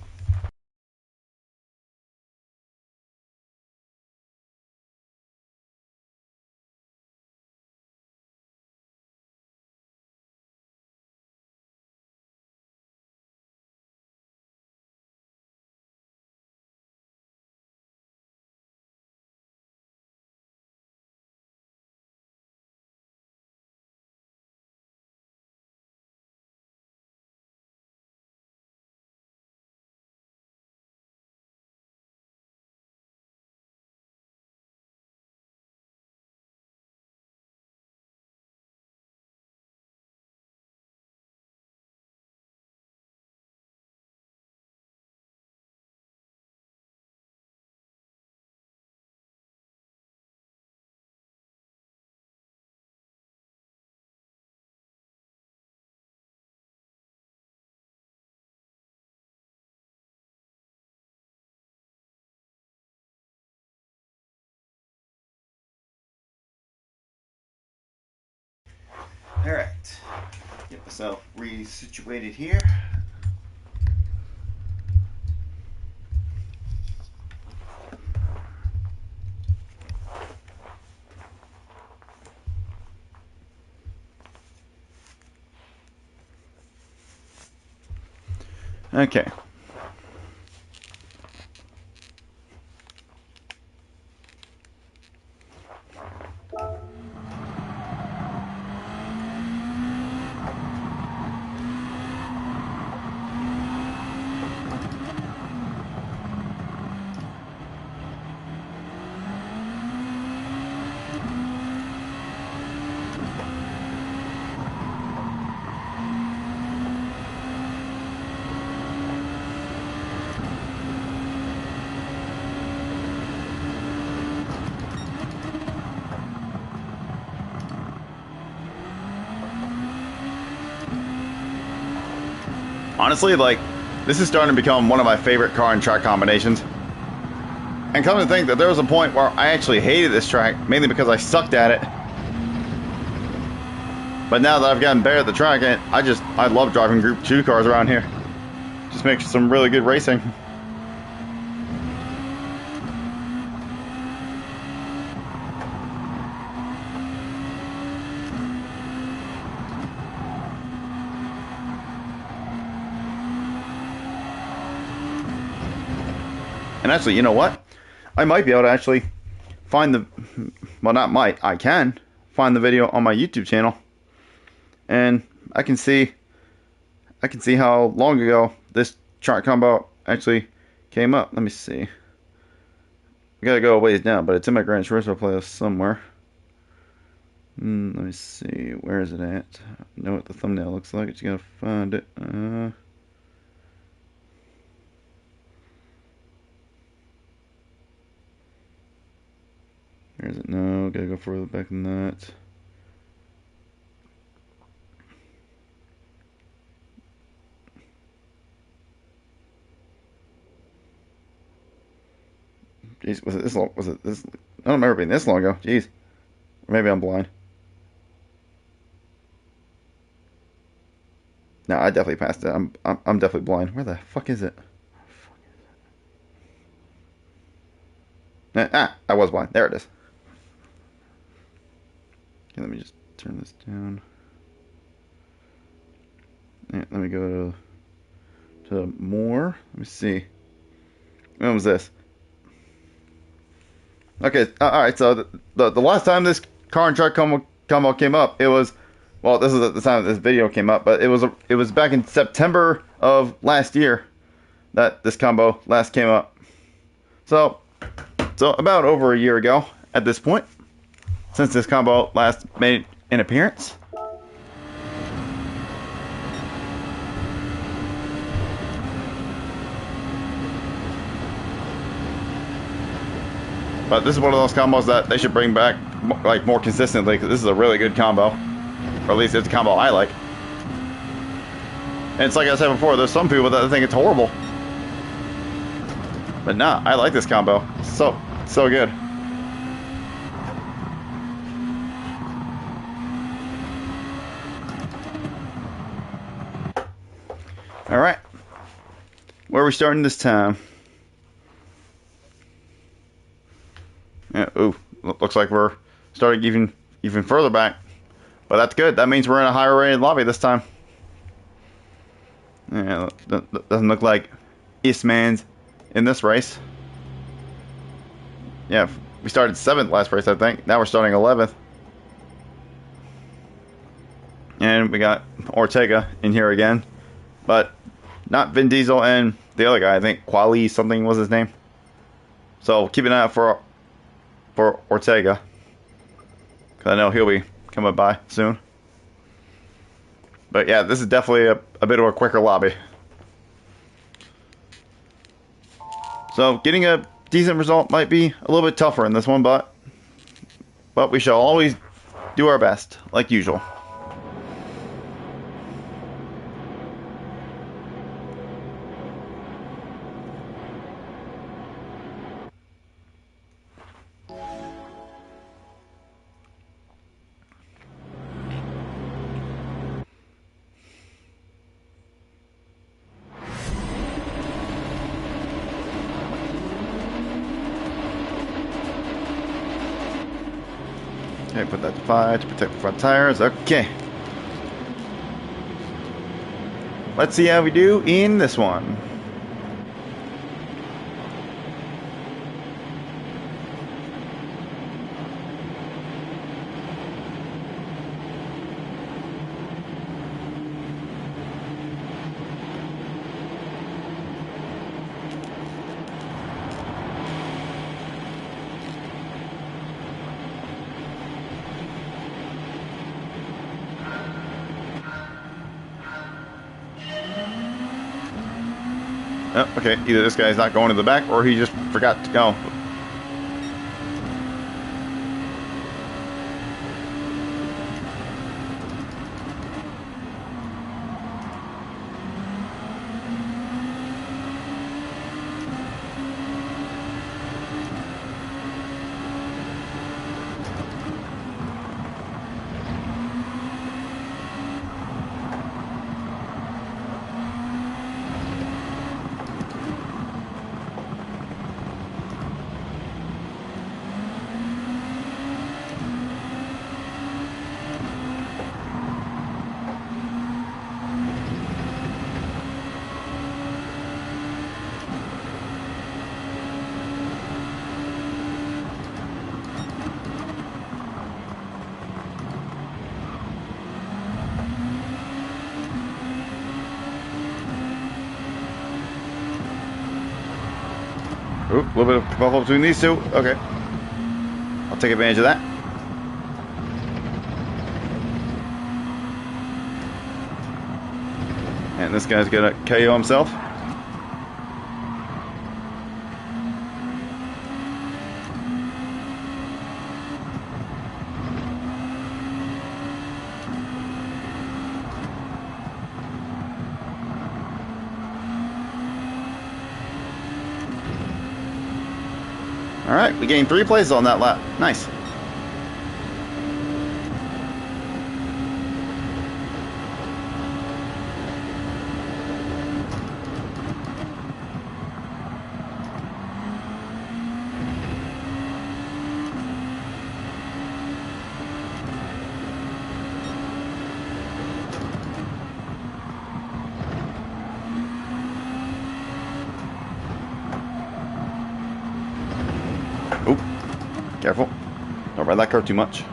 All right, get myself resituated here. Okay. Honestly, like, this is starting to become one of my favorite car and track combinations. And come to think that there was a point where I actually hated this track, mainly because I sucked at it. But now that I've gotten better at the track, I love driving Group 2 cars around here. Just makes some really good racing. And actually, you know what? I might be able to actually find the, well, not might, I can find the video on my YouTube channel, and I can see how long ago this track combo actually came up. Let me see. I gotta go a ways down, but it's in my Gran Turismo playlist somewhere. Let me see, where is it at? I know what the thumbnail looks like. It's gotta find it. Where is it? No, gotta go further back than that. Jeez, was it this long? Was it this? I don't remember being this long ago. Jeez. Or maybe I'm blind. No, I definitely passed it. I'm definitely blind. Where the fuck is it? I was blind. There it is. Okay, let me just turn this down. Yeah, let me go to more. Let me see. When was this? Okay, alright, so the last time this car and truck combo came up, it was, well, this is at the time that this video came up, but it was back in September of last year that this combo last came up. So about over a year ago at this point, since this combo last made an appearance. But this is one of those combos that they should bring back like more consistently, because this is a really good combo. Or at least it's a combo I like. And it's like I said before, there's some people that think it's horrible. But nah, I like this combo. So good. Alright. Where are we starting this time? Yeah, ooh, looks like we're starting even further back. But that's good. That means we're in a higher rated lobby this time. Yeah, that doesn't look like Eastman's in this race. Yeah, we started 7th last race, I think. Now we're starting 11th. And we got Ortega in here again. But not Vin Diesel and the other guy. I think Quali something was his name. So keep an eye out for Ortega. Because I know he'll be coming by soon. But yeah, this is definitely a bit of a quicker lobby. So getting a decent result might be a little bit tougher in this one, but we shall always do our best, like usual. Okay, put that to 5 to protect the front tires. Okay. Let's see how we do in this one. Oh, okay, either this guy's not going to the back or he just forgot to go. Ooh, a little bit of kerfuffle between these two. Okay. I'll take advantage of that. And this guy's gonna KO himself. Alright, we gained 3 places on that lap. Nice. Oop. Careful. Don't ride that curve too much.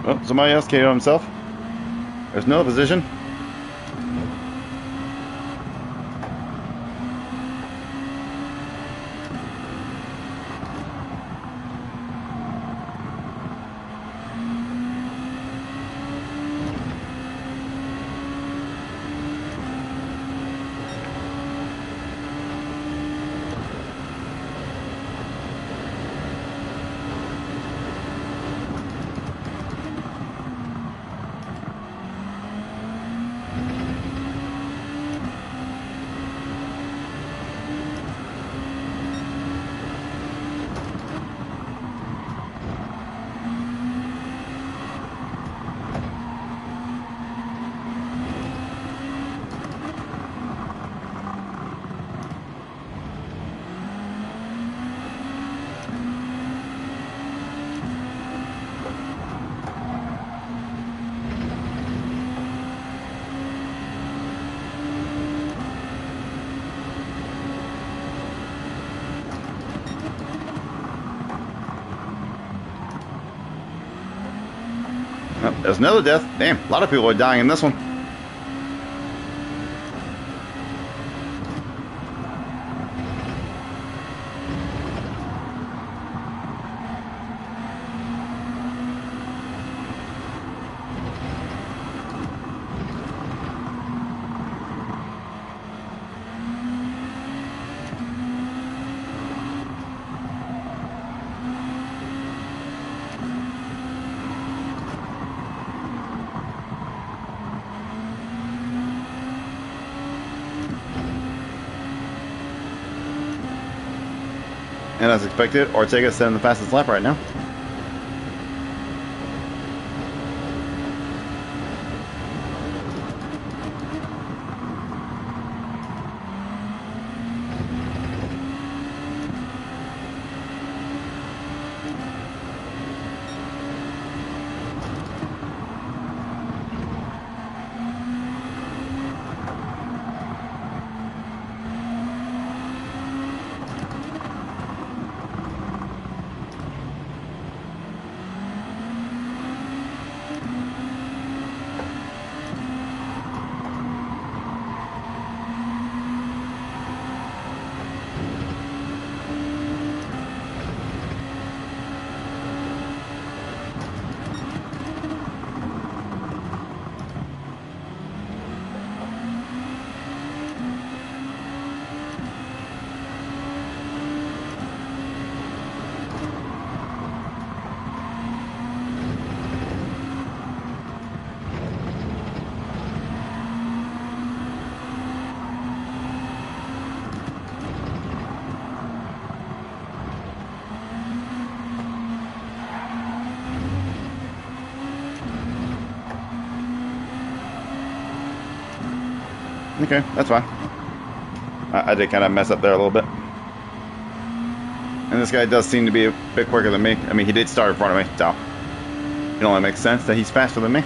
Oh, somebody else KO himself. There's another position. Oh, there's another death. Damn, a lot of people are dying in this one. And as expected, Ortega's setting the fastest lap right now. Okay, that's fine. I did kind of mess up there a little bit. And this guy does seem to be a bit quicker than me. I mean, he did start in front of me, so it only makes sense that he's faster than me.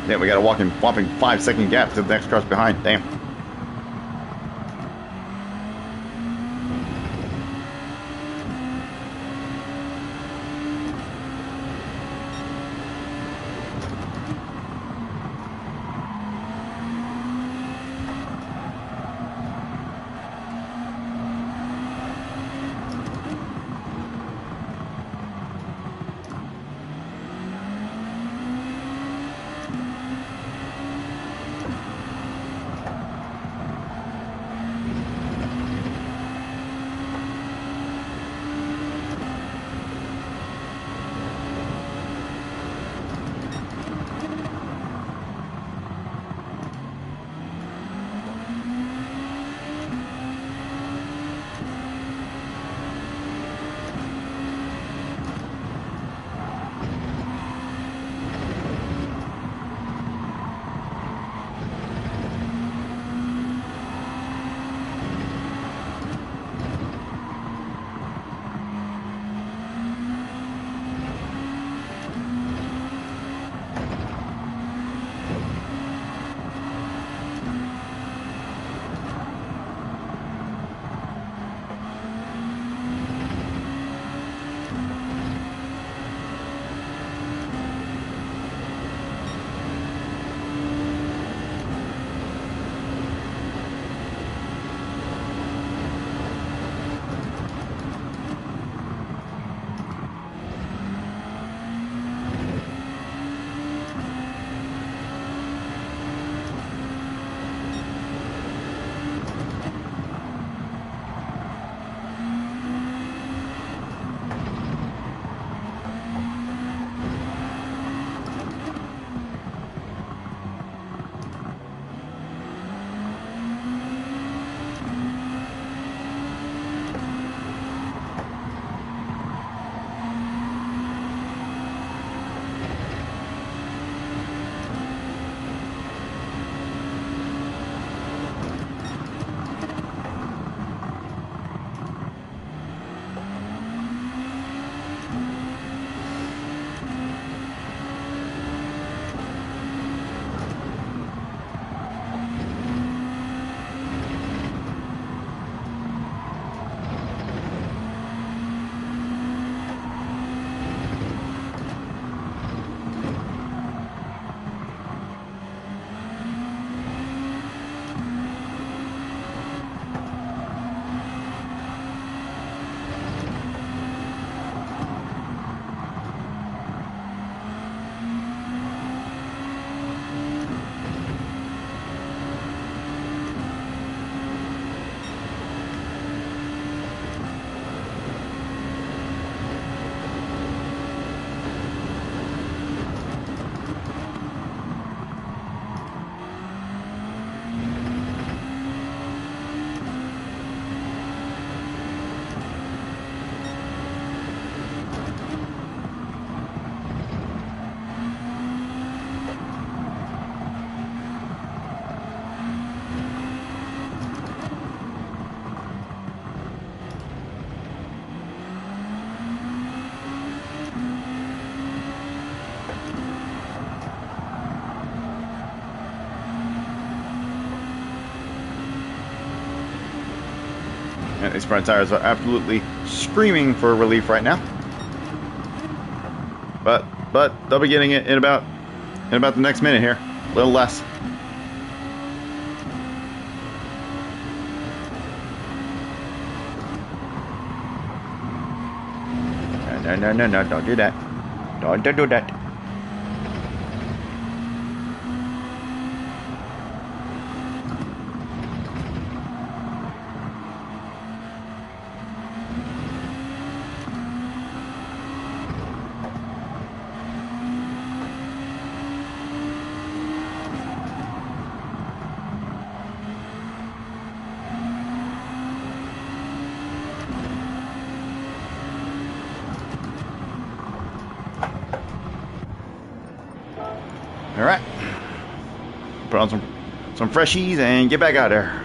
Yeah, we got a whopping 5-second gap to the next car's behind. Damn. And these front tires are absolutely screaming for relief right now. But they'll be getting it in about the next minute here. A little less. No, don't do that. Don't do that. All right. Put on some freshies and get back out there.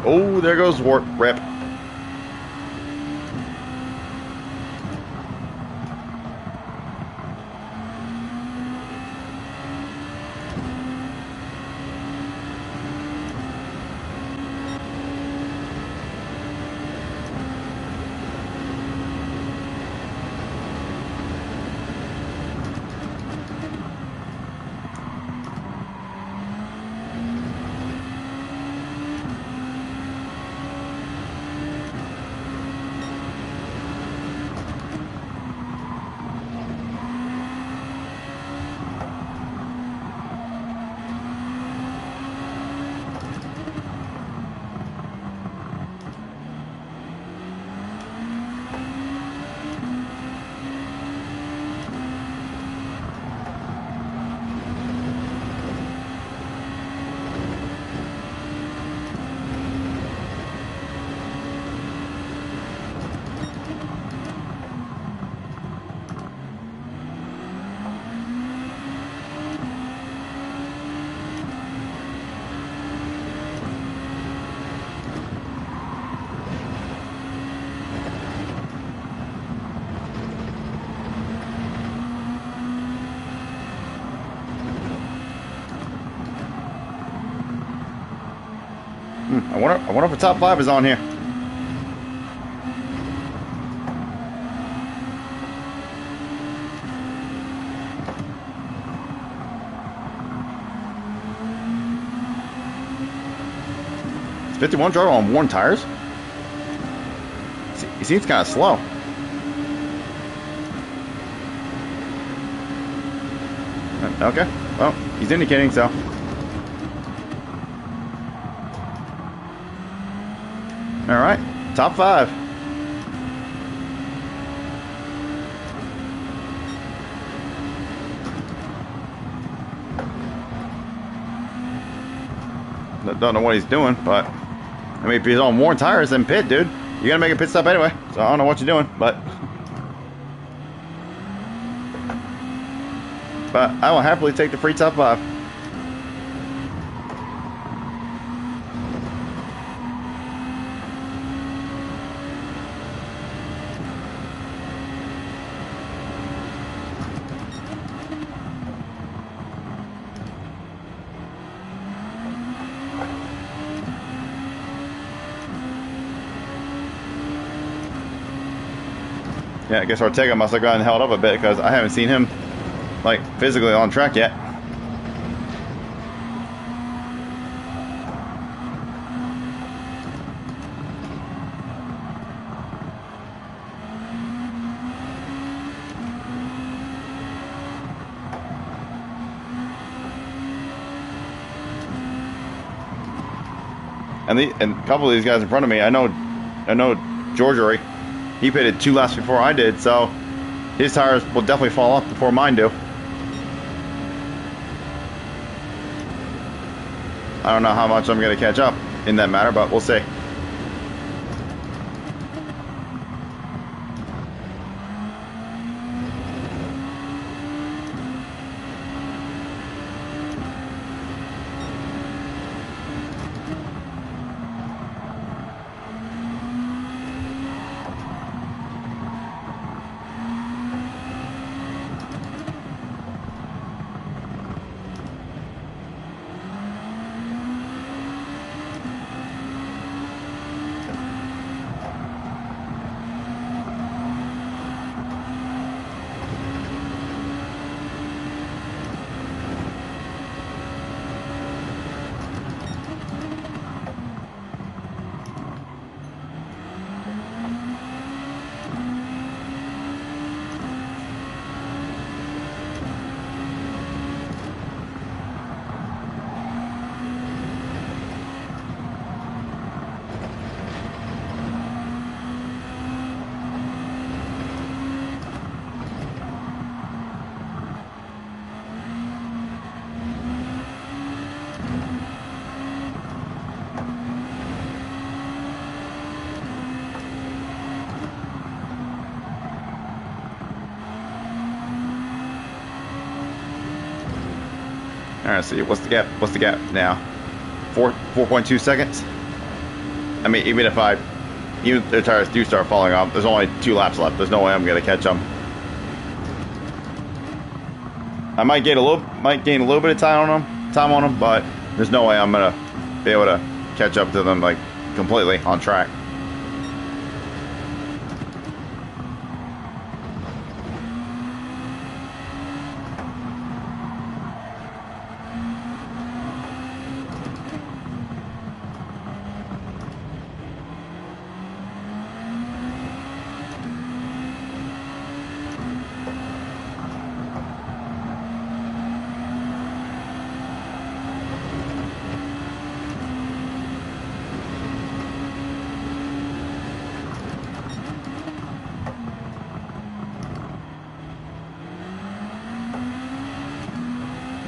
Oh, there goes Warp Rip. I wonder if the top 5 is on here. It's 51 driver on worn tires. He seems kind of slow. Okay, well, he's indicating so. All right, top 5. Don't know what he's doing, but I mean, if he's on worn tires, then pit, dude. You gotta make a pit stop anyway. So I don't know what you're doing, but I will happily take the free top 5. Yeah, I guess Ortega must have gotten held up a bit because I haven't seen him, like, physically on track yet. And a couple of these guys in front of me, I know Georgery. He pitted 2 laps before I did, so his tires will definitely fall off before mine do. I don't know how much I'm going to catch up in that matter, but we'll see. All right, see what's the gap? What's the gap now? 4.2 seconds. I mean, even if the tires do start falling off, there's only 2 laps left. There's no way I'm gonna catch them. I might gain a little bit of time on them, but there's no way I'm gonna be able to catch up to them like completely on track.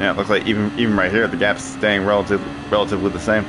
Yeah, it looks like even right here, the gap's staying relatively the same.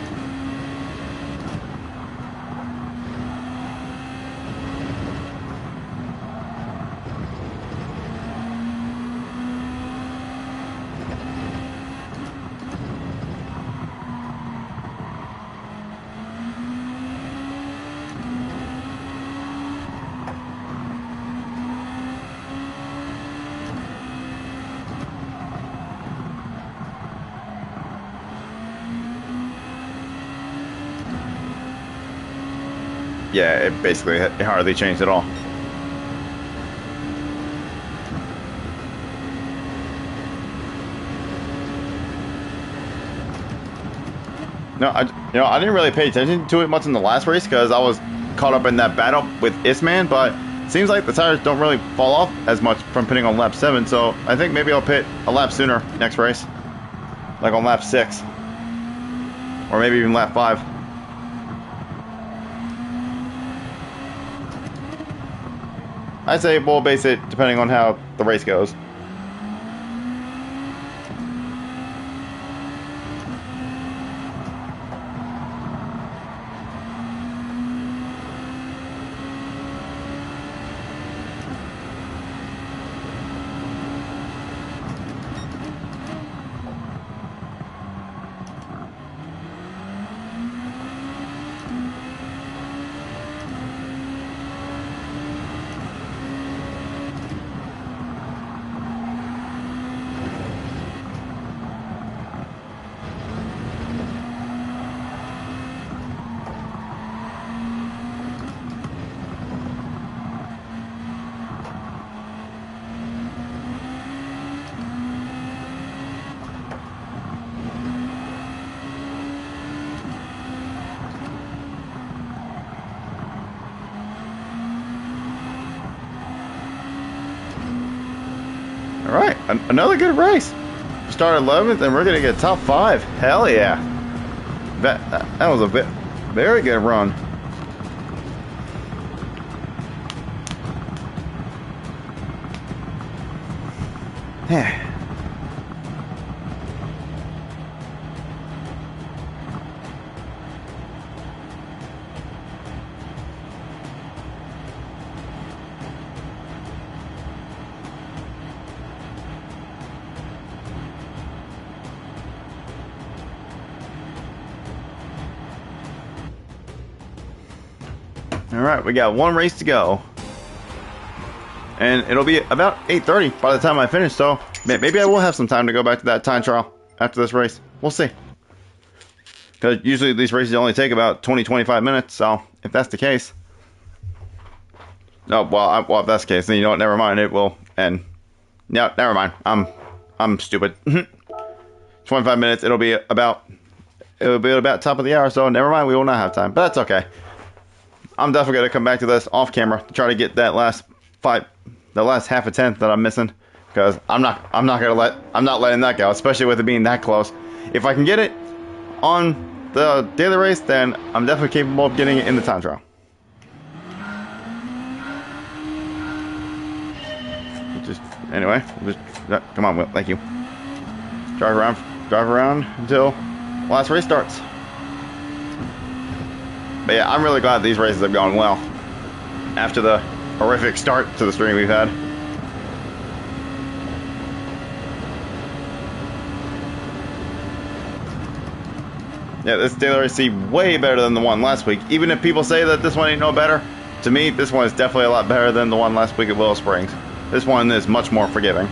Yeah, it hardly changed at all. No, I didn't really pay attention to it much in the last race because I was caught up in that battle with Isman, but it seems like the tires don't really fall off as much from pitting on lap 7, so I think maybe I'll pit a lap sooner next race, like on lap 6, or maybe even lap 5. I'd say we'll base it depending on how the race goes. All right, another good race. Started 11th, and we're gonna get top 5. Hell yeah! That was a very good run. All right, we got one race to go, and it'll be about 8:30 by the time I finish. So maybe I will have some time to go back to that time trial after this race. We'll see. Because usually these races only take about 20-25 minutes. So if that's the case, no, well, if that's the case, then you know what? Never mind. It will end. No, never mind. I'm stupid. 25 minutes. It'll be about top of the hour. So never mind. We will not have time, but that's okay. I'm definitely gonna come back to this off camera to try to get that last half a tenth that I'm missing. Because I'm not letting that go, especially with it being that close. If I can get it on the day of the race, then I'm definitely capable of getting it in the time trial. Anyway, come on, Will. Thank you. Drive around until the last race starts. But yeah, I'm really glad these races have gone well after the horrific start to the stream we've had. Yeah, this daily race seemed way better than the one last week. Even if people say that this one ain't no better, to me, this one is definitely a lot better than the one last week at Willow Springs. This one is much more forgiving.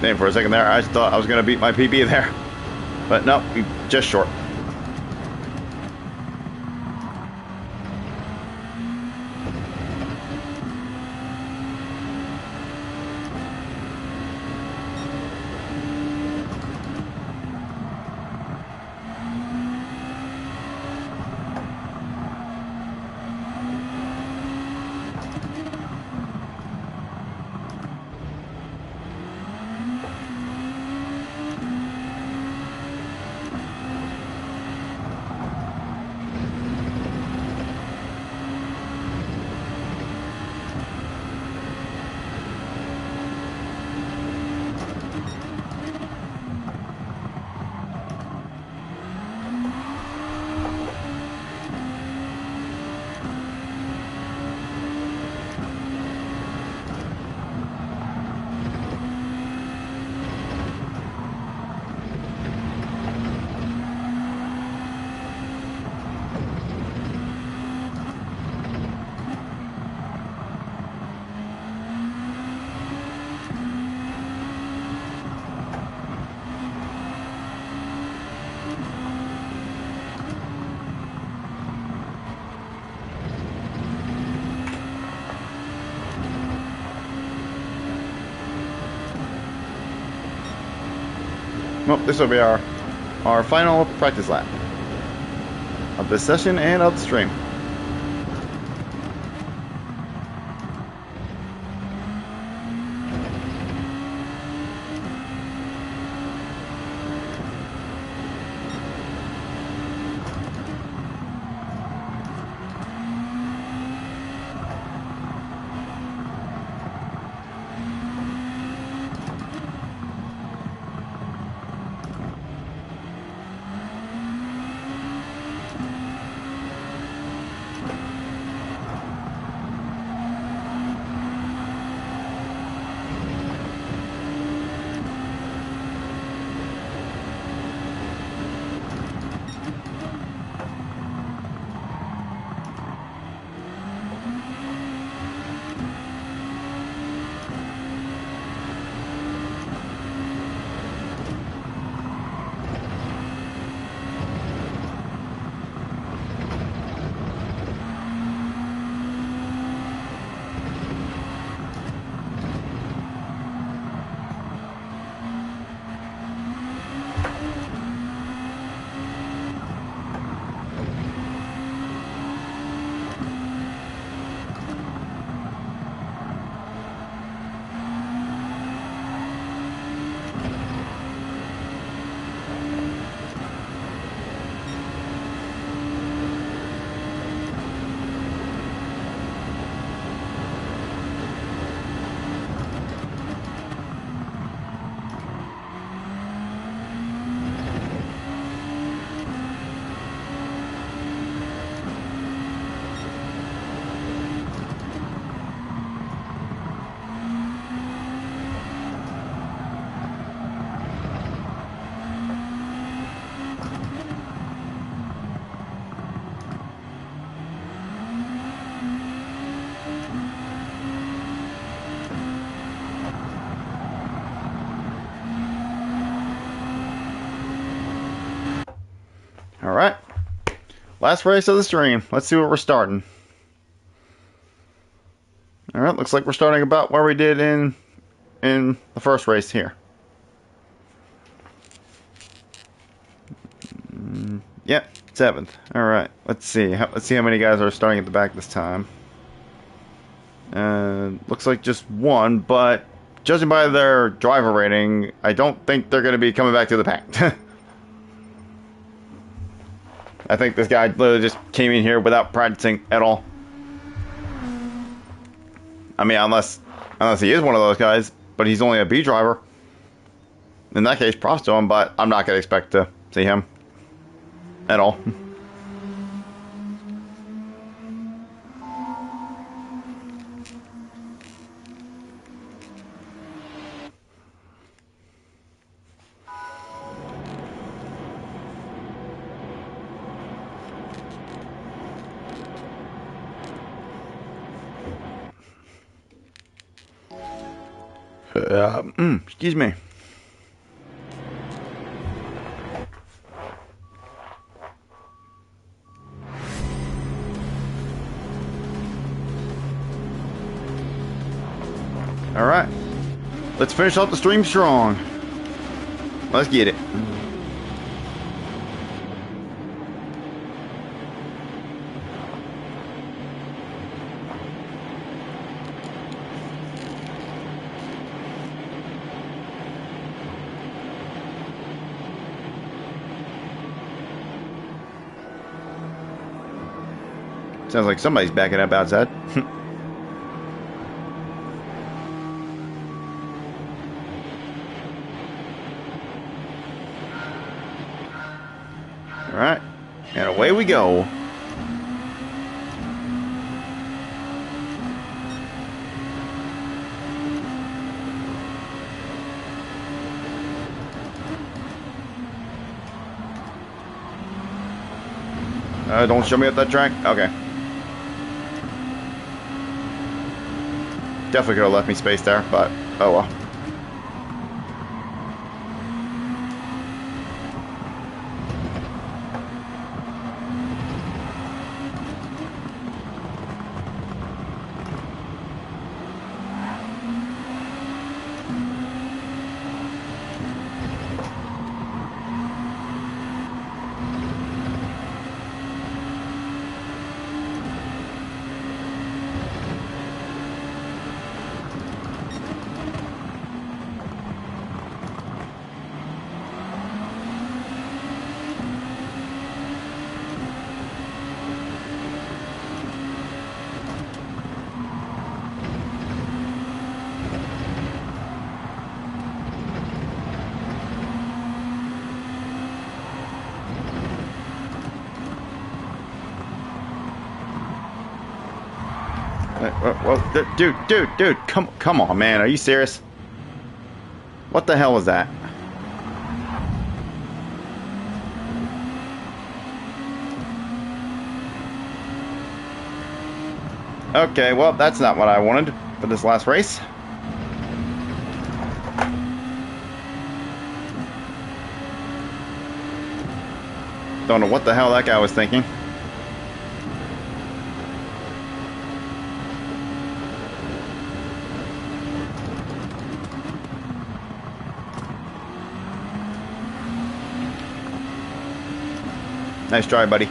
Damn, for a second there, I just thought I was going to beat my PB there. But no, just short. Well, this will be our final practice lap of this session and of the stream. Alright. Last race of the stream. Let's see what we're starting. Alright, looks like we're starting about where we did in the first race here. Yep, 7th. Alright, let's see. Let's see how many guys are starting at the back this time. Looks like just one, but judging by their driver rating, I don't think they're going to be coming back to the pack. I think this guy literally just came in here without practicing at all. I mean, unless he is one of those guys, but he's only a B driver. In that case, props to him, but I'm not going to expect to see him at all. Excuse me. All right, let's finish off the stream strong. Let's get it. Sounds like somebody's backing up outside. All right, and away we go. Don't show me up that track. Okay. Definitely could have left me space there, but oh well. Well, dude, come on, man. Are you serious? What the hell was that? Okay, well, that's not what I wanted for this last race. Don't know what the hell that guy was thinking. Nice try, buddy.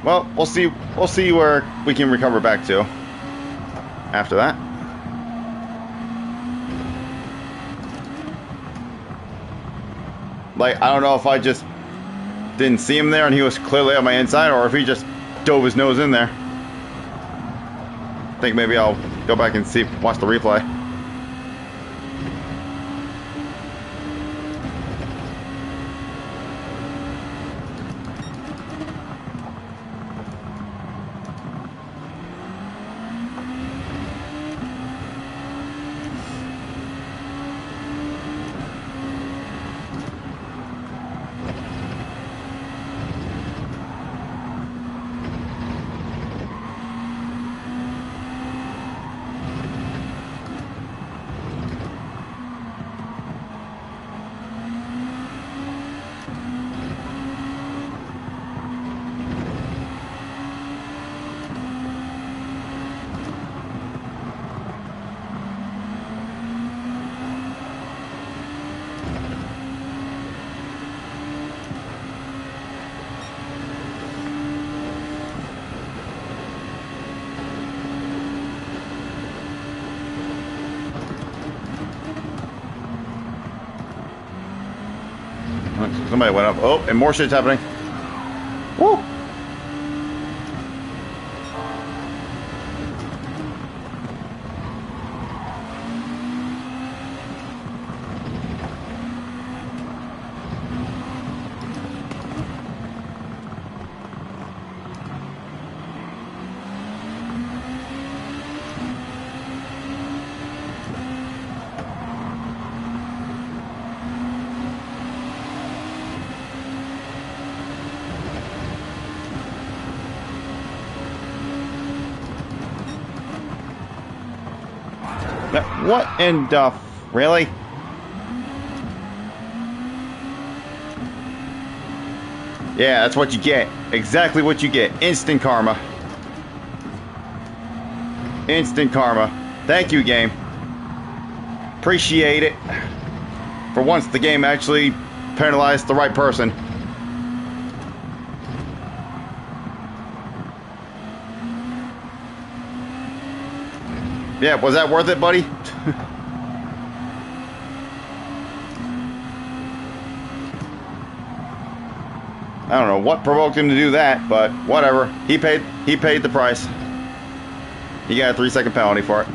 Well, we'll see where we can recover back to after that. Like, I don't know if I just didn't see him there and he was clearly on my inside, or if he just dove his nose in there. I think maybe I'll go back and watch the replay. Somebody went up. Oh, and more shit's happening. Woo! What in the... Really? Yeah, that's what you get. Exactly what you get. Instant karma. Instant karma. Thank you, game. Appreciate it. For once, the game actually penalized the right person. Yeah, was that worth it, buddy? I don't know what provoked him to do that, but whatever. He paid the price. He got a 3-second penalty for it.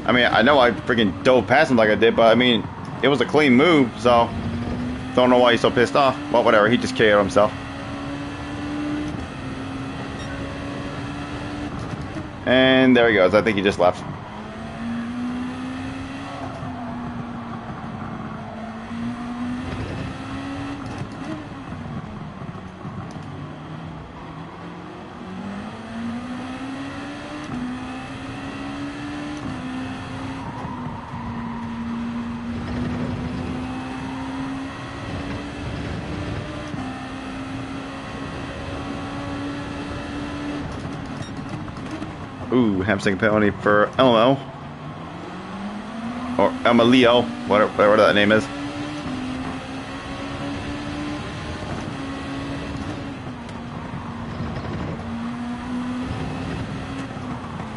I mean, I know I freaking dove past him like I did, but I mean, it was a clean move, so don't know why he's so pissed off. Well, whatever. He just KO'd himself. And there he goes. I think he just left. Ooh, half-second penalty for Elmo. Or Leo, whatever that name is.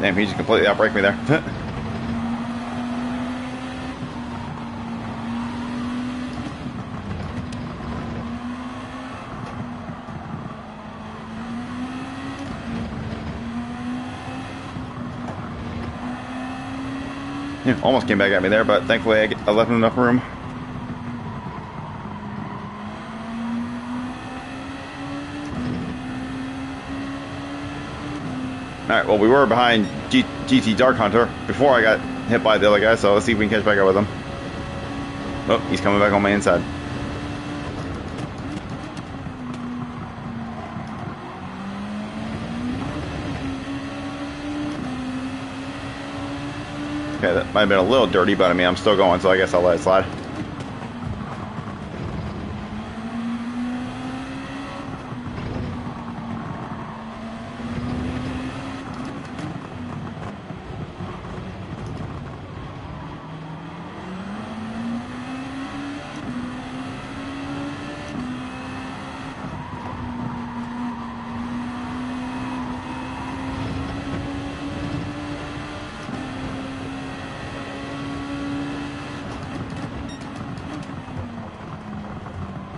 Damn, he just completely outbraked me there. Yeah, almost came back at me there, but thankfully I left him enough room. Alright, well, we were behind GT Dark Hunter before I got hit by the other guy, so let's see if we can catch back up with him. Oh, he's coming back on my inside. Okay, that might have been a little dirty, but I mean, I'm still going, so I guess I'll let it slide.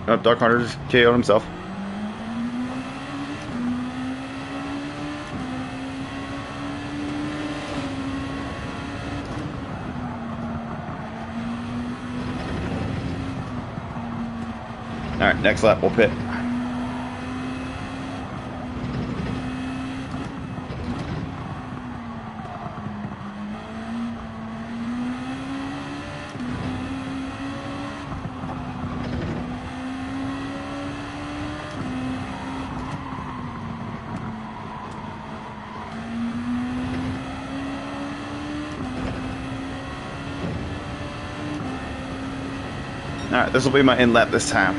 Oh, Dark Hunter just KO'd himself. Alright, next lap, we'll pit. Alright, this will be my end lap this time.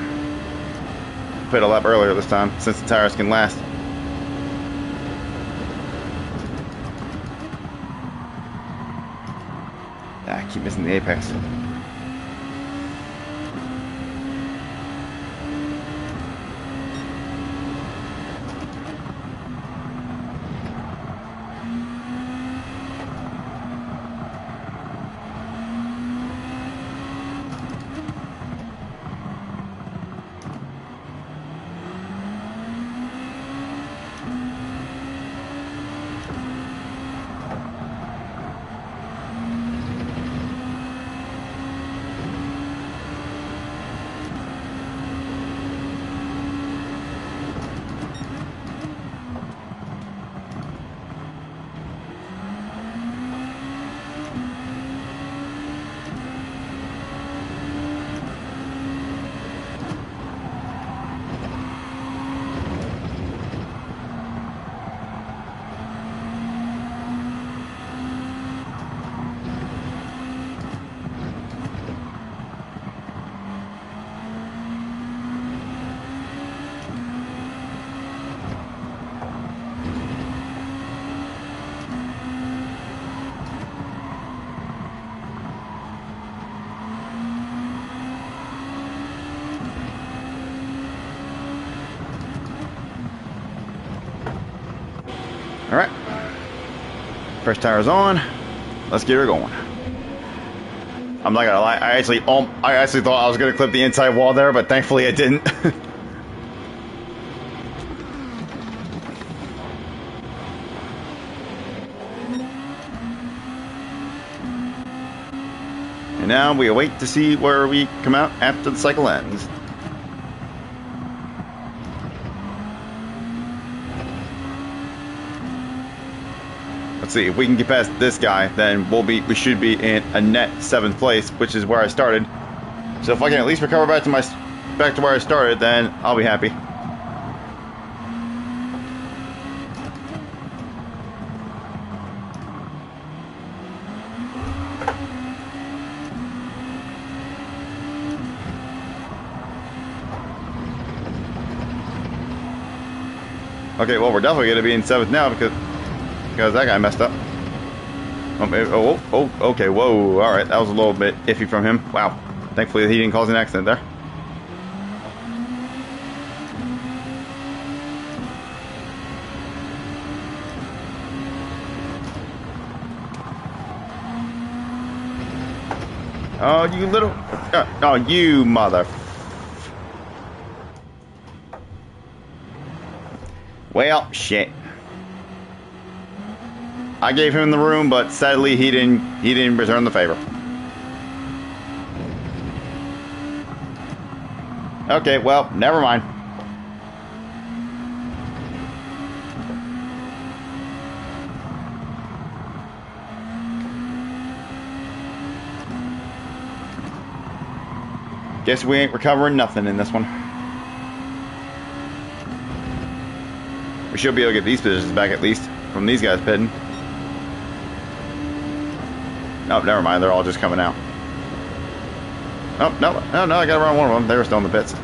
Put a lap earlier this time, since the tires can last. I keep missing the apex. Alright. Fresh tires on. Let's get her going. I'm not gonna lie, I actually thought I was gonna clip the inside wall there, but thankfully I didn't. And now we await to see where we come out after the cycle ends. Let's see, if we can get past this guy, then we should be in a net 7th place, which is where I started. So if I can at least recover back to where I started, then I'll be happy. Okay, well, we're definitely going to be in 7th now because that guy messed up. Okay, whoa, alright, that was a little bit iffy from him. Wow, thankfully he didn't cause an accident there. Oh, you little... oh, you mother... Well, shit. I gave him the room, but sadly he didn't return the favor. Okay, well, never mind. Guess we ain't recovering nothing in this one. We should be able to get these positions back at least from these guys pitting. Oh, never mind. They're all just coming out. Oh, no. I got around one of them. They were still in the pits.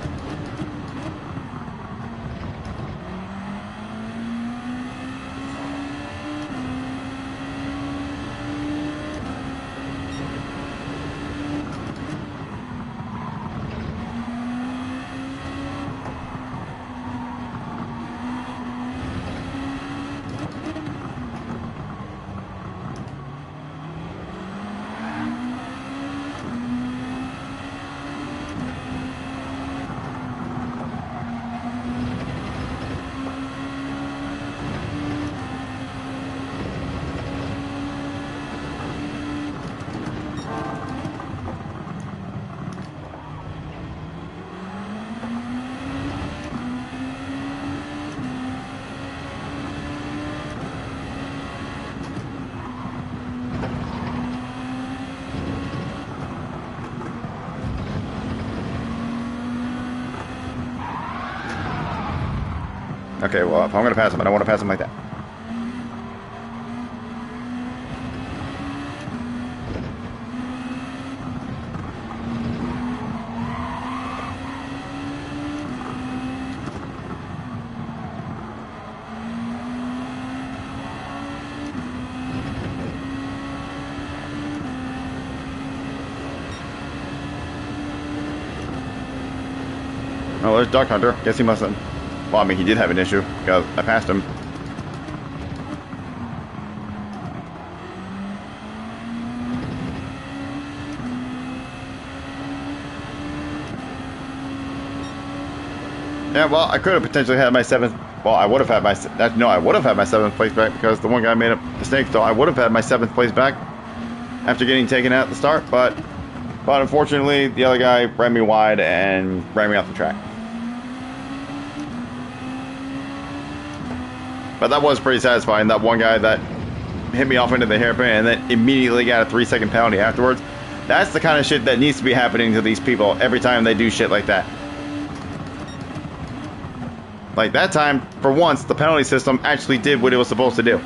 Okay, well, if I'm going to pass him, I don't want to pass him like that. Oh, there's Duck Hunter. Guess he must have... Well, I mean, he did have an issue because I passed him. Yeah, well, I could have potentially had my 7th... Well, I would have had my... No, I would have had my 7th place back because the one guy made a mistake, so I would have had my 7th place back after getting taken out at the start, but unfortunately, the other guy ran me wide and ran me off the track. But that was pretty satisfying. That one guy that hit me off into the hairpin and then immediately got a 3-second penalty afterwards. That's the kind of shit that needs to be happening to these people every time they do shit like that. Like that time, for once, the penalty system actually did what it was supposed to do.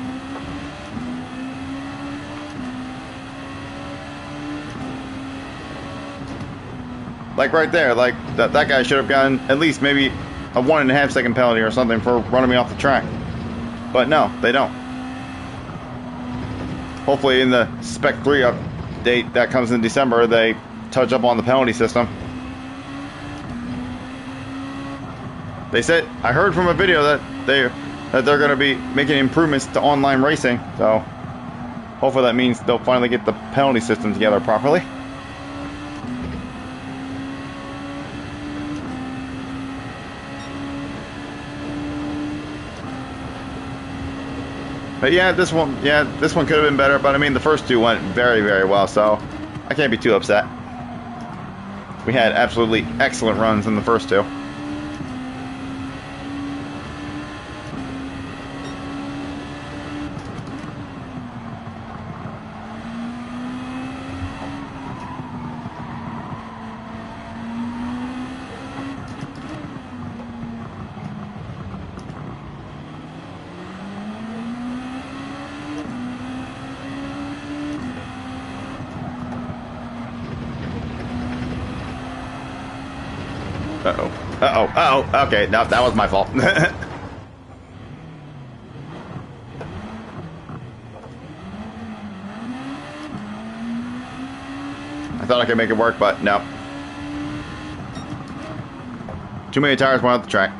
Like right there, like that guy should have gotten at least maybe a 1.5 second penalty or something for running me off the track. But no, they don't. Hopefully in the Spec 3 update that comes in December, they touch up on the penalty system. They said, I heard from a video that that they're going to be making improvements to online racing. So hopefully that means they'll finally get the penalty system together properly. But yeah, this one could have been better. But I mean, the first two went very, very well, so I can't be too upset. We had absolutely excellent runs in the first two. Uh-oh. Uh-oh. Uh-oh. Okay, no, that was my fault. I thought I could make it work, but no. Too many tires went out the track.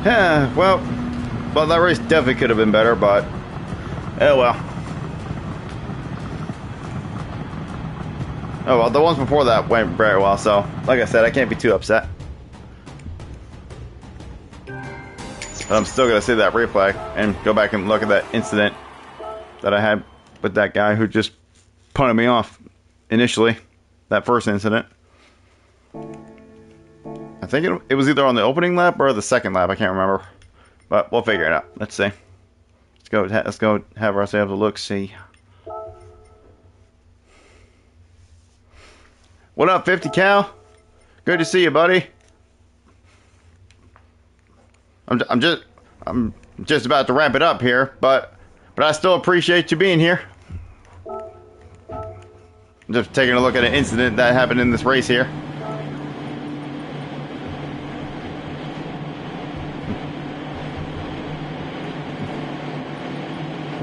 Yeah, well, that race definitely could have been better, but oh well. Oh well, the ones before that went very well, so like I said, I can't be too upset. But I'm still gonna see that replay and go back and look at that incident that I had with that guy who just punted me off initially. That first incident. I think it was either on the opening lap or the second lap. I can't remember, but we'll figure it out. Let's see. Let's go have ourselves a look. See. What up, 50 Cal? Good to see you, buddy. I'm just about to wrap it up here, but I still appreciate you being here. I'm just taking a look at an incident that happened in this race here.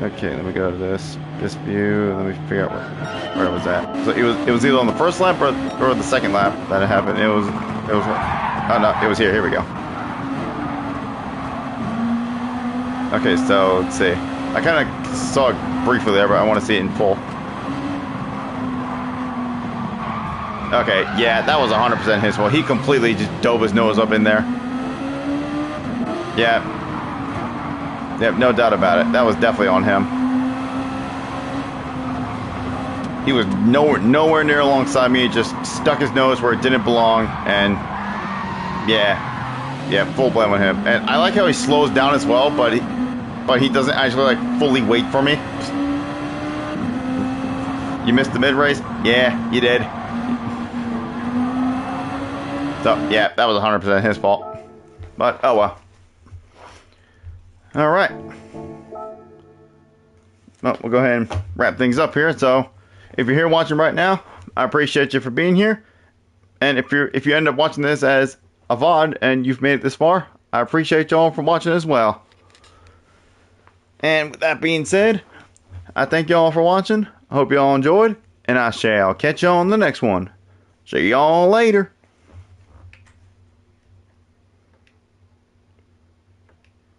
Okay, let me go to this view. Let me figure out where it was at. So it was either on the first lap or the second lap that it happened. It was oh no, it was here. Here we go. Okay, so let's see. I kind of saw it briefly there, but I want to see it in full. Okay, yeah, that was 100% his fault. He completely just dove his nose up in there. Yeah. Yep, no doubt about it. That was definitely on him. He was nowhere near alongside me. He just stuck his nose where it didn't belong, and yeah, full blame on him. And I like how he slows down as well, but he doesn't actually like fully wait for me. You missed the mid race? Yeah, you did. So yeah, that was 100% his fault. But oh well. All right. Well, we'll go ahead and wrap things up here. So, if you're here watching right now, I appreciate you for being here. And if you end up watching this as a VOD and you've made it this far, I appreciate y'all for watching as well. And with that being said, I thank y'all for watching. I hope y'all enjoyed, and I shall catch y'all on the next one. See y'all later.